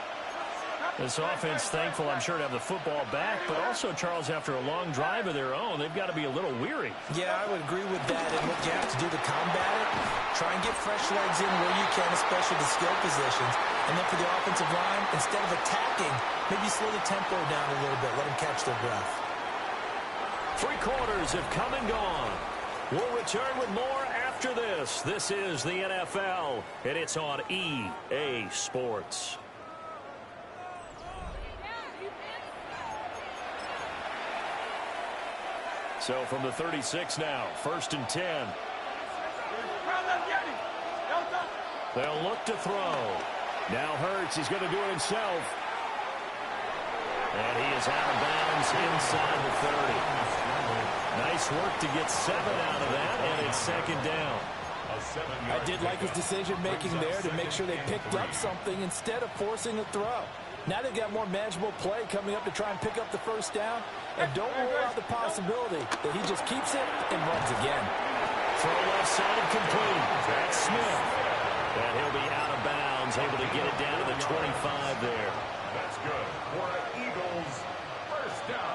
A: This offense thankful, I'm sure, to have the football back, but also, Charles, after a long drive of their own, they've got to be a little weary.
B: Yeah, I would agree with that. And what you have to do to combat it, try and get fresh legs in where you can, especially the skill positions. And then for the offensive line, instead of attacking, maybe slow the tempo down a little bit. Let them catch their breath.
A: 3 quarters have come and gone. We'll return with more after this. This is the NFL, and it's on EA Sports. So from the 36 now, 1st and 10. They'll look to throw.
F: Now Hurts, he's going to do it himself.
A: And he is out of bounds inside the 30. Nice work to get 7 out of that, and it's 2nd down.
B: I did like his decision-making there to make sure they picked up something instead of forcing a throw. Now they've got more manageable play coming up to try and pick up the first down. And don't rule out the possibility that he just keeps it and runs again.
A: Throw left side and complete. That's Smith. And he'll be out of bounds, able to get it down to the 25 there.
C: That's good for Eagles. First down.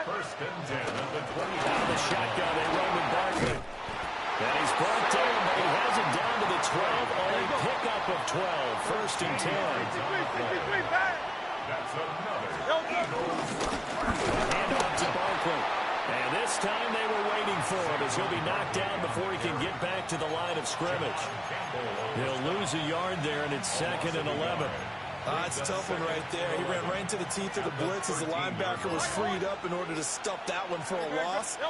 C: First and 10 at the 20.
A: Out of the shotgun, they run with Barkley. And he's brought down, but he has it down to the 12 on a pickup of 12. First and 10.
C: That's another Eagles.
A: Hand off to Barkley. And this time they were waiting for him as he'll be knocked down before he can get back to the line of scrimmage. He'll lose a yard there, and it's 2nd and 11.
B: It's a tough one right there. He ran right into the teeth of the blitz as the linebacker was freed up in order to stuff that one for a loss.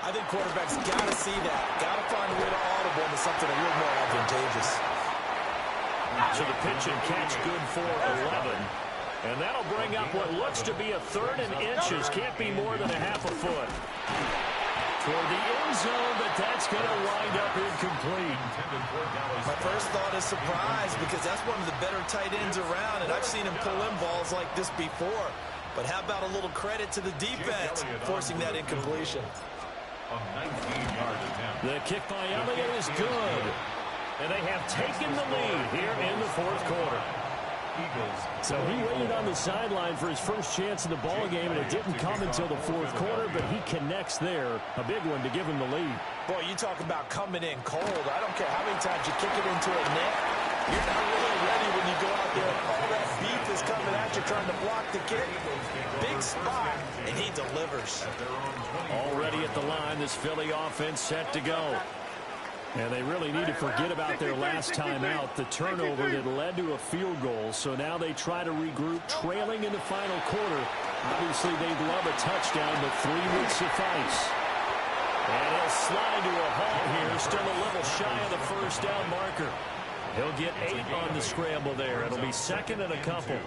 B: I think quarterbacks got to see that. Got to find a way to audible into something a little more advantageous.
A: So the pitch and catch good for 11. And that'll bring up what looks to be a 3rd and inches. Can't be more than a half a foot. Toward the end zone, but that's going to wind up incomplete.
B: My first thought is surprise because that's one of the better tight ends around, and I've seen him pull in balls like this before. But how about a little credit to the defense forcing that incompletion?
A: The kick by Elliott is good. And they have taken the lead here in the 4th quarter.
F: So he waited on the sideline for his first chance in the ball game, and it didn't come until the 4th quarter, but he connects there. A big one to give him the lead.
B: Boy, you talk about coming in cold. I don't care how many times you kick it into a net. You're not really ready when you go out there. All that beef is coming at you trying to block the kick. Big spot, and he delivers.
A: Already at the line, this Philly offense set to go. And they really need to forget about their last time out, the turnover that led to a field goal. So now they try to regroup, trailing in the final quarter. Obviously, they'd love a touchdown, but 3 would suffice. And he'll slide to a halt here, still a little shy of the first down marker. He'll get 8 on the scramble there. It'll be 2nd and a couple.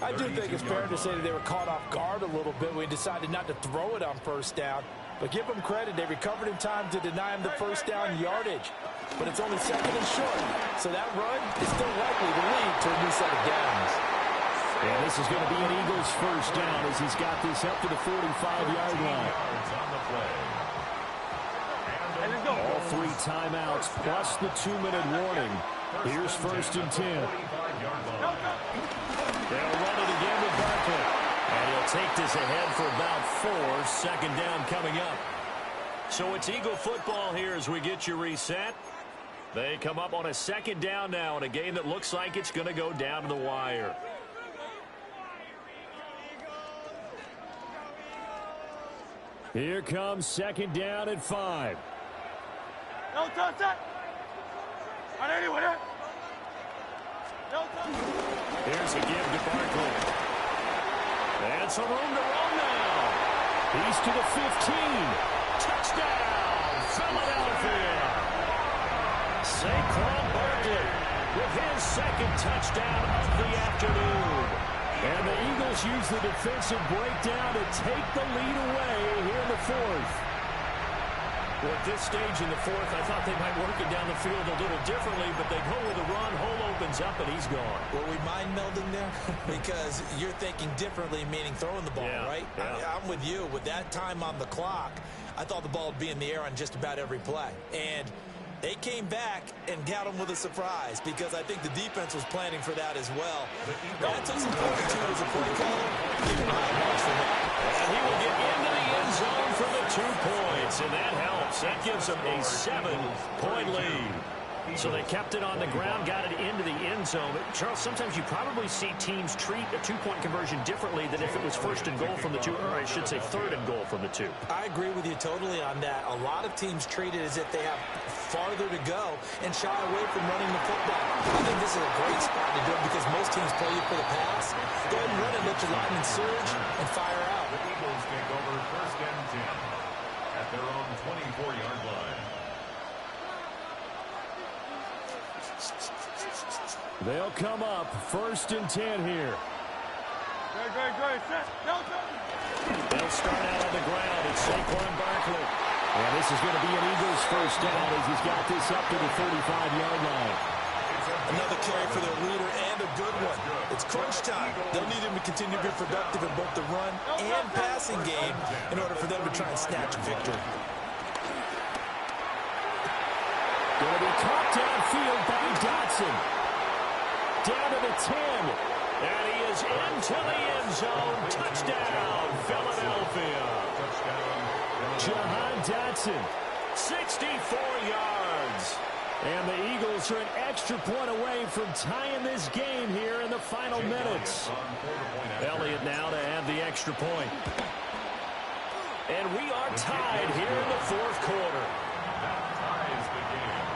B: I do think it's fair to say that they were caught off guard a little bit. We decided not to throw it on first down. But give them credit. They recovered in time to deny him the first down yardage. But it's only 2nd and short. So that run is still likely to lead to a new set of downs.
F: And this is going to be an Eagles first down as he's got this up to the 45-yard line. All 3 timeouts plus the 2-minute warning. Here's 1st and 10.
A: They'll run it again with Barkley. And he'll take this ahead for about 4. 2nd down coming up. So it's Eagle football here as we get you reset. They come up on a 2nd down now in a game that looks like it's going to go down to the wire.
F: Here comes 2nd down at 5.
G: No touch that.
A: Here's a give to Barkley. And some room to run now.
F: He's to the 15.
A: Touchdown, Philadelphia. Saquon Barkley with his 2nd touchdown of the afternoon.
F: And the Eagles use the defensive breakdown to take the lead away here in the 4th.
A: Well, at this stage in the 4th, I thought they might work it down the field a little differently, but they go with a run. Hole opens up, and he's gone.
B: Were we mind melding there? Because you're thinking differently, meaning throwing the ball, right?
A: Yeah.
B: I'm with you. With that time on the clock, I thought the ball would be in the air on just about every play. And they came back and got him with a surprise because I think the defense was planning for that as well. That took some fortitude as a play caller. Give him high marks for that.
A: And he will get into the end zone for the 2 points, and that helps. That gives them a 7-point lead. So they kept it on the ground, got it into the end zone. But Charles, sometimes you probably see teams treat a 2-point conversion differently than if it was 1st and goal from the 2, or I should say 3rd and goal from the 2.
B: I agree with you totally on that. A lot of teams treat it as if they have farther to go and shy away from running the football. I think this is a great spot to do it because most teams play you for the pass. Go ahead and run it, let your linemen surge, and fire out.
C: The Eagles take over 1st and 10 at their own 24-yard line.
F: They'll come up 1st and 10 here.
G: Great.
A: They'll start out on the ground. It's Saquon Barkley.
F: And this is going to be an Eagles first down as he's got this up to the 35-yard line.
C: It's a
B: Another carry for their leader and a good one. It's crunch time. They'll need him to continue to be productive in both the run and passing game in order for them to try and snatch a victory.
F: Going to be caught downfield by Dotson. Down to the 10. And he is into the end zone. Touchdown, Philadelphia. Jahan Dotson, 64 yards. And the Eagles are an extra point away from tying this game here in the final minutes. Elliott now to add the extra point. And we are tied here in the fourth quarter.
C: Ties the game.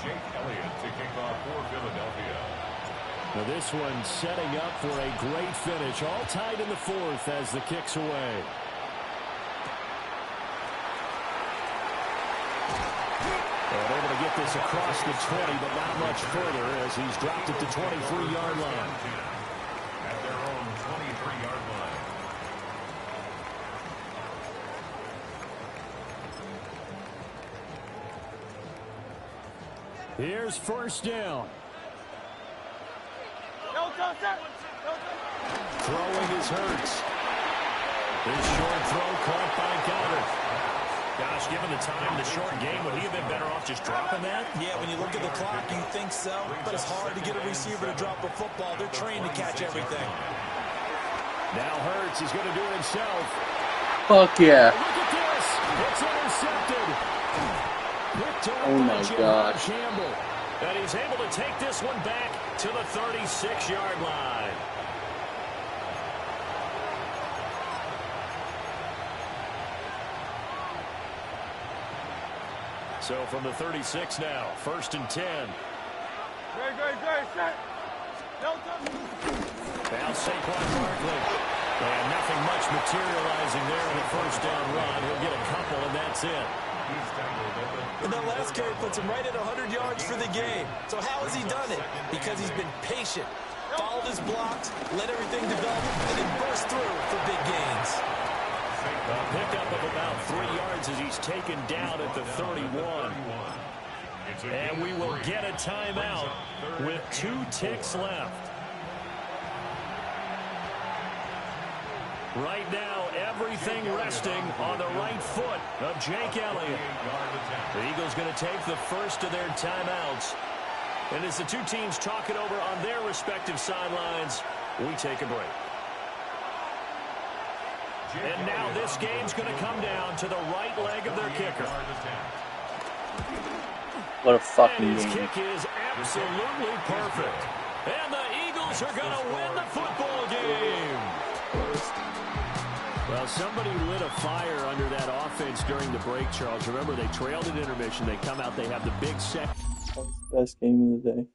C: Jake Elliott to kick off for Philadelphia.
F: Now this one setting up for a great finish. All tied in the fourth as the kick's away. And able to get this across the 20, but not much further as he's dropped it to 23-yard line.
C: At their own 23-yard line.
F: Here's first down. Throwing is Hurts. His short throw caught by Goddard. Gosh, given the time, the short game, would he have been better off just dropping that?
B: Yeah, when you look at the clock, you think so. But it's hard to get a receiver to drop a football. They're trained to catch everything.
F: Now Hurts is going to do it himself.
E: Fuck yeah.
F: Look at this. It's intercepted. Picked off
E: Oh my God.
F: Campbell. And he's able to take this one back to the 36-yard line. So from the 36 now, first and 10.
G: Great, set.
F: Now Saquon Barkley. And nothing much materializing there in the first down run. He'll get a couple, and that's it.
B: And that last carry puts him right at 100 yards for the game. So how has he done it? Because he's been patient, followed his blocks, let everything develop, and then burst through for big gains.
F: A pickup of about 3 yards as he's taken down at the 31. And we will get a timeout with 2 ticks left. Right now, everything resting on the right foot of Jake Elliott. The Eagles going to take the first of their timeouts. And as the two teams talk it over on their respective sidelines, we take a break. And now this game's going to come down to the right leg of their kicker.
E: What a fucking
F: And his
E: game.
F: kick is absolutely perfect. And the Eagles are going to win the football game. Well, somebody lit a fire under that offense during the break, Charles. Remember, they trailed at intermission. They come out, they have the big set.
E: Best game of the day.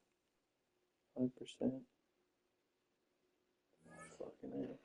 E: 100%. Fucking A.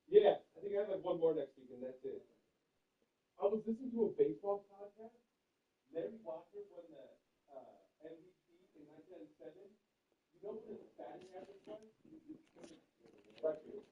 G: Yeah, I think I have like one more next week, and that's it. I was listening to a baseball podcast. Larry Walker won the MVP in 1997. You know what his batting average was? Right here.